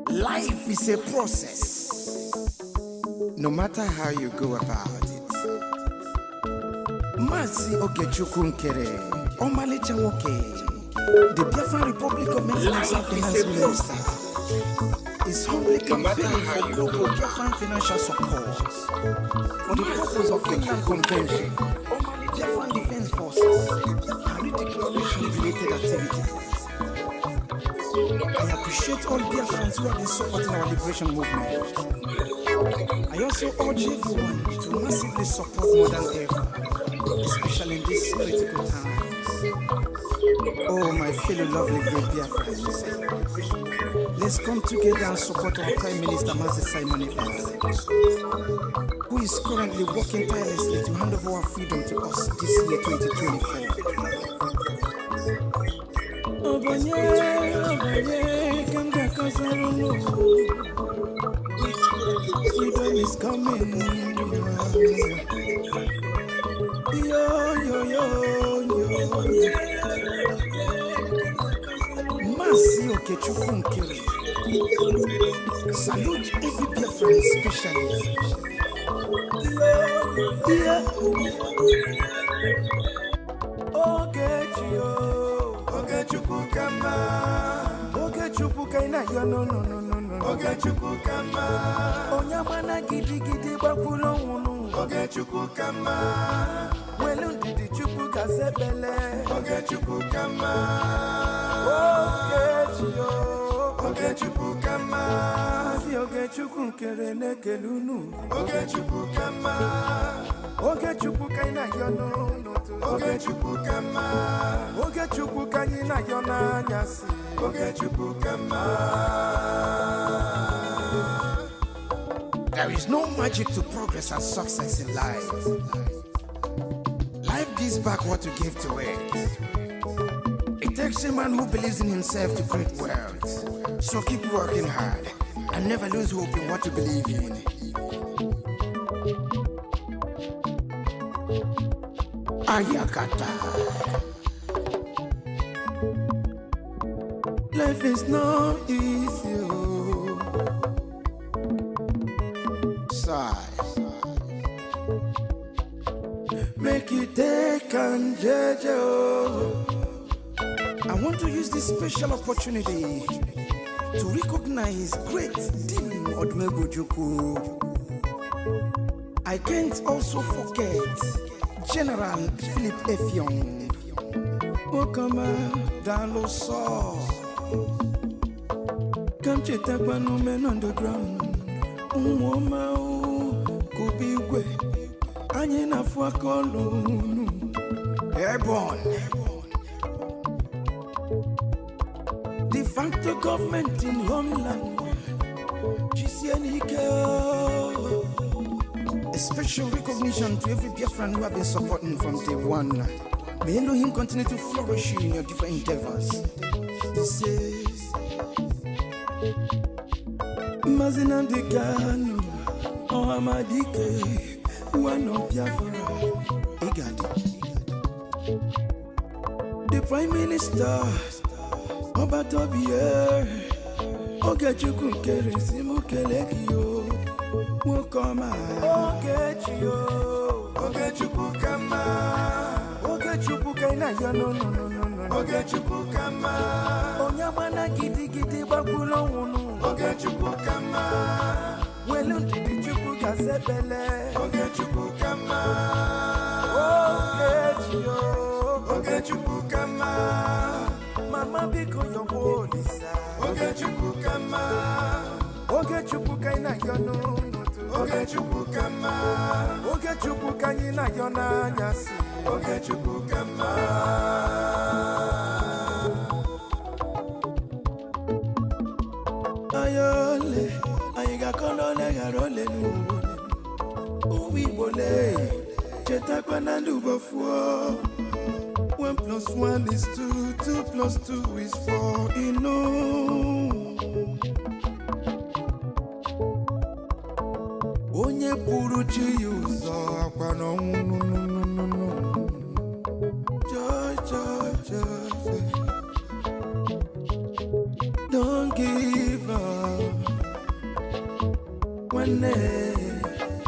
Life is a process. No matter how you go about it. Mazi Ogechukwu Nkere, Omalicha Woke, the Biafra Republic of Mexico Finance Minister, is humbly campaigning for global Biafran financial support for the purpose of Finland Convention, Biafran Defense Forces, and redeclaration-related activities. I appreciate all Biafrans who have been supporting our liberation movement. I also urge everyone to massively support more than ever, especially in these critical times. Oh, my fellow lovely great Biafrans, let's come together and support our Prime Minister Mazi Simon Ekpa, who is currently working tirelessly to hand over our freedom to us this year 2024. Freedom is coming. Yo, yo, yo, yo. Mazi Ogechukwu Nkere. Salute every Biafran especially. Ogechukwu kama. Ogechukwu kaina yo no. Ogechukwu kama. Onyamana gidi bakulo wunu. Ogechukwu kama. Welu didi chukwu kasebele. Ogechukwu kama. Ogechukwu kama. Si Ogechukwu Nkere nekelunu. Ogechukwu kama. Ogechukwu kaina yo no. Ogechukwu kama. Ogechukwu kaina yo na nyasi. Ogechukwu kama. There is no magic to progress and success in life. Life gives back what you give to it. It takes a man who believes in himself to create wealth. So keep working hard and never lose hope in what you believe in. Ayakata. Life is not easy. Make it take and judge. I want to use this special opportunity to recognize great Dim Odumegwu. I can't also forget General Philip Effiong. Okama Daloso. Come check no men on the ground. Umoma Kubigwe. Anyina Fuakolunu. Airborne. De facto government in homeland. A special recognition to every Biafran who have been supporting from day one. May Elohim continue to flourish in your different endeavors. This is Mazinam Degano, Ohamadike, one of Biafra. Egadi. The Prime Minister, Obatobie, Ogechukwu Nkere Simukelekio, Mukoma, Ogechukwu Kama, Ogechukwu Kaina no. Ogechukwu Kama, Onyamana gidi bakulo wunu. Ogechukwu Kama, Welu didi chukwu kasebele. Ogechukwu Kama, Ogechukwu Kama, Mama biko yobo lisa. Ogechukwu Kama, Ogechukwu kaina yono. Ogechukwu Kama, Ogechukwu kaina yona nyasi. Ogechukwu Kama. Ayole, ayiga kolole garole nu. Uwi bole, chetakwa na ndubofuo. 1 + 1 is 2, 2 + 2 is 4. Onye puru chi yuzo akwa no. Joy. give up when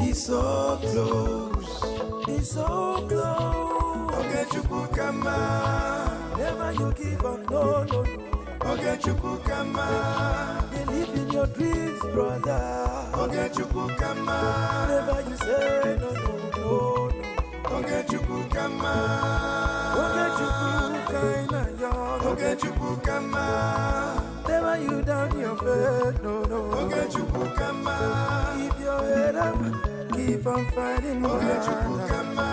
it's so close. It's so close. Okay, Chukukama. Never you give up, no, no, no. Okay, Chukukama. Believe in your dreams, brother. Okay, Chukukama. Never you say no, no, no, no. Okay, Chukukama. Okay, Chukukama. Okay, Chukukama. Never you down your faith, no, no. Okay, Chukukama. Keep your head up, keep on fighting. Okay, Chukukama.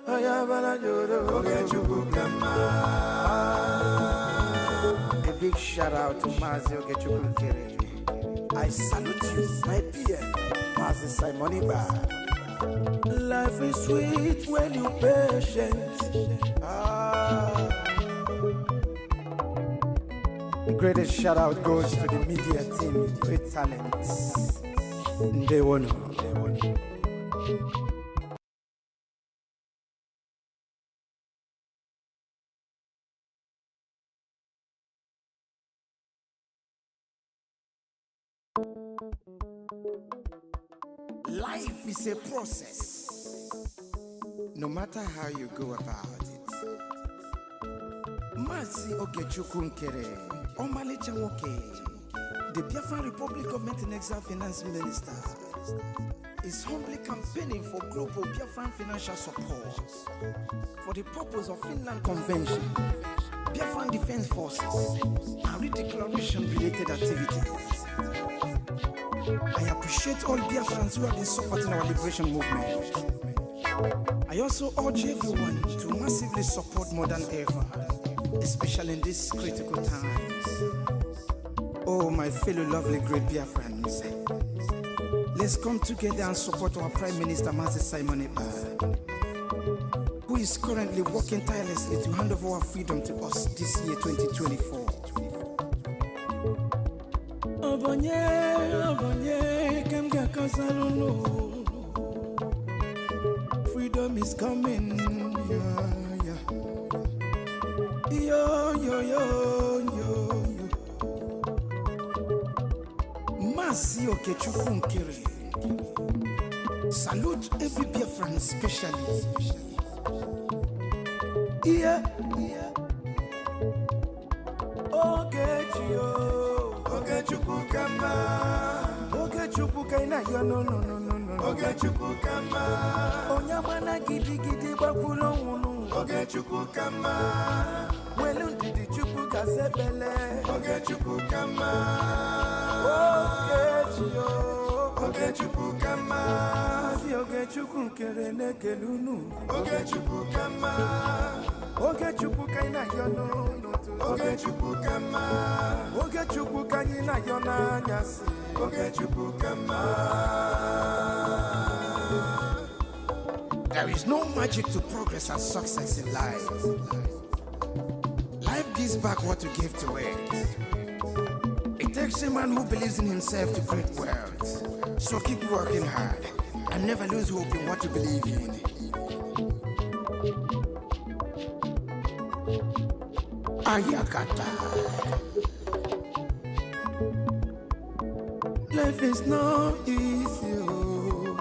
Okay, Chukukama. A big shout out to Mazi Ogechukukere. I salute you, my peer, Mazi Simoniba. Life is sweet when you're patient. The greatest shout out goes to the media team, great talents. They won. Life is a process. No matter how you go about it. Mazi Ogechukukere, Omalecha Woke, the Biafra Republic Government and Exile Finance Minister, is humbly campaigning for global Biafran financial support for the purpose of Finland Convention, Biafran Defense Forces, and redeclaration-related activities. I appreciate all Biafrans who have been supporting our liberation movement. I also urge everyone to massively support more than ever, especially in these critical times. Oh, my fellow lovely great Biafrans, let's come together and support our Prime Minister, Mazi Simoniba, who is currently working tirelessly to hand over our freedom to us this year, 2024. Freedom is coming, yeah, yeah. Yo, yo, yo, yo, yo. Mazi Ogechukukere. Salute every Biafran especially. Yeah, yeah. Ogechukukama. Ogechukukama, yo, no, no, no, no, no. Ogechukukama. Onyamana gidi gidi bakulo wunu. Ogechukukama. Welu didi chukuka sebele. Ogechukukama. Ogechukukama. Mazi Ogechukukere nekelunu. Ogechukukama. Ogechukukama, yo, no, no. Ogechukukama. Ogechukukama, yo, na nyasi. There is no magic to progress and success in life. Life gives back what you give to it. It takes a man who believes in himself to create wealth. So keep working hard and never lose hope in what you believe in. Ayakata. Life is not easy, oh.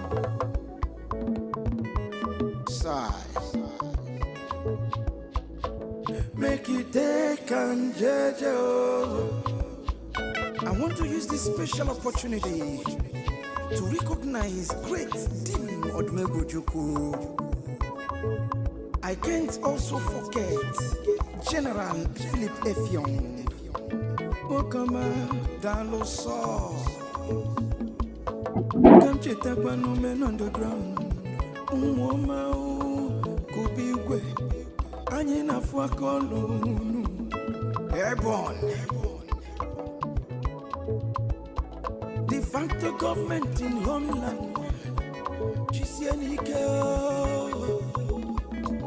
Sigh. Make it take and judge, oh. I want to use this special opportunity to recognize great Dim Odmebujuku. I can't also forget General Philip F. Young. Okama Daloso. Come check up on men underground. Umoma Kubigwe. Anyina Fuakolo. Airborne. De facto government in homeland.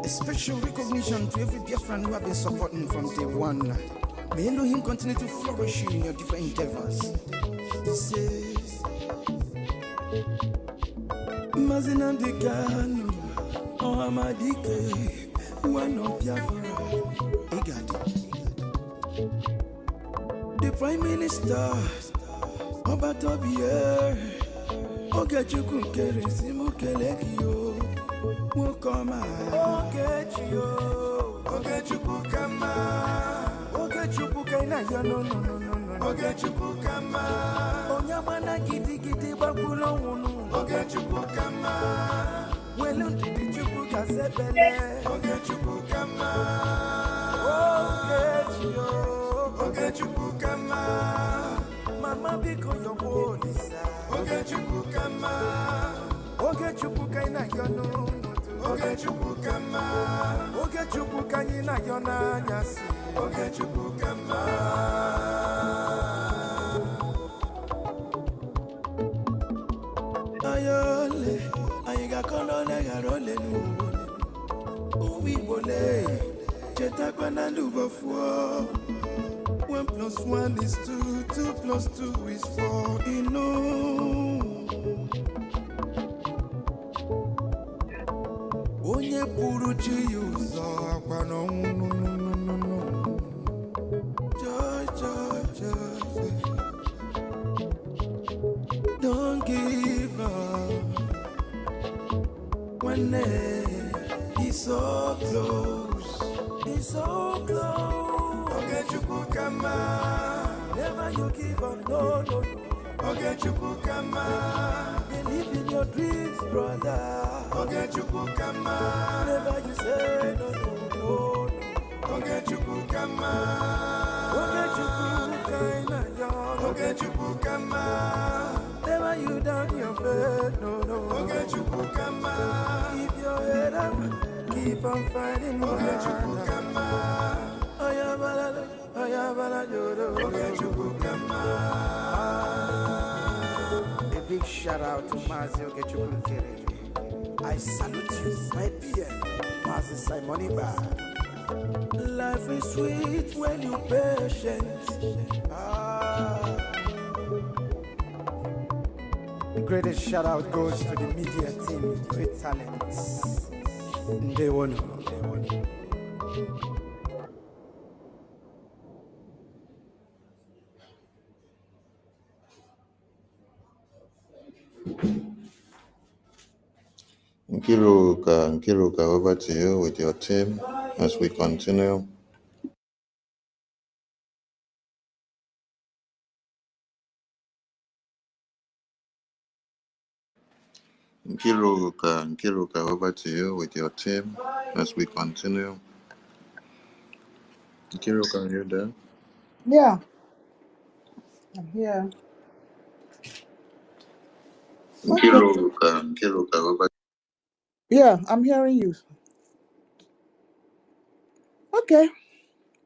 A special recognition to every Biafran who have been supporting from day one. May Elohim continue to flourish you in your different endeavors. He says, Mazina de Gano, Ohamadike, one of Biafra. He got it. Prime Minister, Obatobie, Ogechukwu Keresi Mukelekio, Mukoma, Ogechukwu Kama, Ogechukwu Kaina, no, Ogechukwu Kama, Onyamana Gidi Bakulo, Ogechukwu Kama, Welu Chukwu Kasebele, Ogechukwu Kama, Ogechukwu Kama, Mama Biko Yobolisa, Ogechukwu Kama, Ogechukwu Kaina Yono, Ogechukwu Kama, Ogechukwu Kaina Yona Nyasi, Ogechukwu Kama. Ayole, ayiga kono negarole nuwole, uwi bole, cheta kwa nanduba fuo. 1 + 1 is 2, 2 + 2 is 4. Onye puru chi yuzo akwa no. Joy. Don't give up. One day he's so close. Ogechukwu Kama, never you give up, no. Ogechukwu Kama, believe in your dreams, brother. Ogechukwu Kama, never you say no. Ogechukwu Kama, Ogechukwu Kaina Yon, Ogechukwu Kama, never you down your faith, no. Ogechukwu Kama, keep your head up, keep on fighting, Ogechukwu Kama. A big shout out to Mazi Ogechukwu Kere. I salute you, my PM, Mazi Simoniba. Life is sweet when you're patient. The greatest shout out goes to the media team, great talents. They won. Nkiruka, over to you with your team as we continue. Nkiruka, over to you with your team as we continue. Nkiruka, are you there? Yeah, I'm here. Nkiruka, over. Yeah, I'm hearing you. Okay,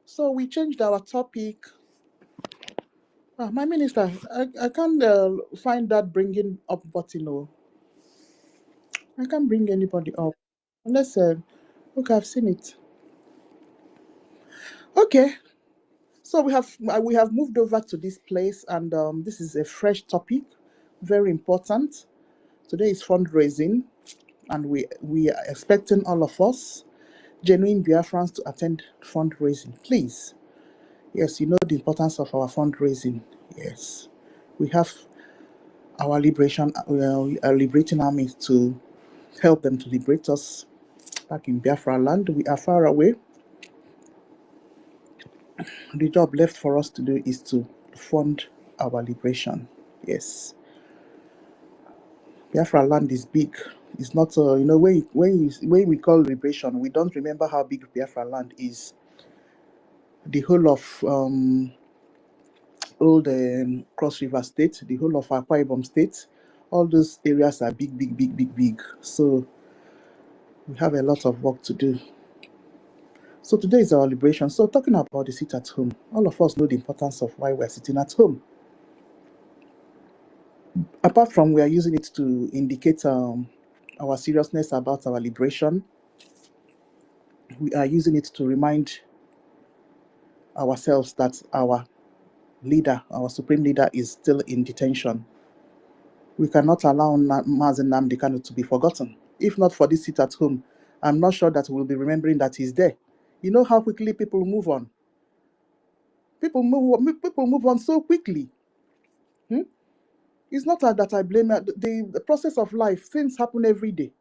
so we changed our topic. My minister, I can't find that bringing up button. No, I can't bring anybody up unless. Okay, I've seen it. Okay, so we have moved over to this place, and this is a fresh topic, very important. Today is fundraising, and we are expecting all of us, genuine Biafrans, to attend fundraising. Please. Yes, you know the importance of our fundraising. Yes, we have our liberating army to help them to liberate us back in Biafra land. We are far away. The job left for us to do is to fund our liberation. Yes, Biafra land is big. It's not, when we call liberation, we don't remember how big Biafra land is. The whole of all the Cross River State, the whole of Akwa Ibom State, all those areas are big. So we have a lot of work to do. So today is our liberation. So talking about the sit at home, all of us know the importance of why we're sitting at home. Apart from we are using it to indicate our seriousness about our liberation, we are using it to remind ourselves that our leader, our supreme leader, is still in detention. We cannot allow Mazen Nnamdi Kanu to be forgotten. If not for this sit at home, I'm not sure that we'll be remembering that he's there. You know how quickly people move on. People move on so quickly. It's not that I blame it. The process of life, things happen every day.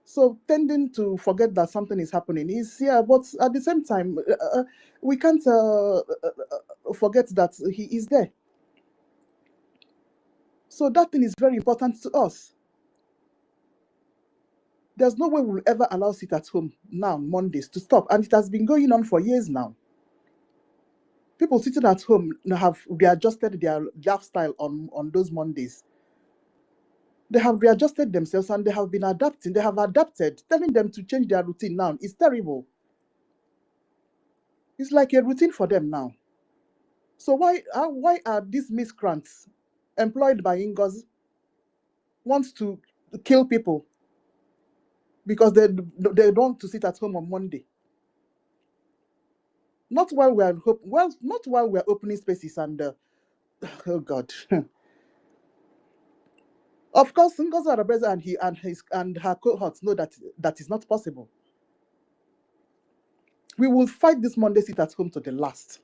So tending to forget that something is happening is, yeah, but at the same time, we can't forget that he is there. So that thing is very important to us. There's no way we'll ever allow sit at home now, Mondays, to stop. And it has been going on for years now. People sitting at home have readjusted their lifestyle on those Mondays. They have readjusted themselves and they have been adapting. They have adapted. Telling them to change their routine now is terrible. It's like a routine for them now. So why are these miscreants employed by NGOZI wants to kill people because they don't want to sit at home on Monday? Not while we're opening spaces and oh God. Of course, Ngozi Arabeza and her cohorts know that is not possible. We will fight this Monday sit at home to the last.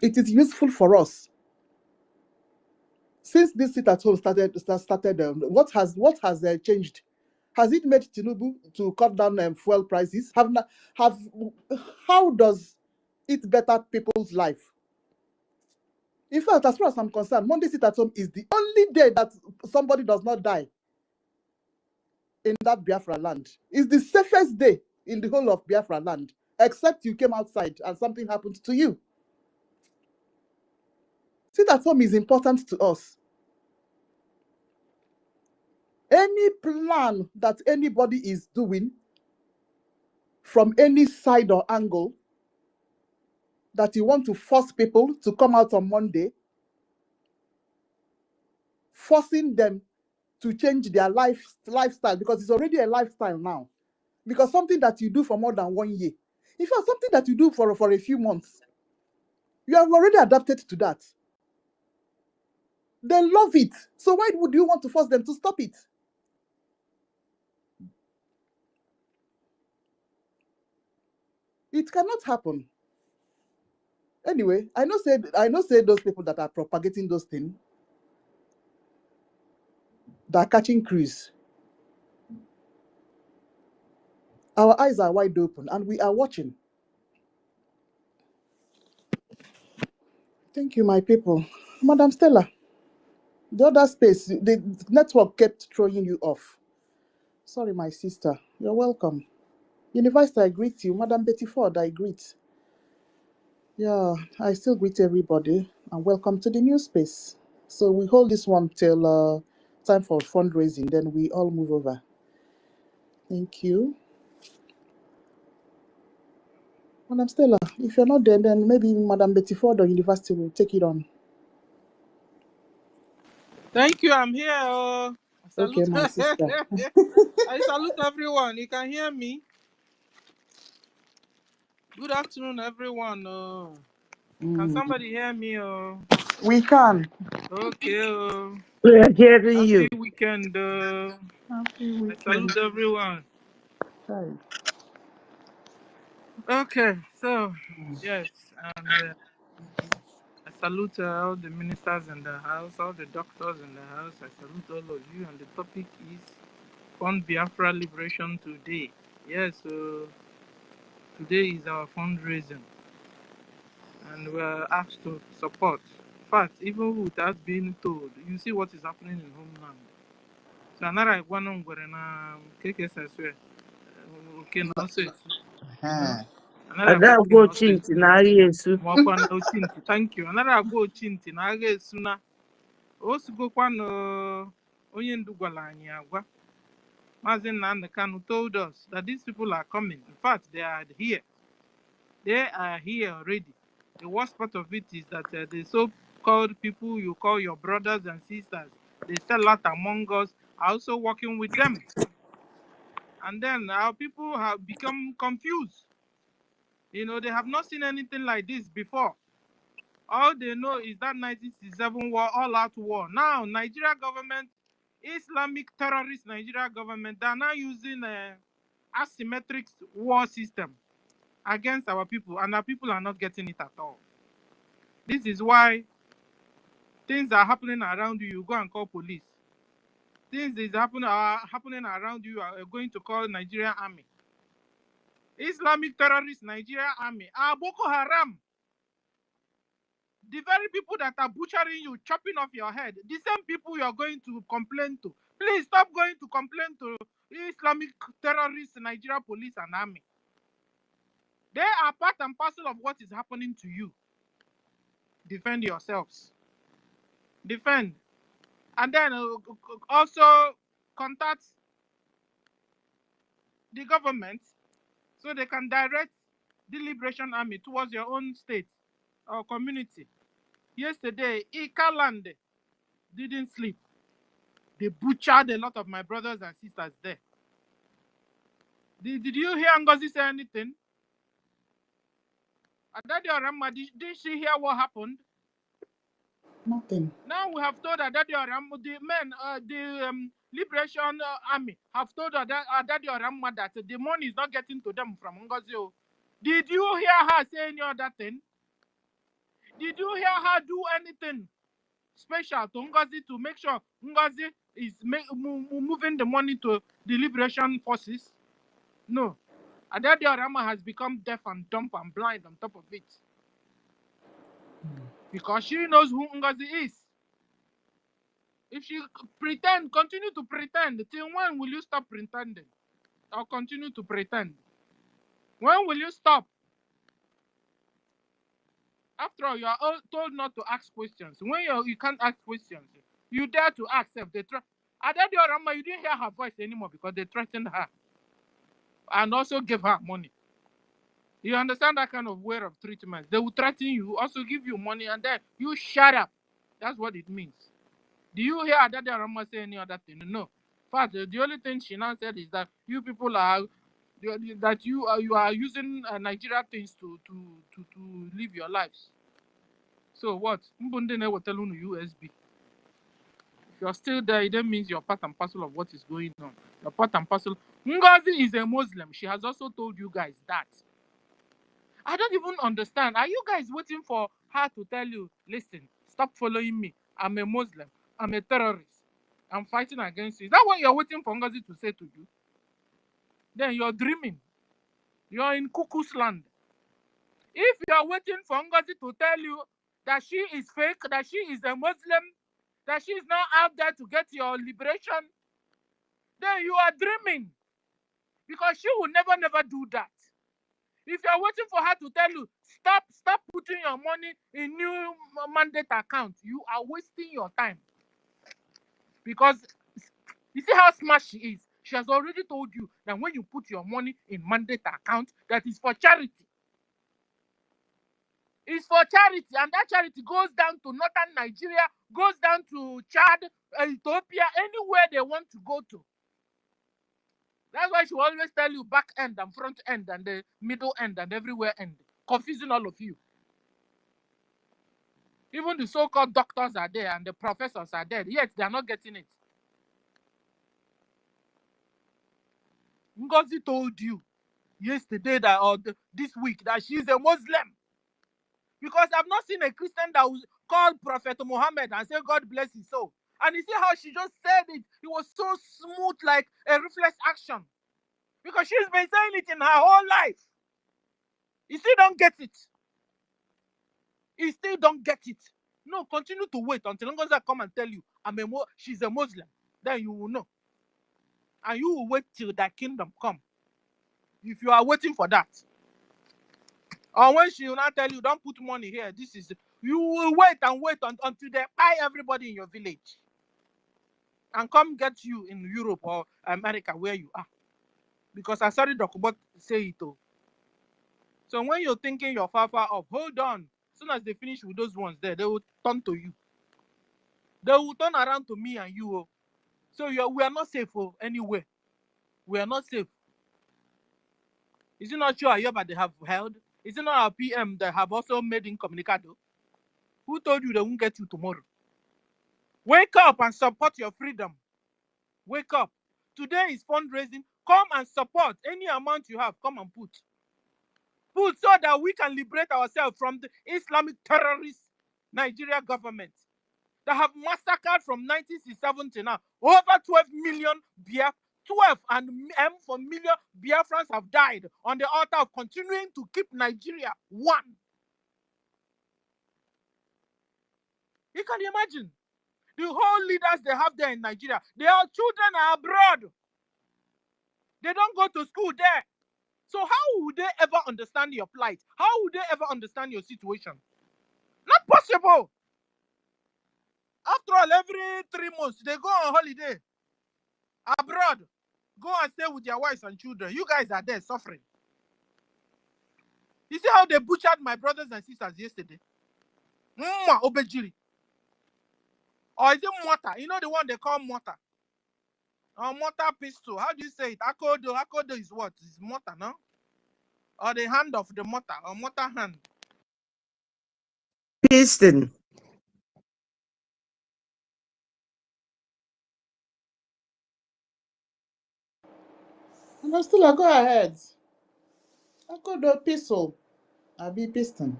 It is useful for us. Since this sit at home started, what has changed? Has it made Tinubu to cut down fuel prices? How does it better people's life? In fact, as far as I'm concerned, Monday sit at home is the only day that somebody does not die in that Biafra land. It's the safest day in the whole of Biafra land, except you came outside and something happened to you. Sit at home is important to us. Any plan that anybody is doing from any side or angle that you want to force people to come out on Monday, forcing them to change their lifestyle, because it's already a lifestyle now. Because something that you do for more than 1 year, in fact, something that you do for a few months, you have already adapted to that. They love it. So why would you want to force them to stop it? It cannot happen. Anyway, I know say those people that are propagating those things, that are catching cruise. Our eyes are wide open and we are watching. Thank you, my people. Madam Stella, the other space, the network kept throwing you off. Sorry, my sister. You're welcome. University, I greet you. Madam Betty Ford, I greet. Yeah, I still greet everybody and welcome to the new space. So we hold this one till time for fundraising, then we all move over. Thank you. Madam Stella, if you're not there, then maybe Madam Betty Ford or University will take it on. Thank you, I'm here. Okay, Salute. my sister. I salute everyone. You can hear me. Good afternoon, everyone. Can somebody hear me? We can. Okay. We are hearing you. Happy weekend. Happy I weekend. salute everyone. Sorry. Okay, so yes, and I salute all the ministers in the house, all the doctors in the house. I salute all of you, and the topic is Fund Biafra Liberation Today. Yes, today is our fundraising, and we are asked to support. In fact, even without being told, you see what is happening in homeland. So another one on na KKS I swear. Okay, now so another Ada okay go now so chinti na Yesu. mwakwa na chinti. Thank you. Another go chinti na aga esuna. Osigokwa no onye ndu gwala anyị agwa. Maazị Nnamdi Kanu told us that these people are coming. In fact, they are here. They are here already. The worst part of it is that the so-called people you call your brothers and sisters, they sell out among us, are also working with them. And then our people have become confused. You know, they have not seen anything like this before. All they know is that 1967 war, all-out war. Now, Nigeria government, Islamic terrorist Nigeria government, they are now using asymmetric war system. against our people, and our people are not getting it at all. This is why things are happening around you, you go and call police. Things are happening around you, are going to call Nigerian army. Islamic terrorist Nigerian army. Boko Haram. The very people that are butchering you, chopping off your head, the same people you are going to complain to. Please stop going to complain to Islamic terrorists, Nigeria police and army. They are part and parcel of what is happening to you. Defend yourselves. Defend. And then also contact the government so they can direct the Liberation Army towards your own state or community. Yesterday, Ikaland didn't sleep. They butchered a lot of my brothers and sisters there. Did you hear NGOZI say anything? Adadi Oramma, did she hear what happened? Nothing. Now we have told Adadi Oramma, the men, the Liberation Army have told Adadi Oramma that the money is not getting to them from NGOZI. Did you hear her say any other thing? Did you hear her do anything special to NGOZI to make sure NGOZI is moving the money to the Liberation Forces? No. Adadi Oramma has become deaf and dumb and blind on top of it. Because she knows who NGOZI is. If she continue to pretend, till when will you stop pretending? Or continue to pretend? When will you stop? After all, you are all told not to ask questions. When you can't ask questions, you dare to ask if they try. Adadi Oramma, you didn't hear her voice anymore because they threatened her. And also gave her money. You understand that kind of way of treatment? They will threaten you, also give you money, and then you shut up. That's what it means. Do you hear Adadi Oramma say any other thing? No. In fact, the only thing she now said is that you people are you are using Nigeria things to live your lives. So what? Mbundene will tell you USB. If you're still there, it then means you're part and parcel of what is going on. You're part and parcel. NGOZI is a Muslim. She has also told you guys that. I don't even understand. Are you guys waiting for her to tell you, listen, stop following me. I'm a Muslim. I'm a terrorist. I'm fighting against you. Is that what you're waiting for NGOZI to say to you? Then you're dreaming. You're in cuckoo's land. If you're waiting for NGOZI to tell you that she is fake, that she is a Muslim, that she is not out there to get your liberation, then you are dreaming. Because she will never do that. If you're waiting for her to tell you, stop putting your money in new mandate account, you are wasting your time. Because you see how smart she is. She has already told you that when you put your money in mandate account, that is for charity. It's for charity, and that charity goes down to northern Nigeria, goes down to Chad, Ethiopia, anywhere they want to go to. That's why she will always tell you back end and front end and the middle end and everywhere end, confusing all of you. Even the so-called doctors are there and the professors are there, yet they are not getting it. NGOZI told you yesterday that or this week that she is a Muslim. Because I've not seen a Christian that will call Prophet Muhammad and say, God bless his soul. And you see how she just said it? It was so smooth, like a reflex action. Because she's been saying it in her whole life. You still don't get it. You still don't get it. No, continue to wait until NGOZI come and tell you, she's a Muslim. Then you will know. And you will wait till that kingdom come. If you are waiting for that. Or when she will not tell you, don't put money here. You will wait until they buy everybody in your village. And come get you in Europe or America where you are. Because I saw the document say it all. So when you're thinking you're far off, hold on. As soon as they finish with those ones there, they will turn to you. They will turn around to me and you. So we are not safe anywhere. We are not safe. Is it not sure Ayoba they have held? Is it not our PM that have also made incommunicado? Who told you they won't get you tomorrow? Wake up and support your freedom. Wake up. Today is fundraising. Come and support. Any amount you have, come and put. good so that we can liberate ourselves from the Islamic terrorist Nigeria government that have massacred from 1967 to now. Over 12 million 12 and M for million Biafrans have died on the altar of continuing to keep Nigeria one. You can imagine the whole leaders they have there in Nigeria. Their children are abroad. They don't go to school there. So how would they ever understand your plight? How would they ever understand your situation? Not possible. After all, every 3 months, they go on holiday abroad. Go and stay with their wives and children. You guys are there suffering. You see how they butchered my brothers and sisters yesterday? Obejiri. Or is it mortar? You know the one they call mortar? Or mortar pistol. How do you say it? Akodo. Akodo is what? It's mortar, no? Or the hand of the mortar. Or mortar hand. Piston. And still, go ahead. I go do pistol. I be piston.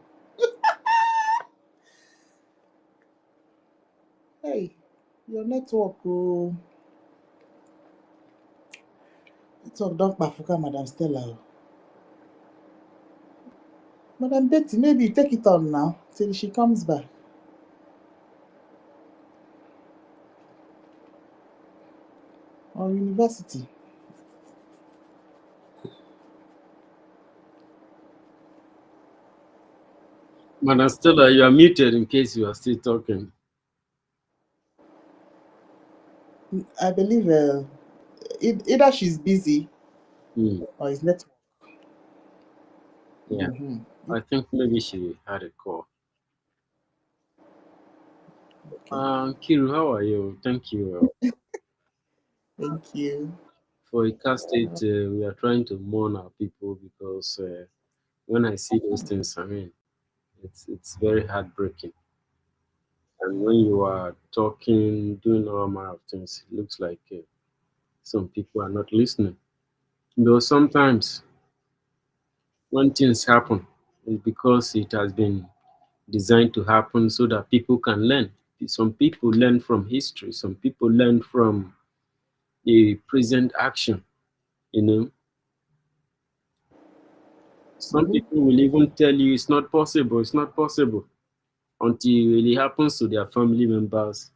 Hey, your network, oh. Network don't bafuka, Madam Stella. Madam Betty, maybe you take it on now till she comes back. Or university. Madam Stella, you are muted in case you are still talking. I believe either she's busy or it's network. Yeah, I think maybe she had a call. Okay. Kiru, how are you? Thank you. Thank you. For a cast state, we are trying to mourn our people because when I see those things, I mean, it's very heartbreaking. And when you are talking, doing all manner of things, it looks like some people are not listening. Though sometimes when things happen, it's because it has been designed to happen so that people can learn. Some people learn from history, some people learn from the present action, you know. Some people will even tell you it's not possible, it's not possible until it really happens to their family members.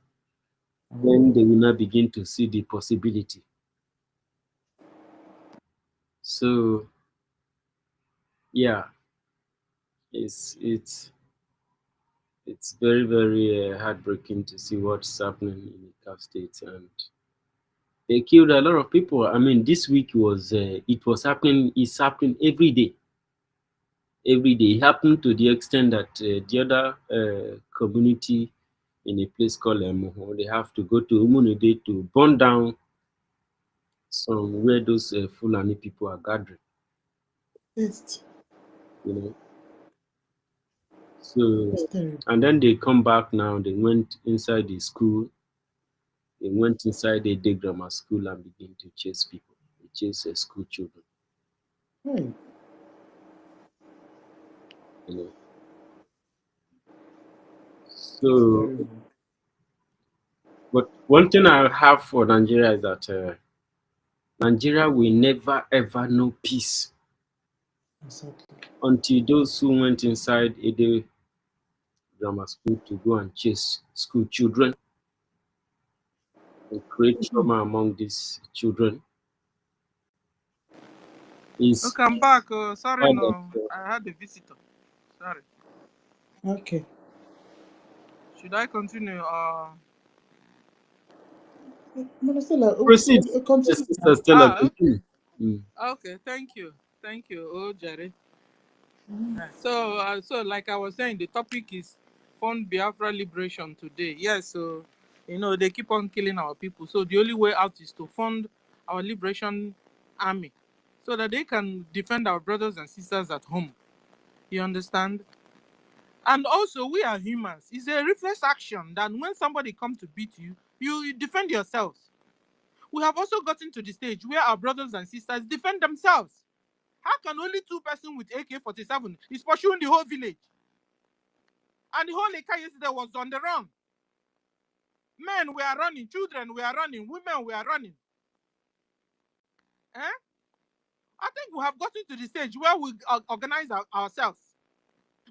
Then they will not begin to see the possibility. So yeah, it's very very heartbreaking to see what's happening in the Cap States, and they killed a lot of people. I mean, this week was it was happening. It's happening every day. Every day. It happened to the extent that the other community in a place called Moho, they have to go to Umunide to burn down some where those Fulani people are gathering. It's You know. So, terrible. and then they come back now. They went inside the school. They went inside the day grammar school and begin to chase people. They chase school children. Hey. You know. It's So, terrible. but one thing I have for Nigeria is that Nigeria will never ever know peace Exactly. until those who went inside a day grammar school to go and chase school children and create trauma among these children is Okay, I'm back. Sorry, part of no. I had a visitor. Sorry. Okay. Should I continue? Madam Stella, proceed. continue. Sister Stella, Okay. continue. Okay, thank you. Thank you, Jerry. So like I was saying, the topic is Fund Biafra Liberation today. Yes, so, they keep on killing our people. So the only way out is to fund our liberation army so that they can defend our brothers and sisters at home. You understand? And also, we are humans. It's a reflex action that when somebody comes to beat you, you defend yourselves. We have also gotten to the stage where our brothers and sisters defend themselves. How can only 2 persons with AK-47 is pursuing the whole village? And the whole Eka yesterday was on the run. Men were running, children were running, women were running. Eh? I think we have gotten to the stage where we organize ourselves.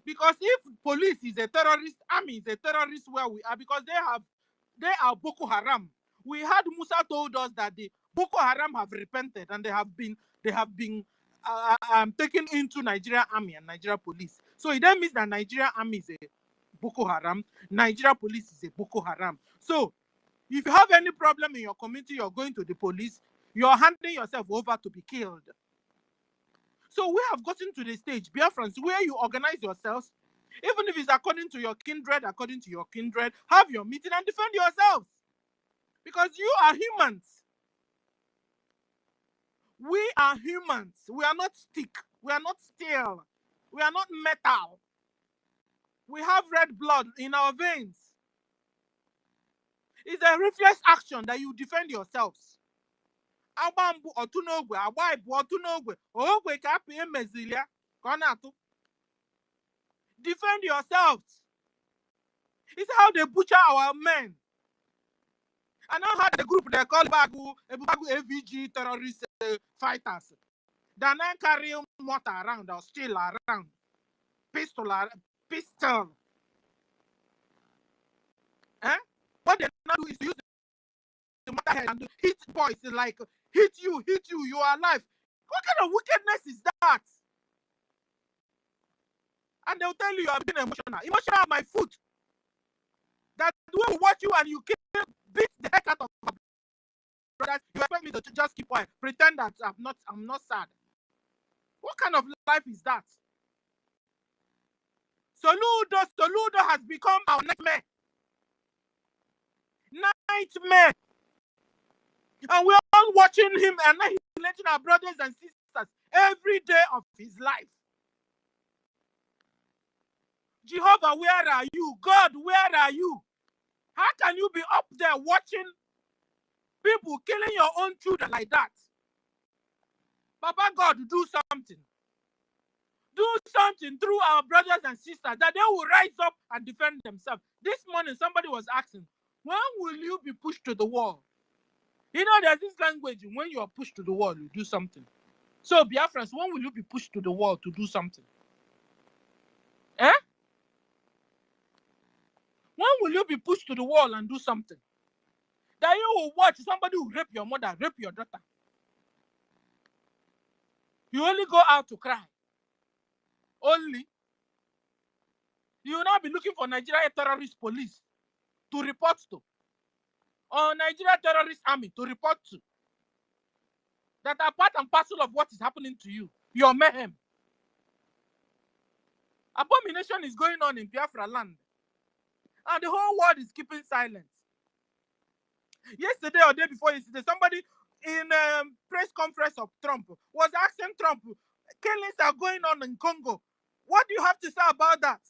Because if police is a terrorist, army is a terrorist where we are, because they are Boko Haram. We had Musa told us that the Boko Haram have repented and they have been taken into Nigeria army and Nigeria police. So it then means that Nigeria army is a Boko Haram, Nigeria police is a Boko Haram. So if you have any problem in your community, you're going to the police, you're handing yourself over to be killed. So we have gotten to the stage, Biafrans, where you organize yourselves, even if it's according to your kindred, have your meeting and defend yourselves. Because you are humans. We are humans. We are not stick. We are not steel. We are not metal. We have red blood in our veins. It's a reflex action that you defend yourselves. Defend yourselves. It's how they butcher our men. I now had the group they call EBUBEAGU AVG terrorist fighters. They now carry mortar around or steel around. Pistol. Eh? What they now do is use the mortar head and hit boys like hit you, you are alive. What kind of wickedness is that? And they'll tell you are being emotional. Emotional at my foot. That will watch you and you beat the heck out of my brothers. You expect me to just keep quiet, pretend that I'm not sad. What kind of life is that? Soludo has become our nightmare. Nightmare. And we're all watching him and annihilating our brothers and sisters every day of his life. Jehovah, where are you? God, where are you? How can you be up there watching people killing your own children like that? Papa God, do something. Do something through our brothers and sisters that they will rise up and defend themselves. This morning, somebody was asking, when will you be pushed to the wall? You know, there's this language, when you are pushed to the wall, you do something. So, Biafrans, when will you be pushed to the wall to do something? Eh? When will you be pushed to the wall and do something? That you will watch somebody who rape your mother, rape your daughter. You only go out to cry. Only. You will now be looking for Nigeria terrorist police to report to. Or Nigeria terrorist army to report to. That are part and parcel of what is happening to you. Your mayhem. Abomination is going on in Biafra land. And the whole world is keeping silent. Yesterday or day before yesterday, somebody in a press conference of Trump was asking Trump, killings are going on in Congo. What do you have to say about that?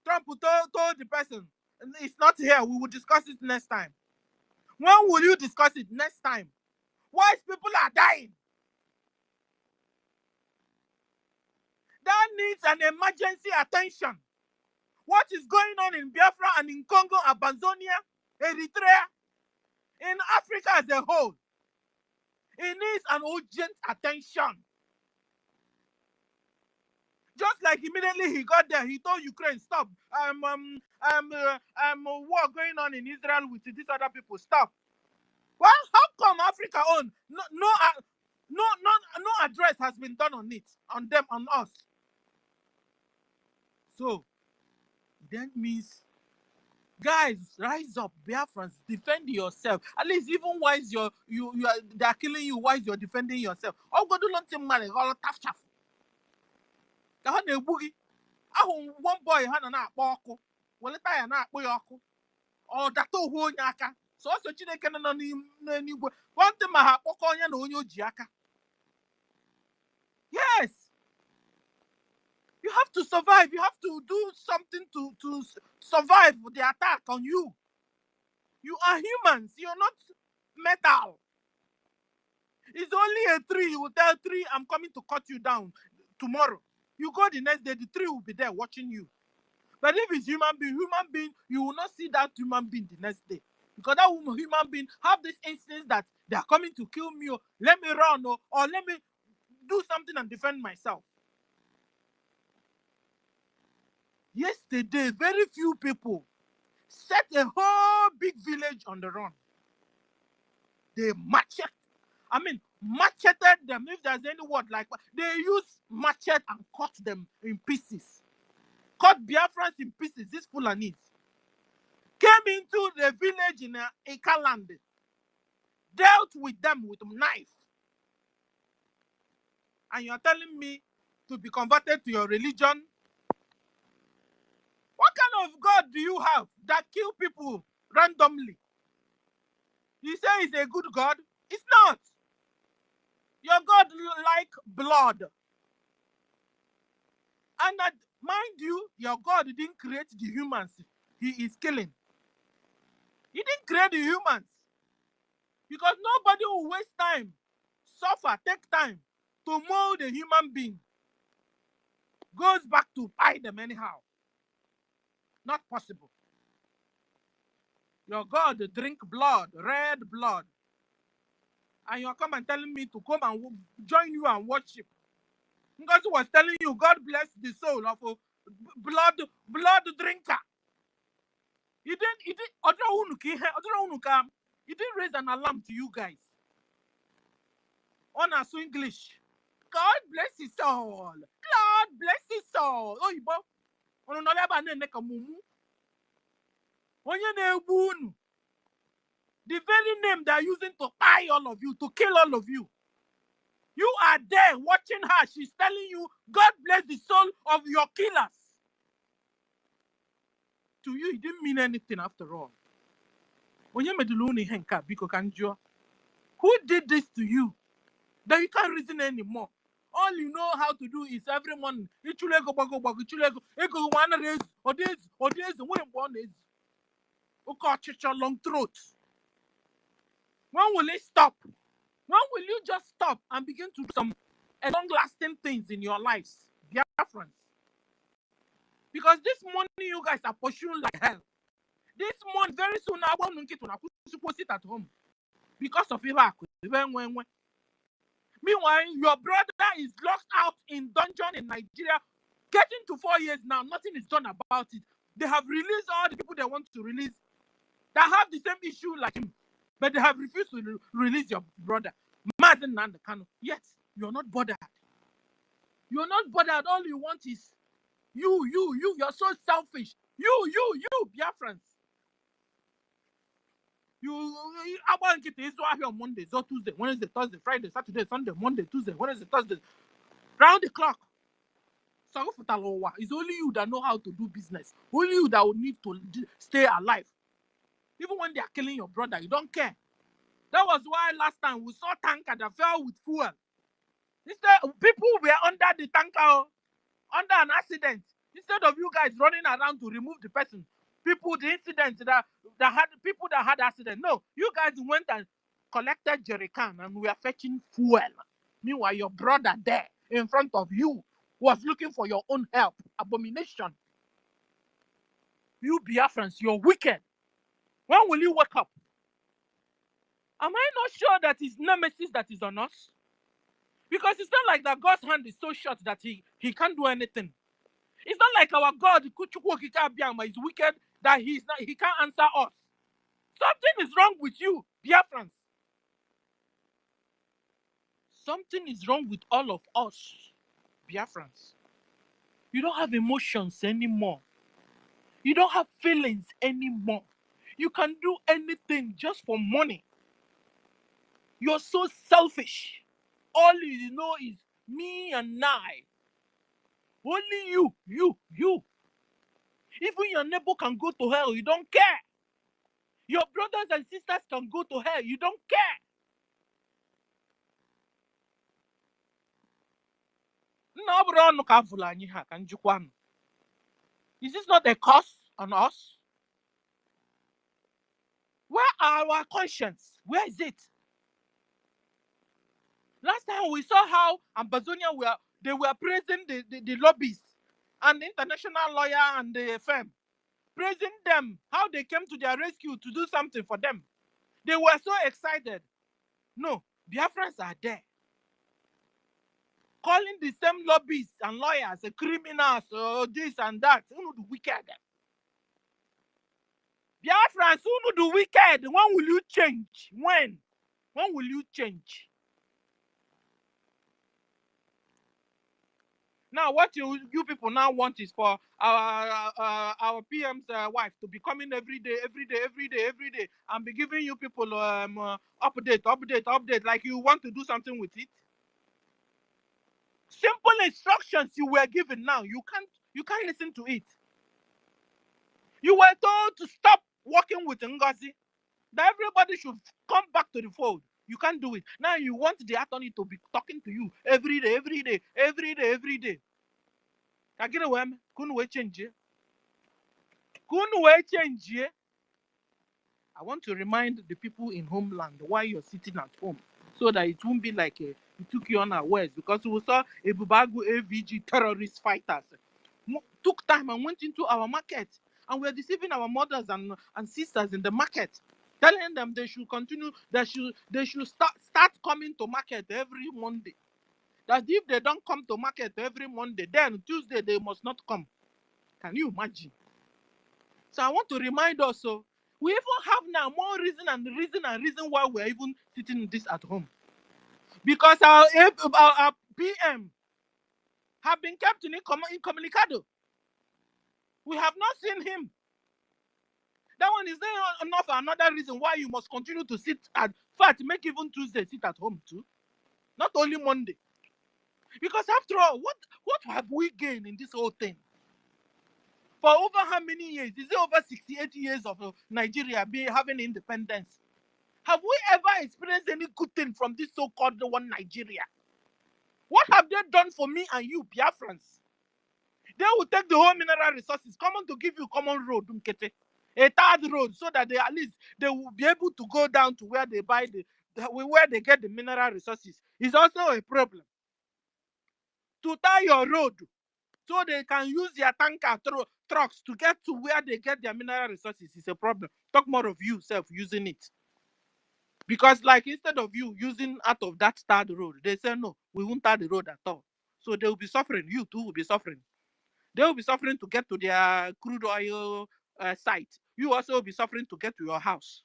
Trump told the person, it's not here, we will discuss it next time. When will you discuss it? Next time. White people are dying. That needs an emergency attention. What is going on in Biafra and in Congo, Amazonia, Eritrea, in Africa as a whole? It needs an urgent attention. Just like immediately he got there, he told Ukraine, stop. War going on in Israel with these other people. Stop. Well, how come Africa own? No address has been done on it, on them, on us. So that means, guys, rise up, Biafrans, defend yourself. At least even while they are killing you, while you're defending yourself. Oh, go do nothing, man. All tough chaff. Boogie. One boy had an apple. Well, it I an apple. Or that whole yaka. So Chineke no ni one thing my okonya no onyo jiaka. Yes. You have to survive. You have to do something to survive the attack on you. You are humans. You're not metal. It's only a tree. You will tell tree, I'm coming to cut you down tomorrow. You go the next day, the tree will be there watching you. But if it's human being, you will not see that human being the next day. Because that human being have this instinct that they are coming to kill me, or let me run, or let me do something and defend myself. Yesterday, very few people set a whole big village on the run. They macheted them, if there's any word like that. They use machete and cut them in pieces. Cut Biafrans in pieces, these Fulanis. Came into the village in Ikaland, dealt with them with a knife. And you're telling me to be converted to your religion? What kind of God do you have that kill people randomly? You say he's a good God? It's not. Your God like blood. And that, mind you, your God didn't create the humans he is killing. He didn't create the humans. Because nobody will waste time, suffer, take time to mold a human being. Goes back to buy them anyhow. Not possible. Your God drink blood, red blood. And you're coming and telling me to come and join you and worship. Because he was telling you, God bless the soul of a blood drinker. He didn't raise an alarm to you guys. On us English. God bless his soul. God bless his soul. Oh, you on the very name they are using to buy all of you, to kill all of you. You are there watching her. She's telling you, God bless the soul of your killers. To you, it didn't mean anything after all. Who did this to you? That you can't reason anymore. All you know how to do is every morning. Long throat. When will it stop? When will you just stop and begin to do some long-lasting things in your lives, Biafrans? Because this money you guys are pursuing like hell. This month, very soon, I want to sit at home because of Iraq. Meanwhile, your brother is locked out in dungeon in Nigeria, getting to 4 years now. Nothing is done about it. They have released all the people they want to release that have the same issue like him, but they have refused to release your brother, Mazen Nandekano. Yet, you're not bothered. You're not bothered. All you want is you. You're so selfish. You, Biafrans. You about it is on Monday, so Tuesday, Wednesday, Thursday, Friday, Saturday, Sunday, Monday, Tuesday, Wednesday, Thursday, round the clock. It's only you that know how to do business. Only you that will need to stay alive. Even when they are killing your brother, you don't care. That was why last time we saw tanker that fell with fuel. Instead, people were under the tanker, under an accident. Instead of you guys running around to remove the person, the incident that had people that had accident. No, you guys went and collected jerrycan and we are fetching fuel. Meanwhile, your brother there in front of you was looking for your own help. Abomination. You Biafrans, you're wicked. When will you wake up? Am I not sure that it's nemesis that is on us? Because it's not like that God's hand is so short that he can't do anything. It's not like our God is wicked that he can't answer us. Something is wrong with you, Biafrans. Something is wrong with all of us, Biafrans. You don't have emotions anymore. You don't have feelings anymore. You can do anything just for money. You're so selfish. All you know is me and I. Only you. Even your neighbor can go to hell. You don't care. Your brothers and sisters can go to hell. You don't care. Is this not a curse on us? Where are our conscience? Where is it? Last time we saw how Amazonia they were praising the lobbies and the international lawyer and the firm, praising them, how they came to their rescue to do something for them. They were so excited. No, Biafrans are there. Calling the same lobbies and lawyers criminals, this and that. Who do wicked? Biafrans, who do wicked? When will you change? When? When will you change? Now, what you people now want is for our PM's wife to be coming every day, and be giving you people update, like you want to do something with it. Simple instructions you were given. Now you can't listen to it. You were told to stop working with NGOZI, that everybody should come back to the fold. You can't do it. Now you want the attorney to be talking to you every day. Again, couldn't we change? I want to remind the people in homeland why you're sitting at home, so that it won't be like it took you unawares, because we saw Ebubagu AVG terrorist fighters took time and went into our market, and we're deceiving our mothers and sisters in the market, telling them they should continue, they should start coming to market every Monday. That if they don't come to market every Monday, then Tuesday they must not come. Can you imagine? So I want to remind us, so we even have now more reason why we're even sitting this at home. Because our PM have been kept incommunicado. We have not seen him. That one is not enough another reason why you must continue to sit at fact, make even Tuesday sit at home too. Not only Monday. Because after all, what have we gained in this whole thing? For over how many years? Is it over 68 years of Nigeria having independence? Have we ever experienced any good thing from this so-called one Nigeria? What have they done for me and you, Biafrans? They will take the whole mineral resources, common to give you common road, a third road, so that at least they will be able to go down to where they buy where they get the mineral resources. It's also a problem. To tie your road, so they can use their tanker trucks to get to where they get their mineral resources, is a problem. Talk more of you self using it. Because like instead of you using out of that third road, they say no, we won't tar the road at all. So they will be suffering. You too will be suffering. They will be suffering to get to their crude oil site. You also will be suffering to get to your house.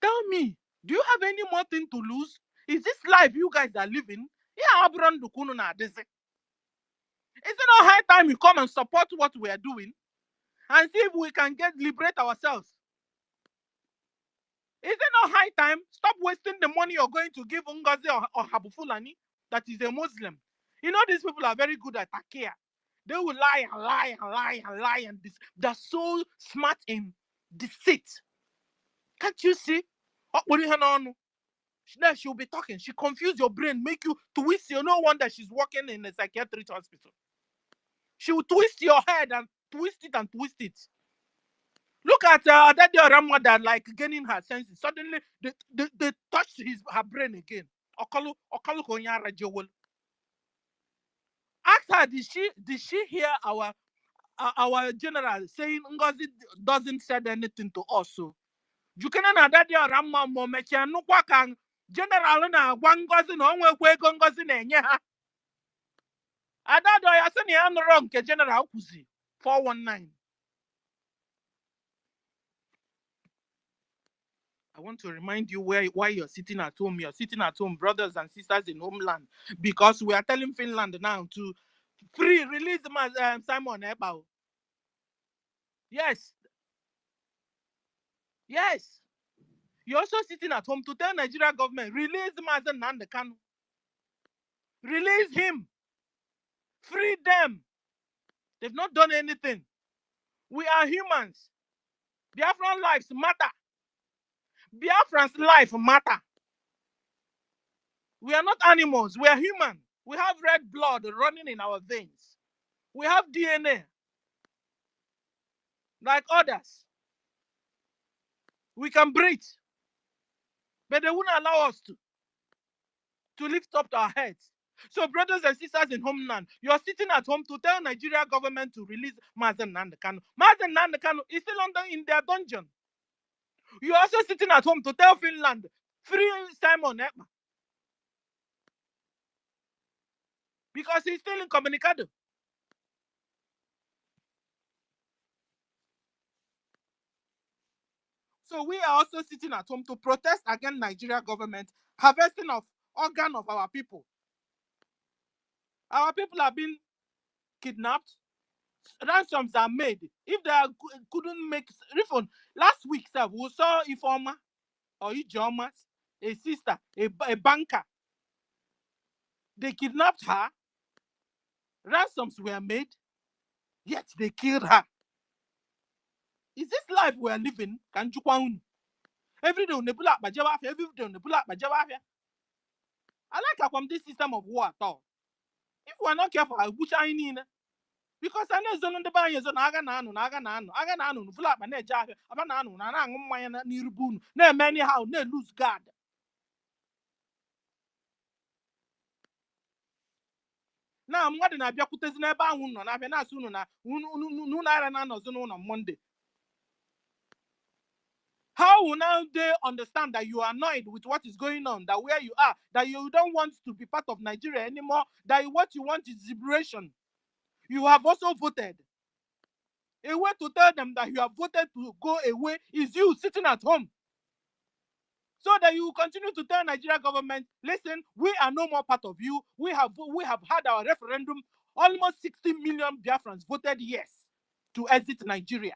Tell me, do you have any more thing to lose? Is this life you guys are living? Yeah, is it not high time you come and support what we are doing and see if we can liberate ourselves? Is it not high time? Stop wasting the money you're going to give NGOZI or Habufulani, that is a Muslim. You know, these people are very good at takia. They will lie and lie and lie and lie, and they're so smart in deceit. Can't you see? She'll be talking. She confuse your brain, make you twist. You no wonder she's working in a psychiatric hospital. She will twist your head and twist it and twist it. Look at that your grandmother, like gaining her senses. Suddenly, they touched her brain again. Ask her, did she hear our general saying Ngozi doesn't said anything to us? So Jukena na that your grandma mo mechia nukwa kan general na gwa Ngozi na onwekwa ego Ngozi na-enye ha. Ada do ya sị na ya nụrụ nke general kwuzi 419. I want to remind you why you're sitting at home. You're sitting at home, brothers and sisters in homeland, because we are telling Finland now to release Simon Ebao. Yes. Yes. You're also sitting at home to tell Nigeria government, release Mazen Nandekanu. Release him. Free them. They've not done anything. We are humans. Biafran lives matter. Biafran's life matter. We are not animals. We are human. We have red blood running in our veins. We have DNA. Like others. We can breathe. But they wouldn't allow us to. to lift up our heads. So, brothers and sisters in homeland, you are sitting at home to tell Nigeria government to release Mazen Nandekano. Mazen Nandekano is still in their dungeon. You are also sitting at home to tell Finland, free Simon Ekpa. Because he's still incommunicado. So we are also sitting at home to protest against Nigeria government harvesting of organ of our people. Our people have been kidnapped. Ransoms are made. If they couldn't make refund, last week, sir, we saw Ifoma or Ijeoma, a sister, a banker. They kidnapped her. Ransoms were made, yet they killed her. Is this life we are living? Every day on the black Bajawafia, every day on the black Bajawafia. I like from this system of war at all. If we are not careful, I wish I need. Because I know zone the buy zone aga na anu flat man ja aba na anu na angu mmanya na nirubunu na many how na lose guard. Na mwade na bia kutezi na ebe anwu no na bia na asu no na unu na ara na no zone on Monday. How will now they understand that you are annoyed with what is going on, that where you are, that you don't want to be part of Nigeria anymore, that what you want is liberation? You have also voted. A way to tell them that you have voted to go away is you sitting at home. So that you continue to tell Nigeria government, listen, we are no more part of you. We have had our referendum. Almost 60 million Biafrans voted yes to exit Nigeria.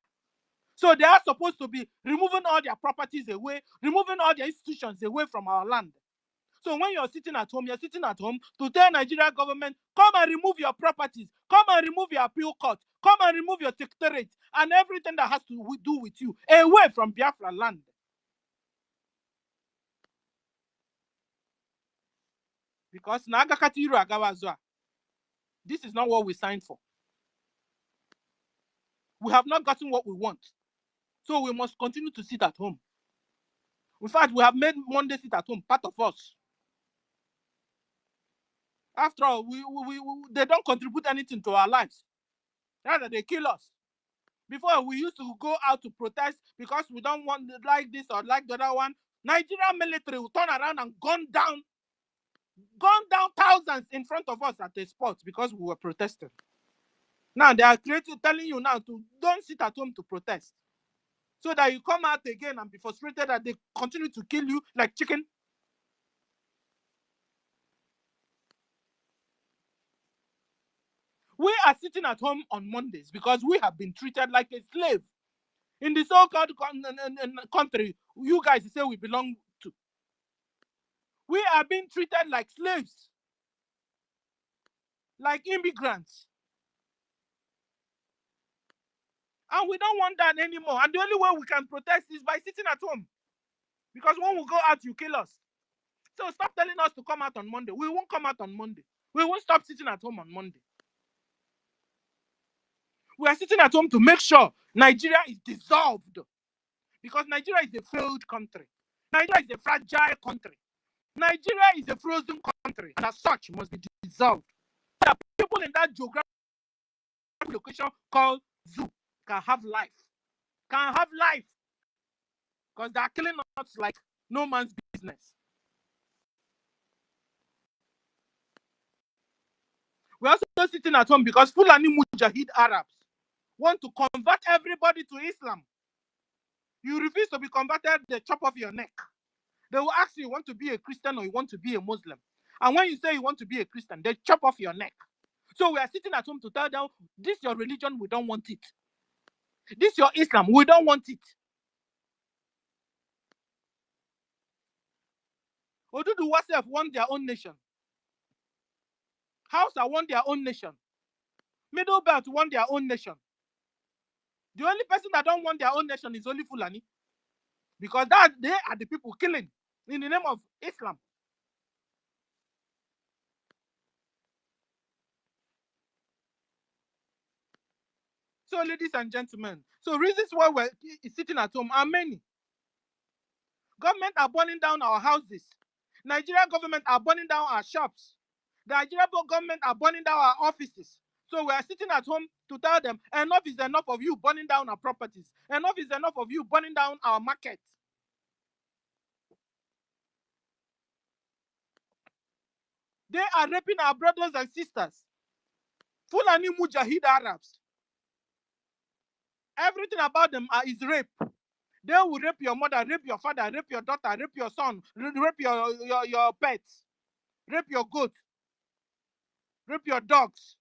So they are supposed to be removing all their properties away, removing all their institutions away from our land. So when you're sitting at home to tell Nigeria government, come and remove your properties, come and remove your appeal court, come and remove your secretariat and everything that has to do with you away from Biafra land. Because this is not what we signed for. We have not gotten what we want. So we must continue to sit at home. In fact, we have made Monday sit at home part of us. After all, they don't contribute anything to our lives. Rather, they kill us. Before, we used to go out to protest because we don't want like this or like the other one. Nigerian military will turn around and gun down thousands in front of us at a spot because we were protesting. Now they are telling you now to don't sit at home to protest. So that you come out again and be frustrated that they continue to kill you like chicken. We are sitting at home on Mondays because we have been treated like a slave. In the so-called country you guys say we belong to. We are being treated like slaves. Like immigrants. And we don't want that anymore. And the only way we can protest is by sitting at home. Because when we go out, you kill us. So stop telling us to come out on Monday. We won't come out on Monday. We won't stop sitting at home on Monday. We are sitting at home to make sure Nigeria is dissolved. Because Nigeria is a failed country. Nigeria is a fragile country. Nigeria is a frozen country. And as such, must be dissolved. There are people in that geographic location called ZU can have life. Because they are killing us like no man's business. We're also sitting at home because Fulani Mujahid Arabs want to convert everybody to Islam. You refuse to be converted, they chop off your neck. They will ask you want to be a Christian or you want to be a Muslim. And when you say you want to be a Christian, they chop off your neck. So we are sitting at home to tell them, this your religion, we don't want it. This your Islam, we don't want it. Odudu Wasef want their own nation. Hausa want their own nation. Middle Belt want their own nation. The only person that don't want their own nation is only Fulani. Because they are the people killing in the name of Islam. So, ladies and gentlemen, so reasons why we're sitting at home are many. Government are burning down our houses. Nigerian government are burning down our shops. The Nigerian government are burning down our offices. So we are sitting at home to tell them, enough is enough of you burning down our properties. Enough is enough of you burning down our market. They are raping our brothers and sisters. Fulani Mujahid Arabs. Everything about them is rape. They will rape your mother, rape your father, rape your daughter, rape your son, rape your pets, rape your goat, rape your dogs,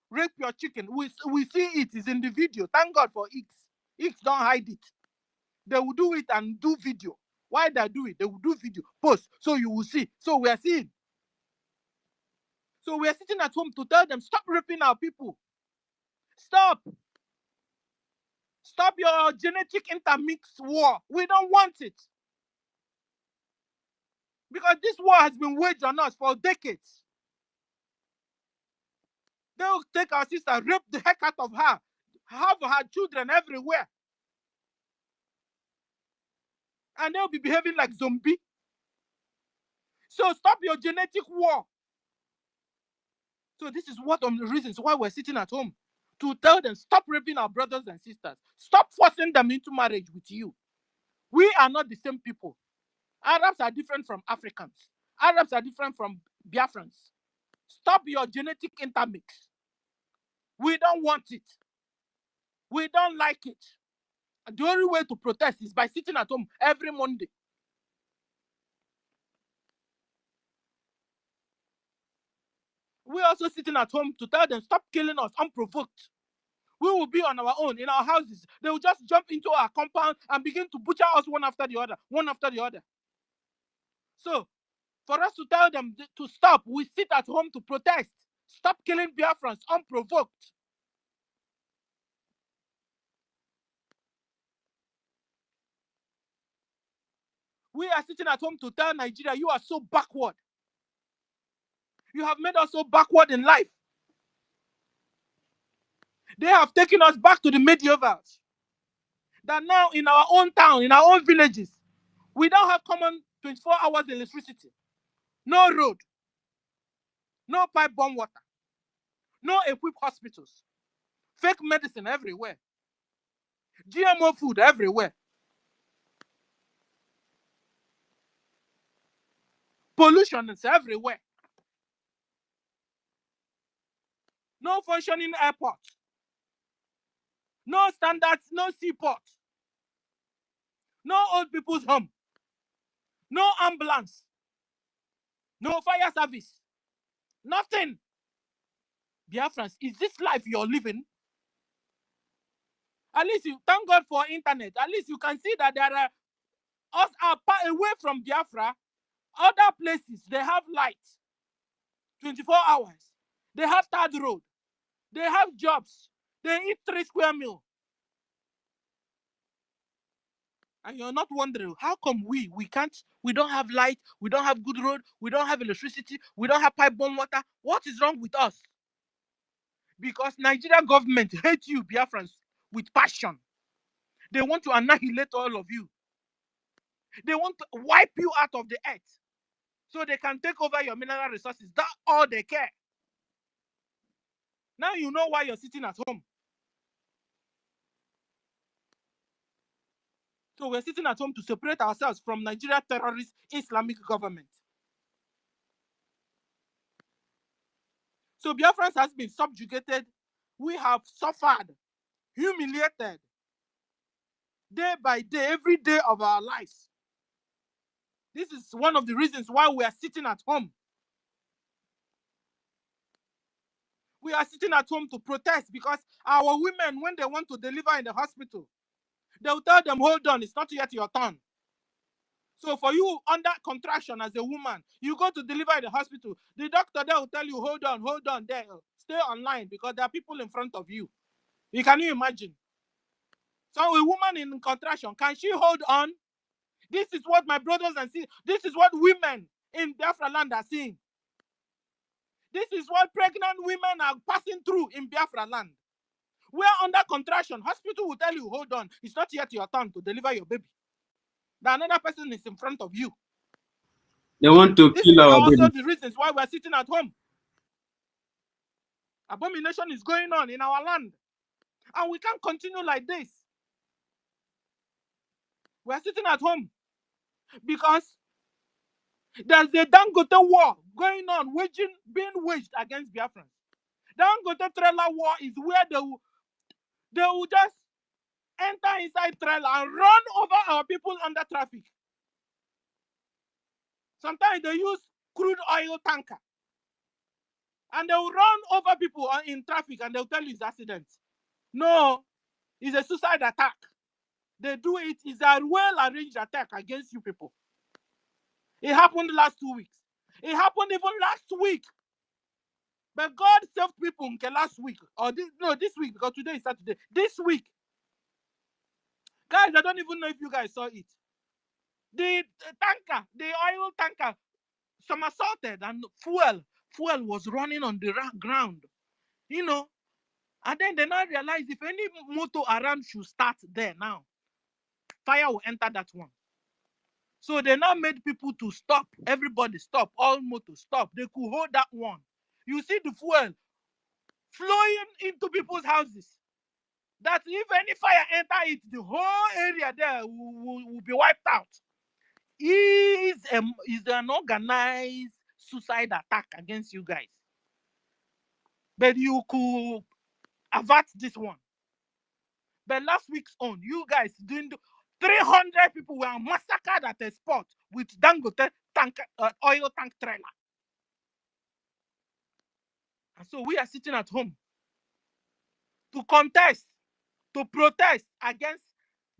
rape your chicken. We see it is in the video. Thank God for X. X don't hide it. They will do it and do video. Why they do it? They will do video, post, so you will see. So we are seeing. So we are sitting at home to tell them, stop raping our people. Stop. Stop your genetic intermix war. We don't want it. Because this war has been waged on us for decades. They will take our sister, rape the heck out of her, have her children everywhere. And they'll be behaving like zombie. So stop your genetic war. So this is one of the reasons why we're sitting at home. To tell them, stop raping our brothers and sisters. Stop forcing them into marriage with you. We are not the same people. Arabs are different from Africans. Arabs are different from Biafrans. Stop your genetic intermix. We don't want it. We don't like it. And the only way to protest is by sitting at home every Monday. We're also sitting at home to tell them, stop killing us unprovoked. We will be on our own in our houses. They will just jump into our compound and begin to butcher us one after the other, one after the other. So, for us to tell them to stop, we sit at home to protest. Stop killing Biafrans unprovoked. We are sitting at home to tell Nigeria, you are so backward. You have made us so backward in life. They have taken us back to the medievals. That now in our own town, in our own villages, we don't have common 24 hours electricity. No road. No pipe-borne water. No equipped hospitals. Fake medicine everywhere. GMO food everywhere. Pollution is everywhere. No functioning airport. No standards, no seaport. No old people's home. No ambulance. No fire service. Nothing. Biafrans, is this life you're living? At least you thank God for internet. At least you can see that there are us are away from Biafra. Other places they have light 24 hours. They have third road. They have jobs. They eat 3 square meal. And you're not wondering, how come we don't have light, we don't have good road, we don't have electricity, we don't have pipe-borne water? What is wrong with us? Because Nigerian government hates you, Biafrans, with passion. They want to annihilate all of you. They want to wipe you out of the earth so they can take over your mineral resources. That's all they care. Now you know why you're sitting at home. So we're sitting at home to separate ourselves from Nigeria terrorist Islamic government. So Biafrans has been subjugated. We have suffered, humiliated, day by day, every day of our lives. This is one of the reasons why we are sitting at home. We are sitting at home to protest because our women, when they want to deliver in the hospital, they'll tell them, hold on, it's not yet your turn. So for you under contraction as a woman, you go to deliver in the hospital, the doctor there will tell you, hold on there, stay online because there are people in front of you. Can you imagine? So a woman in contraction, can she hold on? This is what my brothers and sisters, this is what women in Biafra land are seeing. This is what pregnant women are passing through in Biafra land. We are under contraction. Hospital will tell you, hold on, it's not yet your turn to deliver your baby. The another person is in front of you. They want to These kill are our also babies. the reasons why we're sitting at home. Abomination is going on in our land. And we can't continue like this. We're sitting at home because there's a Dangote war going on, being waged against Biafrans. Dangote trailer war is where they will just enter inside trailer and run over our people under traffic. Sometimes they use crude oil tanker and they will run over people in traffic and they'll tell you it's accident. No, it's a suicide attack. They do it. It's a well-arranged attack against you people. It happened last 2 weeks. It happened even last week. But God saved people last week. Or this week, because today is Saturday. This week. Guys, I don't even know if you guys saw it. The tanker, the oil tanker, somersaulted and fuel was running on the ground. You know. And then they now realize if any motor around should start there now, fire will enter that one. So they now made people to stop. Everybody stop. All motors stop. They could hold that one. You see the fuel flowing into people's houses. That if any fire enter it, the whole area there will be wiped out. Is an organized suicide attack against you guys. But you could avert this one. But last week's own, you guys didn't do. 300 people were massacred at a spot with Dangote oil tank trailer. And so we are sitting at home to contest, to protest against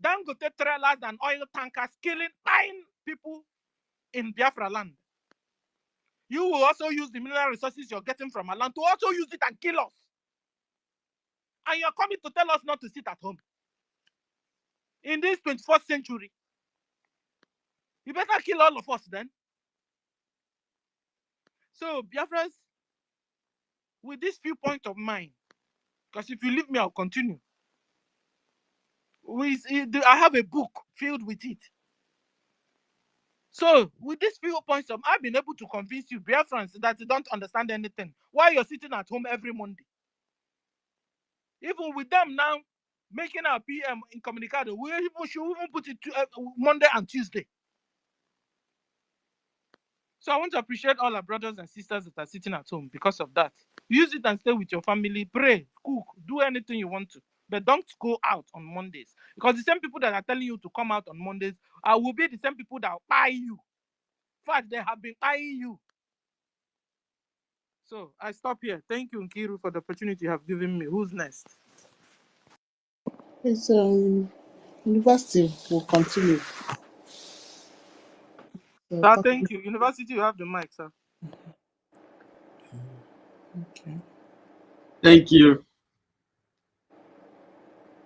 Dangote trailers and oil tankers killing 9 people in Biafra land. You will also use the mineral resources you're getting from our land to also use it and kill us. And you're coming to tell us not to sit at home. In this 21st century, you better kill all of us then. So, Biafras, with this few points of mine, because if you leave me, I'll continue. I have a book filled with it. So, with these few points of, I've been able to convince you, Biafrans, that you don't understand anything. Why you're sitting at home every Monday? Even with them now making our PM incommunicado, we should even put it to Monday and Tuesday. So I want to appreciate all our brothers and sisters that are sitting at home because of that. Use it and stay with your family, pray, cook, do anything you want to. But don't go out on Mondays. Because the same people that are telling you to come out on Mondays will be the same people that will buy you. In fact, they have been buying you. So I stop here. Thank you, Nkiru, for the opportunity you have given me. Who's next? It's university will continue. Sir, thank you. University, you have the mic, sir. Okay. Thank you.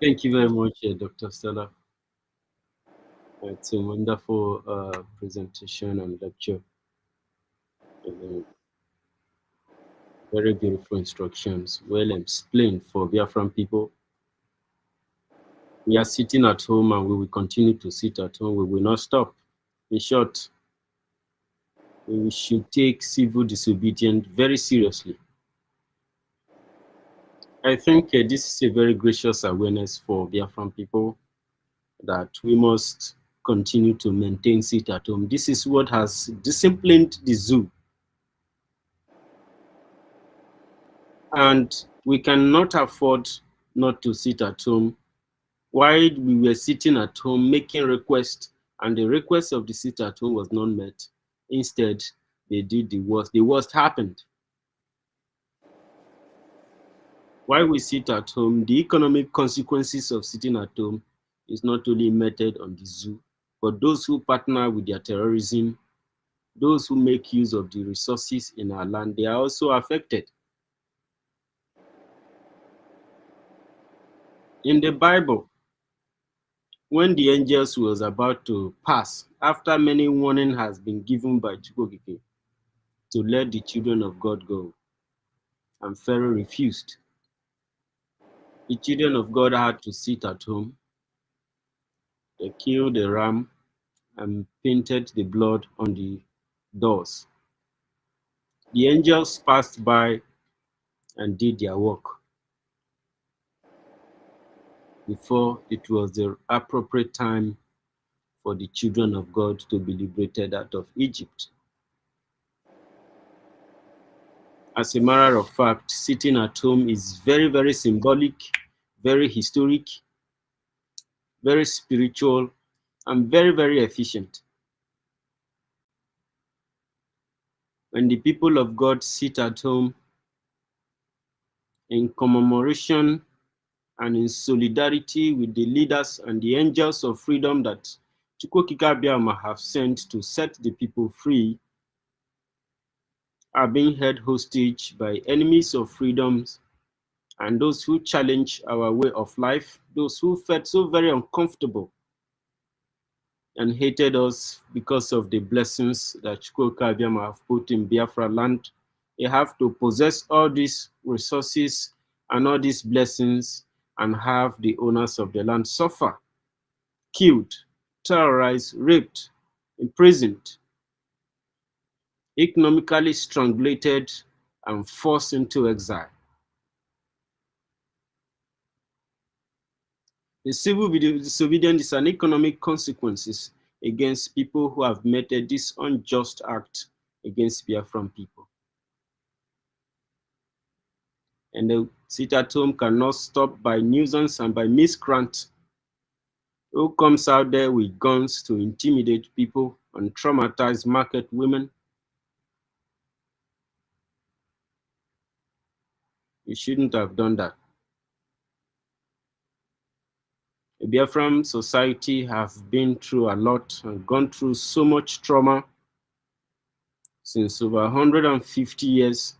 Thank you very much, Dr. Stella. It's a wonderful presentation and lecture. Very beautiful instructions, well explained for Biafran people. We are sitting at home and we will continue to sit at home. We will not stop. In short, we should take civil disobedience very seriously. I think this is a very gracious awareness for Biafran people that we must continue to maintain sit at home. This is what has disciplined the zoo. And we cannot afford not to sit at home. While we were sitting at home making requests, and the request of the sit at home was not met, instead, they did the worst. The worst happened. While we sit at home, the economic consequences of sitting at home is not only meted on the zoo, but those who partner with their terrorism, those who make use of the resources in our land, they are also affected. In the Bible, when the angels was about to pass, after many warning has been given by Chukokike to let the children of God go, and Pharaoh refused, the children of God had to sit at home. They killed the ram and painted the blood on the doors. The angels passed by and did their work before it was the appropriate time for the children of God to be liberated out of Egypt. As a matter of fact, sitting at home is very, very symbolic, very historic, very spiritual, and very, very efficient. When the people of God sit at home in commemoration and in solidarity with the leaders and the angels of freedom that Chukwokika have sent to set the people free, are being held hostage by enemies of freedoms and those who challenge our way of life, those who felt so very uncomfortable and hated us because of the blessings that Chukwuka Abiyama have put in Biafra land. They have to possess all these resources and all these blessings and have the owners of the land suffer, killed, terrorized, raped, imprisoned, economically strangulated, and forced into exile. The civil disobedience is an economic consequences against people who have meted this unjust act against Biafran people. And the sit at home cannot stop by nuisance and by miscreant who comes out there with guns to intimidate people and traumatize market women. You shouldn't have done that. The Biafran society have been through a lot and gone through so much trauma since over 150 years.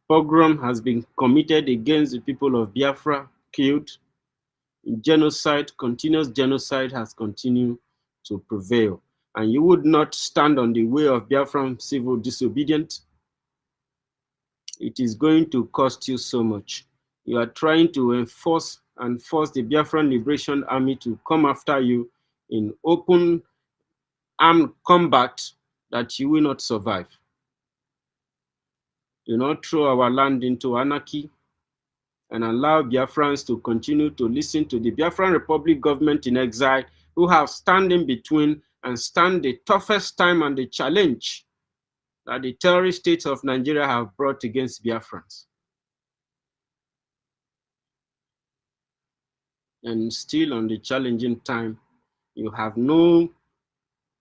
Pogrom has been committed against the people of Biafra, killed. Genocide, continuous genocide has continued to prevail. And you would not stand on the way of Biafran civil disobedience. It is going to cost you so much. You are trying to enforce and force the Biafran Liberation Army to come after you in open armed combat that you will not survive. Do not throw our land into anarchy and allow Biafrans to continue to listen to the Biafran Republic government in exile, who have stand in between and stand the toughest time and the challenge that the terrorist states of Nigeria have brought against Biafrans. And still on the challenging time, you have no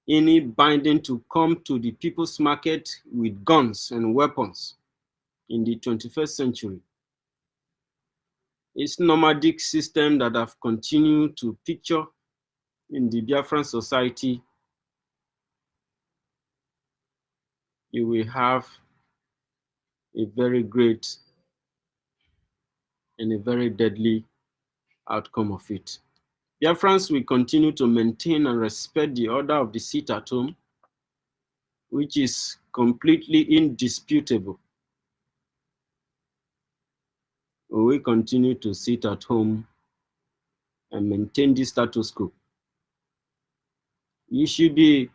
any binding to come to the people's market with guns and weapons in the 21st century. It's nomadic system that have continued to picture in the Biafran society. You will have a very great and a very deadly outcome of it. Biafrans will continue to maintain and respect the order of the sit at home, which is completely indisputable. We will continue to sit at home and maintain the status quo. You should be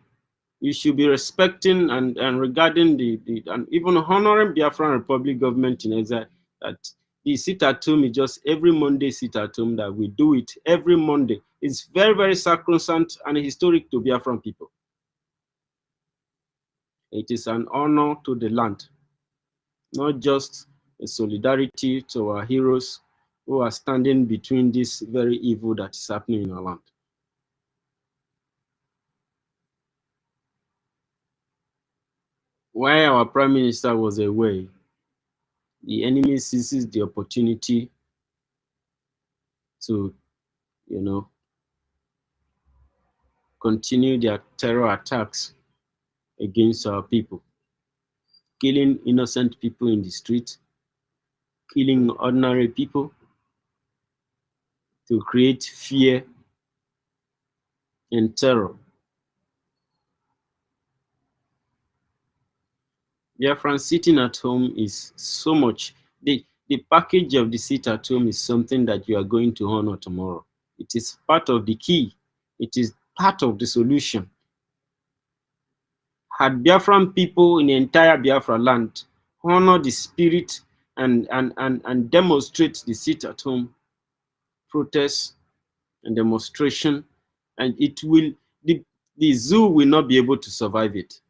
respecting and regarding the and even honoring Biafran Republic government in exile, that the sit at home is just every Monday sit at home, that we do it every Monday. It's very, very sacrosanct and historic to Biafran people. It is an honor to the land, not just a solidarity to our heroes who are standing between this very evil that is happening in our land. While our Prime Minister was away, the enemy seizes the opportunity to, continue their terror attacks against our people, killing innocent people in the street, killing ordinary people to create fear and terror. Biafran sitting at home is so much. The package of the sit at home is something that you are going to honor tomorrow. It is part of the key. It is part of the solution. had Biafran people in the entire Biafra land honor the spirit and demonstrate the sit-at-home protest and demonstration, and it will the zoo will not be able to survive it,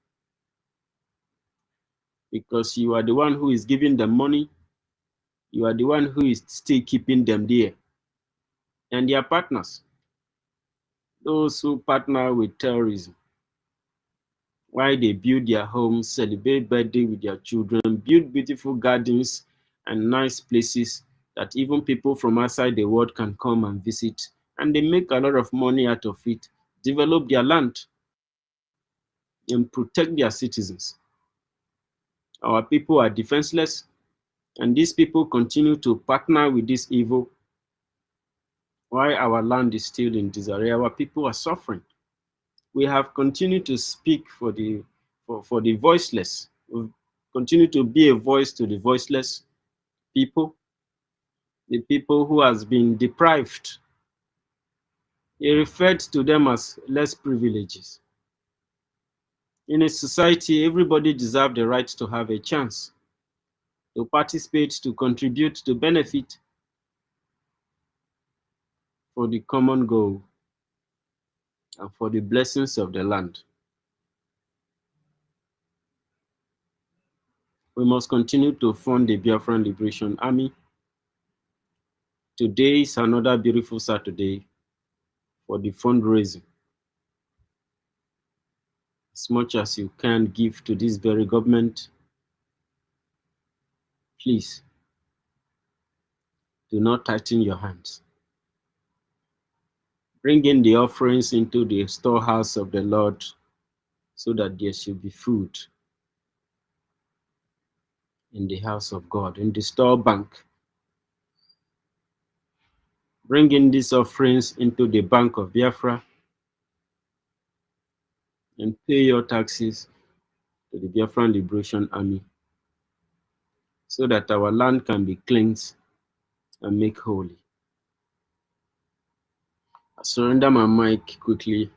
because you are the one who is giving them money, you are the one who is still keeping them there, and their partners, those who partner with terrorism. Why they build their homes, celebrate birthday with their children, build beautiful gardens and nice places that even people from outside the world can come and visit, and they make a lot of money out of it, develop their land and protect their citizens. Our people are defenseless, and these people continue to partner with this evil. While our land is still in disarray, our people are suffering. We have continued to speak for the voiceless. We've continued to be a voice to the voiceless people, the people who has been deprived. He referred to them as less privileges. In a society, everybody deserves the right to have a chance to participate, to contribute, to benefit for the common goal and for the blessings of the land. We must continue to fund the Biafran Liberation Army. Today is another beautiful Saturday for the fundraising. As much as you can give to this very government, please do not tighten your hands. Bring in the offerings into the storehouse of the Lord so that there should be food in the house of God, in the store bank. Bring in these offerings into the Bank of Biafra and pay your taxes to the Biafran Liberation Army so that our land can be cleansed and made holy. I surrender my mic quickly,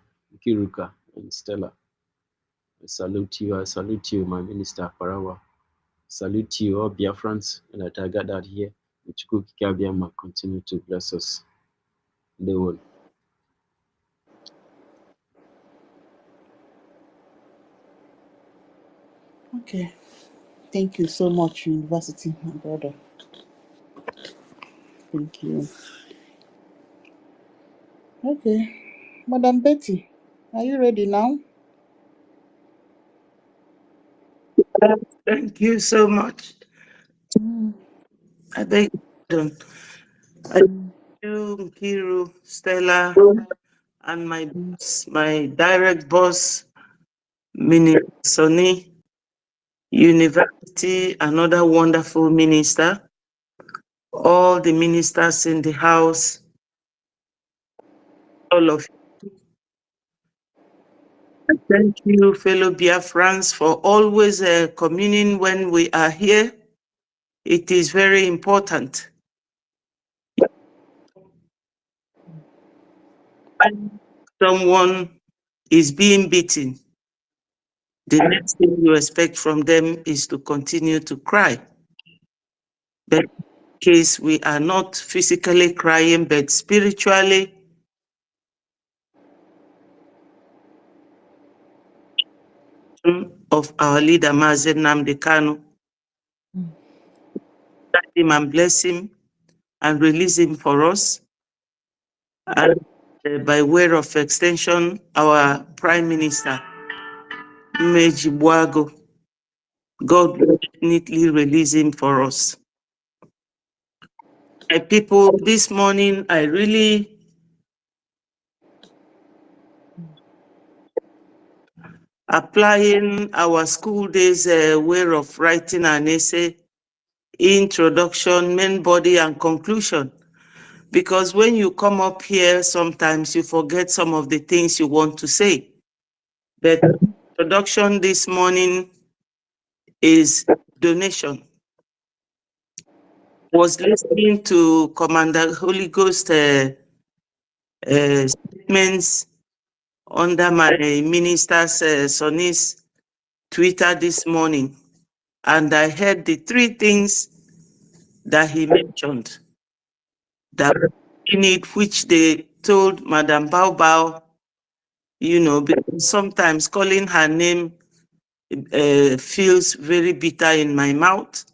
Kiruka and Stella. I salute you, my minister, Parawa. I salute you, all Biafrans, and that are gathered here. Chukwu Kikabiama continue to bless us. They will. Okay. Thank you so much, University, my brother. Thank you. Okay. Madam Betty, are you ready now? Thank you so much. I beg pardon. I thank you, Nkiru, Stella, and my boss, my direct boss, Minister Sonny, University, another wonderful minister, all the ministers in the house, all of you. I thank you, fellow Biafrans, for always communing when we are here. It is very important. When someone is being beaten, the next thing you expect from them is to continue to cry. But in case we are not physically crying, but spiritually, of our leader, Mazen Nnamdi Kanu, thank him and bless him and release him for us. And by way of extension, our Prime Minister, Meji, God will definitely release him for us. My people, this morning, I really applying our school days way of writing an essay, introduction, main body, and conclusion. Because when you come up here, sometimes you forget some of the things you want to say. The introduction this morning is donation. Was listening to Commander Holy Ghost statements under my minister's Sonny's Twitter this morning, and I heard the three things that he mentioned that in it, which they told Madam Bao Bao, you know, because sometimes calling her name feels very bitter in my mouth.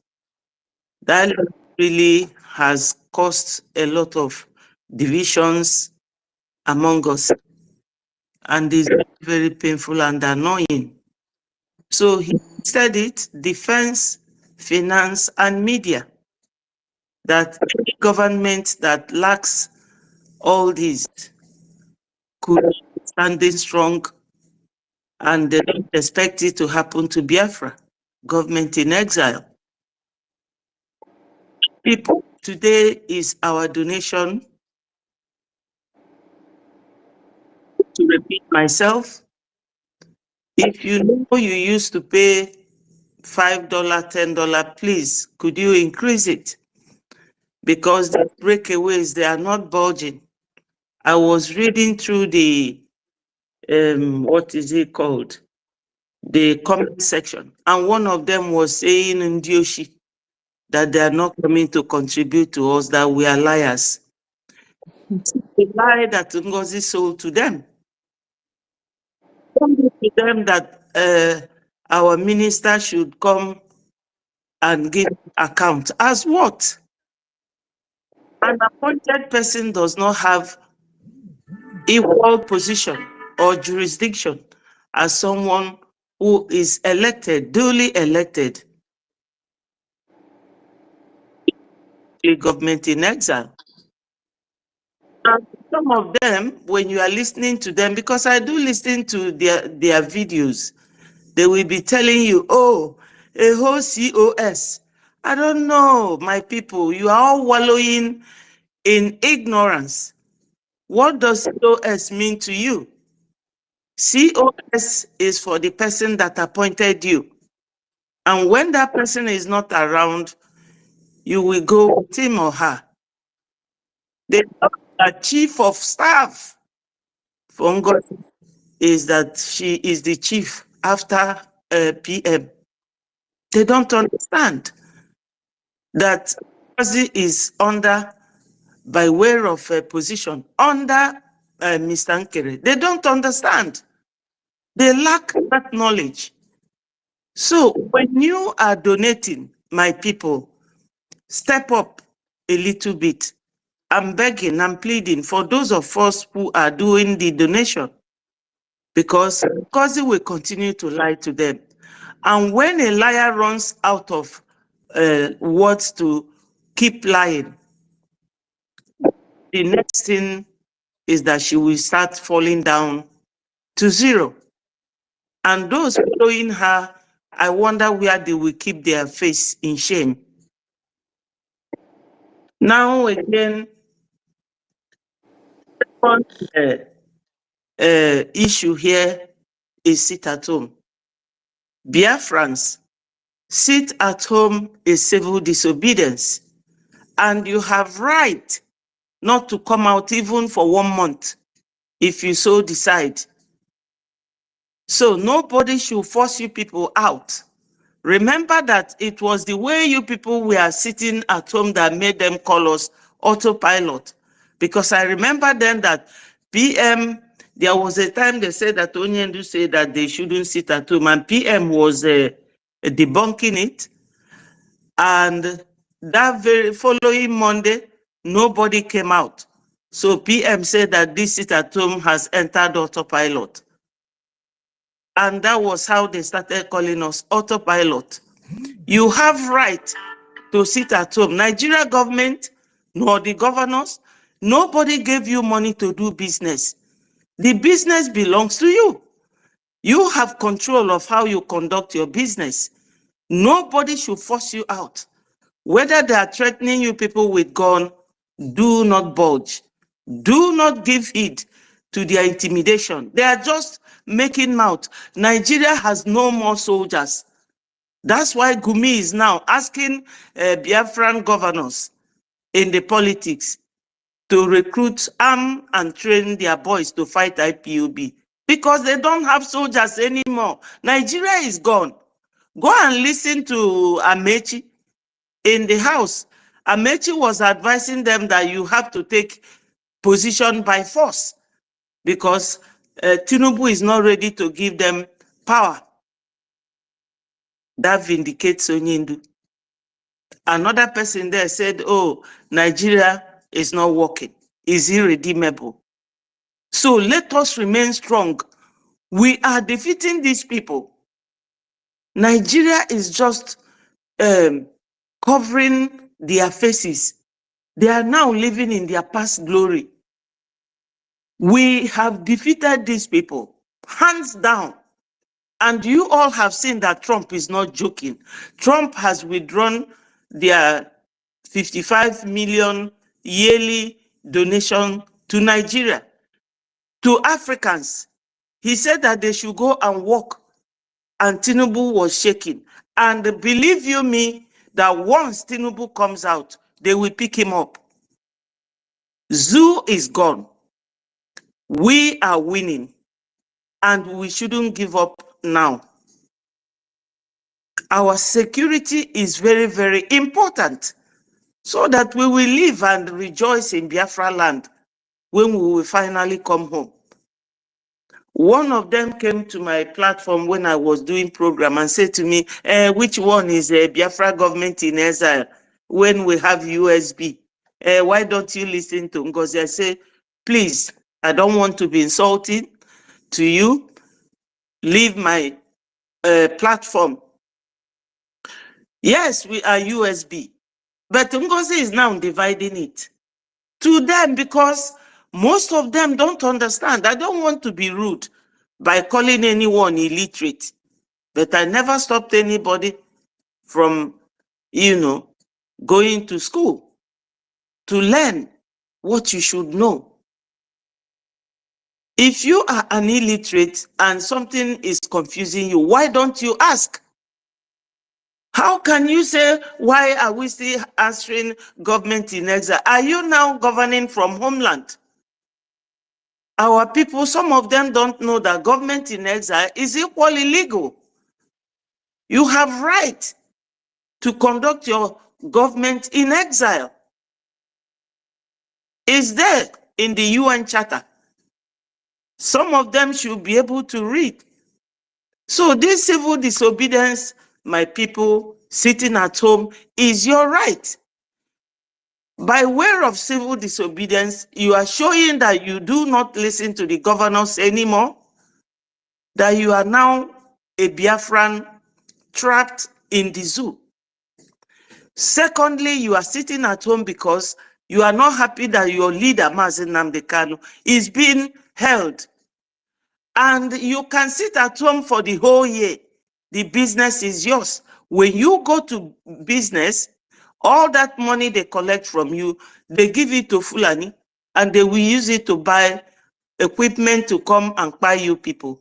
That really has caused a lot of divisions among us, and is very painful and annoying. So he said it, defense, finance, and media, that any government that lacks all these could be standing strong, and they don't expect it to happen to Biafra, government in exile. People, today is our donation. To repeat myself, if you know you used to pay $5, $10, please, could you increase it? Because the breakaways, they are not bulging. I was reading through the, what is it called? The comment section. And one of them was saying in Ndioshi that they are not coming to contribute to us, that we are liars. It's a lie that NGOZI sold to them. Told to them that our minister should come and give account. As what? An appointed person does not have equal position or jurisdiction as someone who is elected, duly elected, a government in exile. And some of them, when you are listening to them, because I do listen to their videos, they will be telling you, oh, a whole COS. I don't know, my people, you are all wallowing in ignorance. What does COS mean to you? COS is for the person that appointed you. And when that person is not around, you will go with him or her. The chief of staff for NGOZI is that she is the chief after PM. They don't understand that NGOZI is under, by way of a position, under Mr. Nkere. They don't understand. They lack that knowledge. So when you are donating, my people, step up a little bit. I'm begging, I'm pleading for those of us who are doing the donation, because NGOZI will continue to lie to them. And when a liar runs out of words to keep lying, the next thing is that she will start falling down to zero. And those following her, I wonder where they will keep their face in shame. Now again, one issue here is sit at home. Biafrans, sit at home is civil disobedience, and you have right not to come out even for 1 month if you so decide. So nobody should force you people out. Remember that it was the way you people were sitting at home that made them call us autopilot. Because I remember then that PM, there was a time they said that Onyendu said that they shouldn't sit at home, and PM was debunking it. And that very following Monday, nobody came out. So PM said that this sit at home has entered autopilot. And that was how they started calling us autopilot. You have right to sit at home. Nigeria government, nor the governors, nobody gave you money to do business. The business belongs to you. You have control of how you conduct your business. Nobody should force you out. Whether they are threatening you people with gun, do not budge. Do not give heed to their intimidation. They are just making mouth. Nigeria has no more soldiers. That's why Gumi is now asking Biafran governors in the politics to recruit, arm, and train their boys to fight IPOB. because they don't have soldiers anymore. Nigeria is gone. Go and listen to Amechi in the house. Amechi was advising them that you have to take position by force because Tinubu is not ready to give them power. That vindicates Onyindu. Another person there said, oh, Nigeria is not working, is irredeemable. So let us remain strong. We are defeating these people. Nigeria is just covering their faces. They are now living in their past glory. We have defeated these people, hands down. And you all have seen that Trump is not joking. Trump has withdrawn their 55 million yearly donation to Nigeria, to Africans. He said that they should go and work, and Tinubu was shaking. And believe you me, that once Tinubu comes out, they will pick him up. Zoo is gone. We are winning, and we shouldn't give up now. Our security is very, very important so that we will live and rejoice in Biafra land when we will finally come home. One of them came to my platform when I was doing program and said to me, which one is a Biafra government in exile when we have USB? Why don't you listen to NGOZI? I say, please, I don't want to be insulting to you. Leave my platform. Yes, we are USB, but NGOZI is now dividing it to them because most of them don't understand. I don't want to be rude by calling anyone illiterate, but I never stopped anybody from, going to school to learn what you should know. If you are an illiterate and something is confusing you, why don't you ask? How can you say, why are we still answering government in exile? Are you now governing from homeland? Our people, some of them don't know that government in exile is equally legal. You have right to conduct your government in exile. It's there in the UN Charter. Some of them should be able to read. So this civil disobedience, my people sitting at home, is your right. By way of civil disobedience, you are showing that you do not listen to the governors anymore, that you are now a Biafran trapped in the zoo. Secondly, you are sitting at home because you are not happy that your leader, Mazi Nnamdi Kanu, is being held. And you can sit at home for the whole year. The business is yours. When you go to business, all that money they collect from you, they give it to Fulani, and they will use it to buy equipment to come and buy you people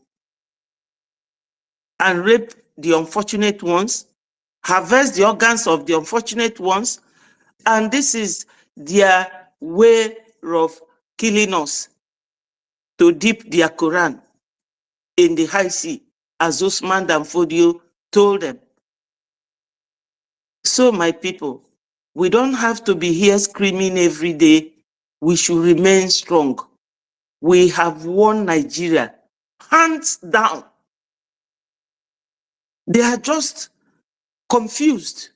and rape the unfortunate ones, harvest the organs of the unfortunate ones, and this is their way of killing us, to dip their Quran in the high sea, as Usman Dan Fodio told them. So my people, we don't have to be here screaming every day. We should remain strong. We have won Nigeria, hands down. They are just confused.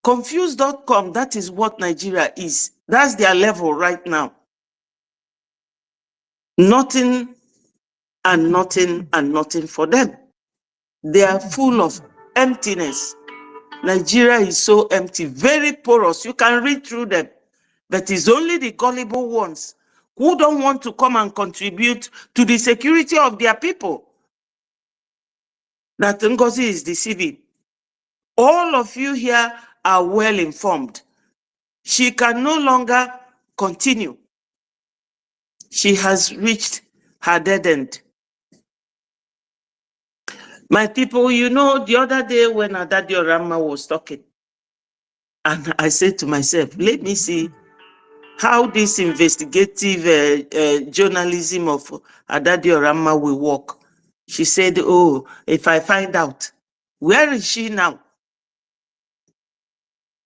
Confused.com, that is what Nigeria is. That's their level right now. Nothing and nothing and nothing for them. They are full of emptiness. Nigeria is so empty, very porous. You can read through them. But it's only the gullible ones who don't want to come and contribute to the security of their people that NGOZI is deceiving. All of you here are well informed. She can no longer continue. She has reached her dead end. My people, the other day when Adadio Rama was talking, and I said to myself, let me see how this investigative journalism of Adadi Orama will work. She said, oh, if I find out, where is she now?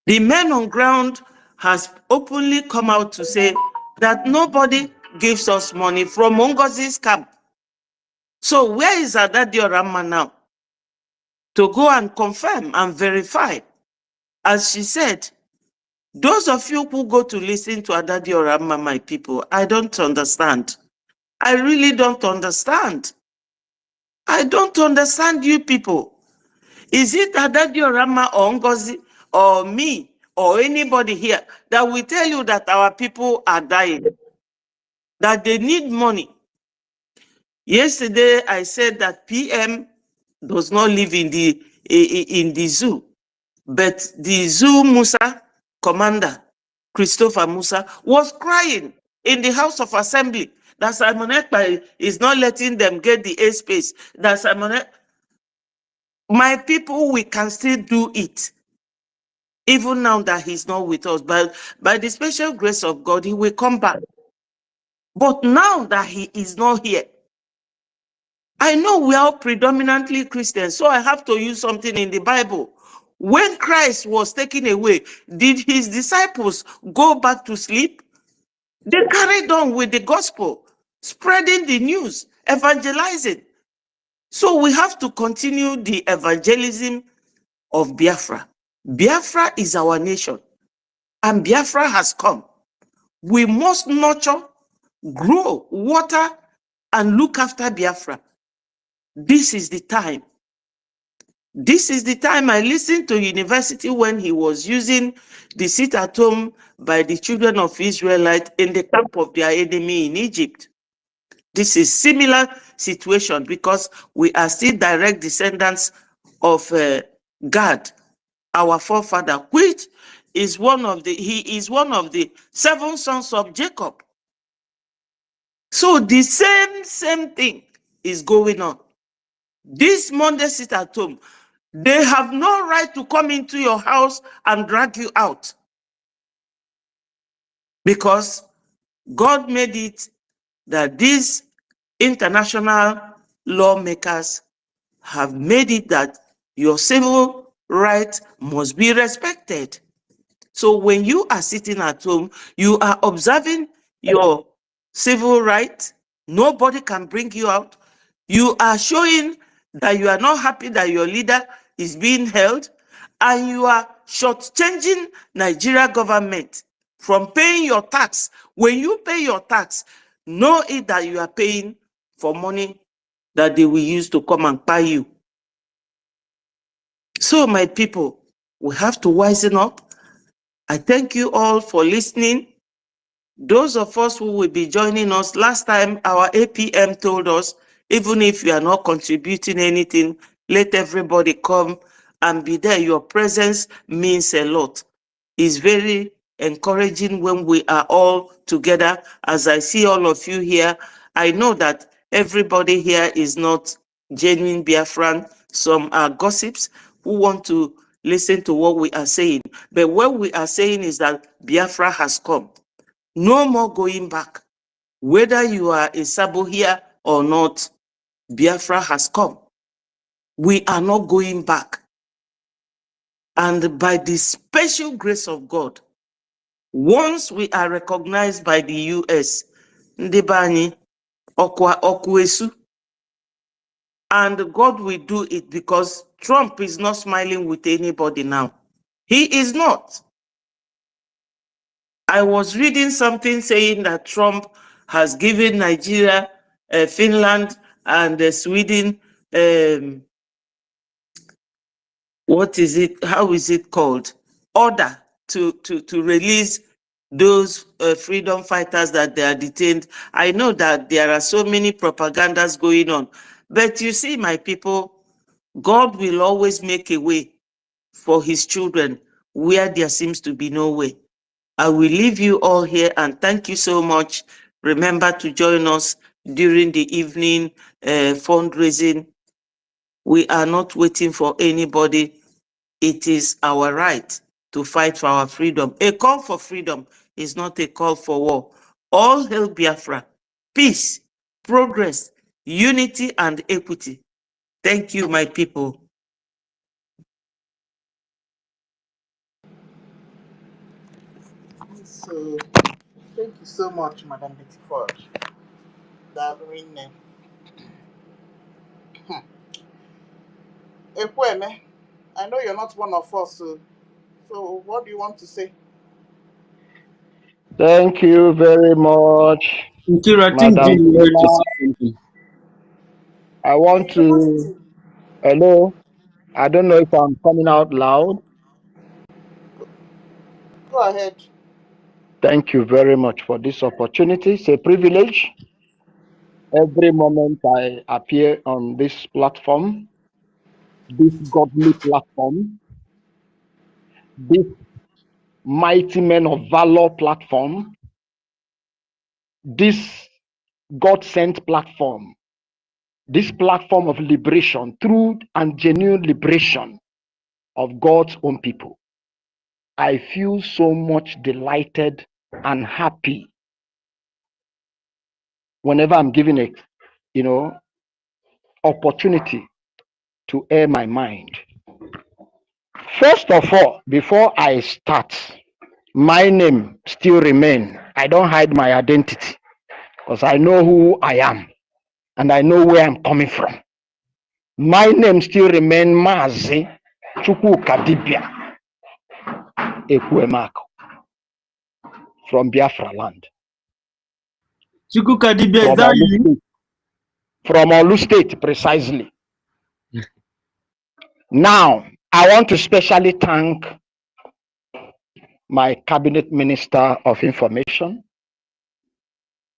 The men on ground has openly come out to say that nobody gives us money from NGOZI's camp. So where is Adadi Orama now? To go and confirm and verify. As she said, those of you who go to listen to Adadi Orama, my people, I don't understand. I really don't understand. I don't understand you people. Is it Adadi Orama or NGOZI or me or anybody here that will tell you that our people are dying, that they need money? Yesterday, I said that PM does not live in the zoo, but the zoo Musa commander, Christopher Musa, was crying in the House of Assembly that Simon Ekpa is not letting them get the airspace. That Simon, my people, we can still do it. Even now that he's not with us, but by the special grace of God, he will come back. But now that he is not here, I know we are predominantly Christians, so I have to use something in the Bible. When Christ was taken away, did his disciples go back to sleep? They carried on with the gospel, spreading the news, evangelizing. So we have to continue the evangelism of Biafra. Biafra is our nation, and Biafra has come. We must nurture, grow, water, and look after Biafra. This is the time. This is the time. I listened to University when he was using the sit at home by the children of Israelite in the camp of their enemy in Egypt. This is similar situation because we are still direct descendants of Gad, our forefather, which is he is one of the 7 sons of Jacob. So the same thing is going on. This Monday sit at home, they have no right to come into your house and drag you out, because God made it that these international lawmakers have made it that your civil rights must be respected. So when you are sitting at home, you are observing your civil rights. Nobody can bring you out. You are showing that you are not happy that your leader is being held, and you are shortchanging Nigeria government from paying your tax. When you pay your tax, know it that you are paying for money that they will use to come and pay you. So my people, we have to wisen up. I thank you all for listening. Those of us who will be joining us, last time our APM told us, even if you are not contributing anything, let everybody come and be there. Your presence means a lot. It's very encouraging when we are all together. As I see all of you here, I know that everybody here is not genuine Biafran. Some are gossips who want to listen to what we are saying. But what we are saying is that Biafra has come. No more going back. Whether you are a Sabo here or not, Biafra has come. We are not going back. And by the special grace of God, once we are recognized by the US, Ndebani, Okwesu, and God will do it, because Trump is not smiling with anybody now. He is not. I was reading something saying that Trump has given Nigeria, Finland, and Sweden, what is it? How is it called? Order to release those freedom fighters that they are detained. I know that there are so many propagandas going on, but you see, my people, God will always make a way for his children where there seems to be no way. I will leave you all here, and thank you so much. Remember to join us during the evening fundraising. We are not waiting for anybody. It is our right to fight for our freedom. A call for freedom is not a call for war. All hail Biafra, peace, progress, unity, and equity. Thank you, my people. So, thank you so much, Madam Betty Ford. Darling, Ekweme, I know you're not one of us, so what do you want to say? Thank you very much, Nkira, I think Madam Jean wanted to Tina. say something. I want to, hello, I don't know if I'm coming out loud. Go ahead. Thank you very much for this opportunity. It's a privilege. Every moment I appear on this platform, this godly platform, this mighty men of valor platform, this God-sent platform, this platform of liberation, true and genuine liberation of God's own people. I feel so much delighted and happy whenever I'm given a, opportunity to air my mind. First of all, before I start, my name still remain. I don't hide my identity because I know who I am and I know where I'm coming from. My name still remain Mazi Chukwukadibia Ekwemako from Biafra land. Chukwukadibia, is From that Olu you? State. From Olu State, precisely. Now, I want to specially thank my Cabinet Minister of Information,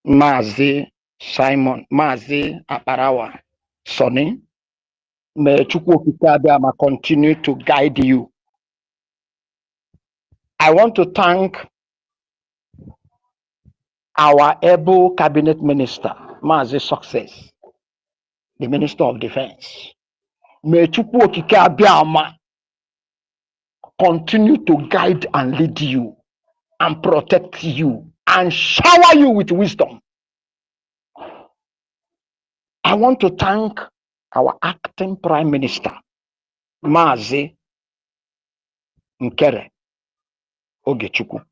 Mazi Aparawa Sonny. May Chukwukadibia continue to guide you. I want to thank our able Cabinet Minister, Mazi Success, the Minister of Defense. May Chukwukadibia continue to guide and lead you and protect you and shower you with wisdom. I want to thank our acting Prime Minister, Mazi Nkere Ogechukwu.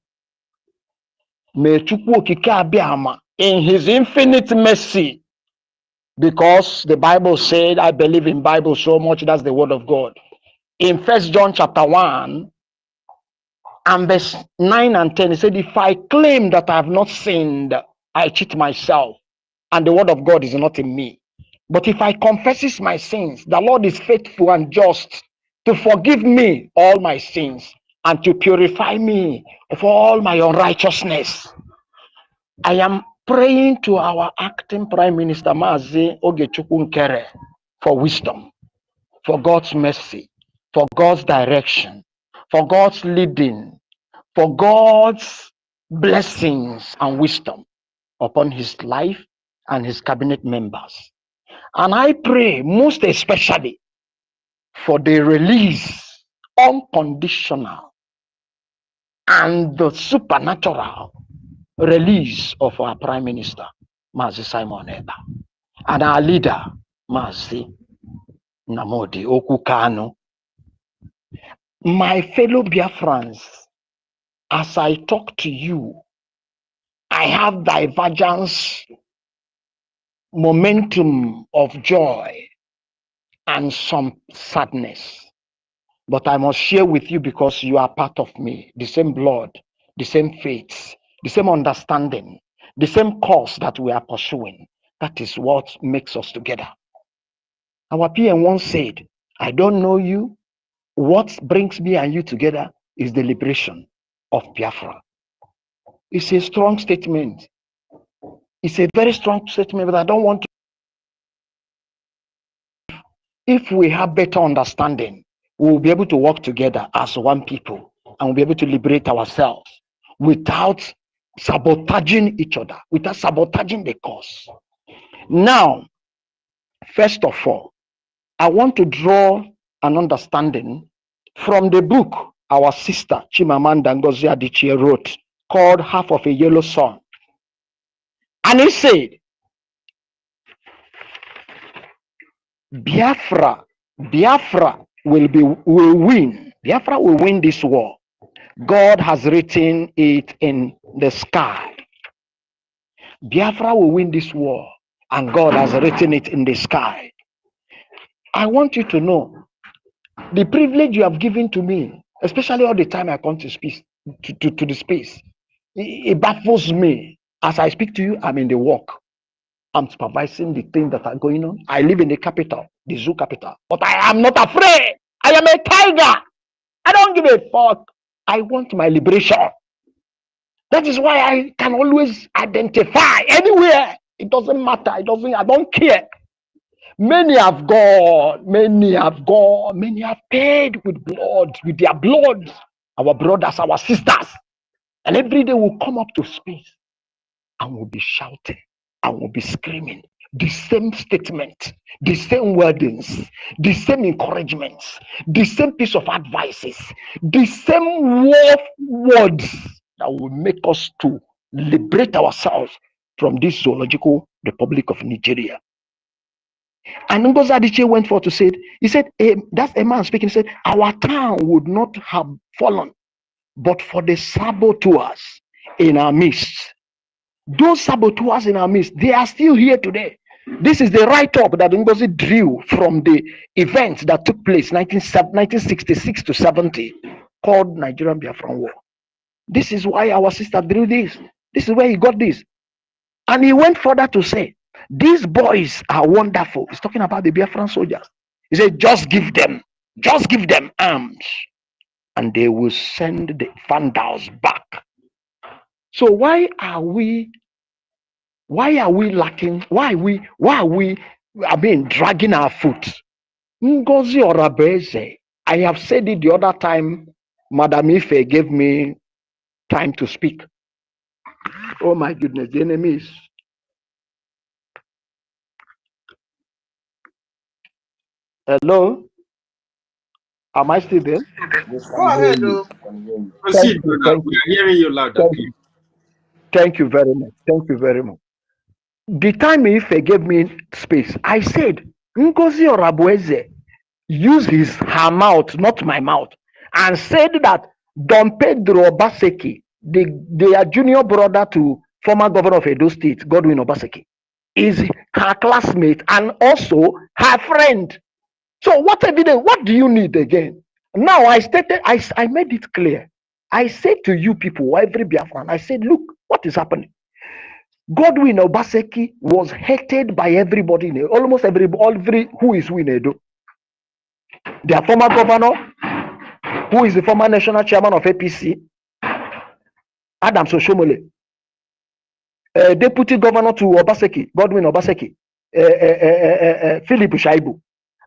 May Chukwu Okike Abiama, in his infinite mercy, because the Bible said, I believe in Bible so much, that's the word of God. In 1 John chapter 1 and verse 9 and 10, he said, if I claim that I have not sinned, I cheat myself, and the word of God is not in me. But if I confess my sins, the Lord is faithful and just to forgive me all my sins and to purify me of all my unrighteousness. I am praying to our acting Prime Minister, Mazi Ogechukwu Nkere, for wisdom, for God's mercy, for God's direction, for God's leading, for God's blessings and wisdom upon his life and his cabinet members. And I pray most especially for the release, unconditional and the supernatural release of our Prime Minister, Mazi Simon Eba, and our leader, Mazi Namodi Okukano. My fellow Biafrans, as I talk to you, I have divergence, momentum of joy, and some sadness. But I must share with you because you are part of me, the same blood, the same faith, the same understanding, the same cause that we are pursuing. That is what makes us together. Our PM once said, I don't know you. What brings me and you together is the liberation of Biafra. It's a strong statement. It's a very strong statement, but I don't want to. If we have better understanding, we will be able to work together as one people and we'll be able to liberate ourselves without sabotaging each other, without sabotaging the cause. Now, first of all, I want to draw an understanding from the book our sister Chimamanda Ngozi Adichie wrote called Half of a Yellow Sun. And he said, Biafra will win. Biafra will win this war. God has written it in the sky. Biafra will win this war, and God has written it in the sky. I want you to know the privilege you have given to me, especially all the time I come to speak to the space. It baffles me. As I speak to you, I'm in the work. I'm supervising the things that are going on. I live in the capital, the zoo capital, but I am not afraid. I am a tiger. I don't give a fuck. I want my liberation. That is why I can always identify anywhere. It doesn't matter. I don't care. Many have gone. Many have gone. Many have paid with blood, with their blood. Our brothers, our sisters. And every day we'll come up to space and we'll be shouting and we'll be screaming. The same statement, the same wordings, the same encouragements, the same piece of advices, the same words that will make us to liberate ourselves from this zoological republic of Nigeria. And Ngozi Adichie went forth to say, he said, that's a man speaking, he said, our town would not have fallen but for the saboteurs in our midst. Those saboteurs in our midst, they are still here today. This is the write-up that Ngozi drew from the events that took place 1966 to 70, called Nigerian Biafran War. This is why our sister drew this. This is where he got this. And he went further to say, these boys are wonderful. He's talking about the Biafran soldiers. He said, just give them arms, and they will send the vandals back. So why are we lacking? Why are we dragging our foot? Ngozi Orabeze, I have said it the other time, Madam Ife gave me time to speak. Oh my goodness, the enemy is. Hello? Am I still there? Yes, Go ahead, though. proceed, brother. We are hearing you loud and clear. Thank you very much. Thank you very much. The time Ife gave me space, I said, Ngozi Orabeze used her mouth, not my mouth, and said that Don Pedro Obaseki, their junior brother to former governor of Edo State, Godwin Obaseki, is her classmate and also her friend. So what evidence? What do you need again? Now I made it clear. I said to you people, every Biafran, I said, look, what is happening? Godwin Obaseki was hated by everybody in Edo, almost every who is in Edo. Their former governor, who is the former national chairman of APC, Adam Soshomole, deputy governor to Obaseki, Godwin Obaseki, Philip Shaibu,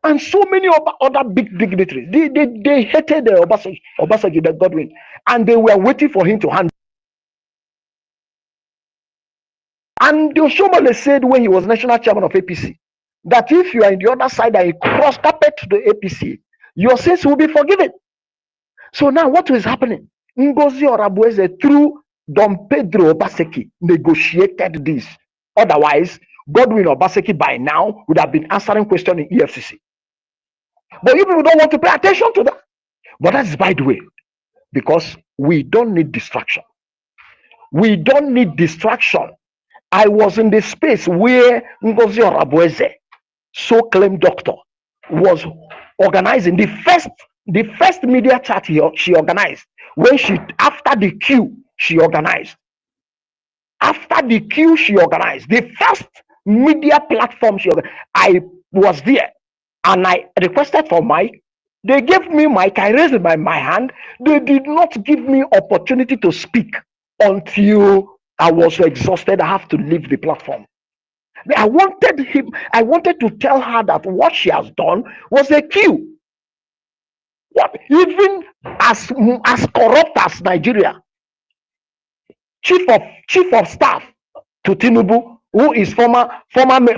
and so many other big dignitaries. They hated Obaseki, the Godwin, and they were waiting for him to hand. And Oshomole said when he was national chairman of APC, that if you are in the other side and you cross carpet to the APC, your sins will be forgiven. So now what is happening? Ngozi Orabeze through Don Pedro Obaseki negotiated this. Otherwise, Godwin Obaseki by now would have been answering questions in EFCC. But you people don't want to pay attention to that. But that's by the way, because we don't need distraction. We don't need distraction. I was in the space where Ngozi Orabeze, so claimed doctor, was organizing the first media chat she organized. When after the queue she organized. After the queue she organized. The first media platform she organized. I was there and I requested for mic. They gave me mic. I raised my hand. They did not give me opportunity to speak until I was exhausted. I have to leave the platform. I wanted to tell her that what she has done was a coup. What, even as corrupt as Nigeria, chief of staff to Tinubu, who is former national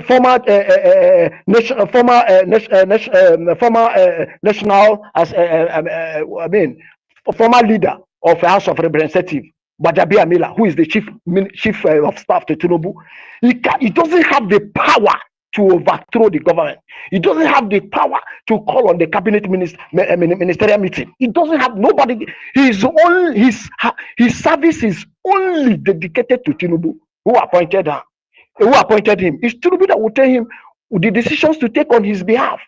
former leader of the House of Representatives, Bajabiamila, who is the chief of staff to Tinubu, he doesn't have the power to overthrow the government. He doesn't have the power to call on the cabinet ministerial meeting. He doesn't have nobody. His service is only dedicated to Tinubu, who appointed him. It's Tinubu that will tell him the decisions to take on his behalf.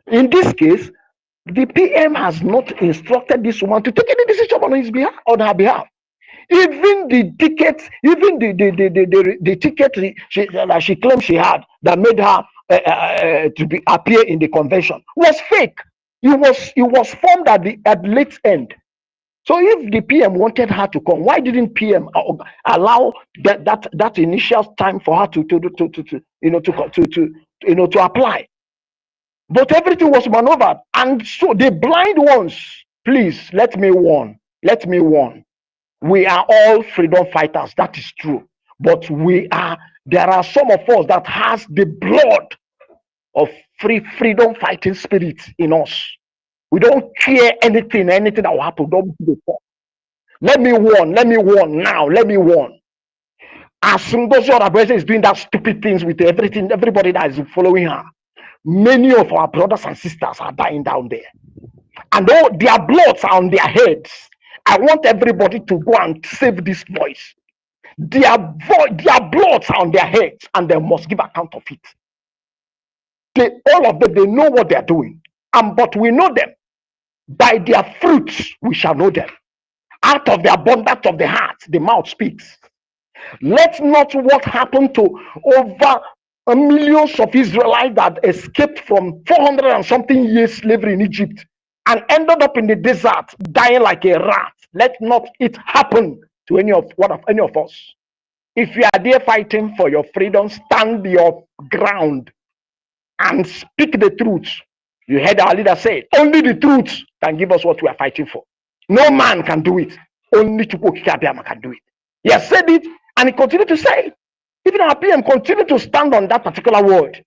In this case, the PM has not instructed this woman to take any decision on his behalf, on her behalf. Even the ticket, even the ticket that she claimed she had that made her to appear in the convention was fake. It was formed at the late end. So if the PM wanted her to come, why didn't PM allow that initial time for her to apply? But everything was maneuvered, and so the blind ones. Please let me warn. We are all freedom fighters. That is true. But there are some of us that has the blood of freedom fighting spirit in us. We don't care anything that will happen. Don't be the Let me warn now. As Ngozi Onabueze is doing that stupid things with everybody that is following her, many of our brothers and sisters are dying down there. And all their bloods are on their heads. I want everybody to go and save this voice. Their bloods are on their heads, and they must give account of it. All of them, they know what they are doing. But we know them. By their fruits, we shall know them. Out of the abundance of the heart, the mouth speaks. Let not what happened to over millions of Israelites that escaped from 400 and something years slavery in Egypt and ended up in the desert dying like a rat. Let not it happen to any of us. If you are there fighting for your freedom, stand your ground and speak the truth. You heard our leader say, only the truth can give us what we are fighting for. No man can do it. Only Chukwu Abiyama can do it. He has said it, and he continued to say it. Even our PM continued to stand on that particular word.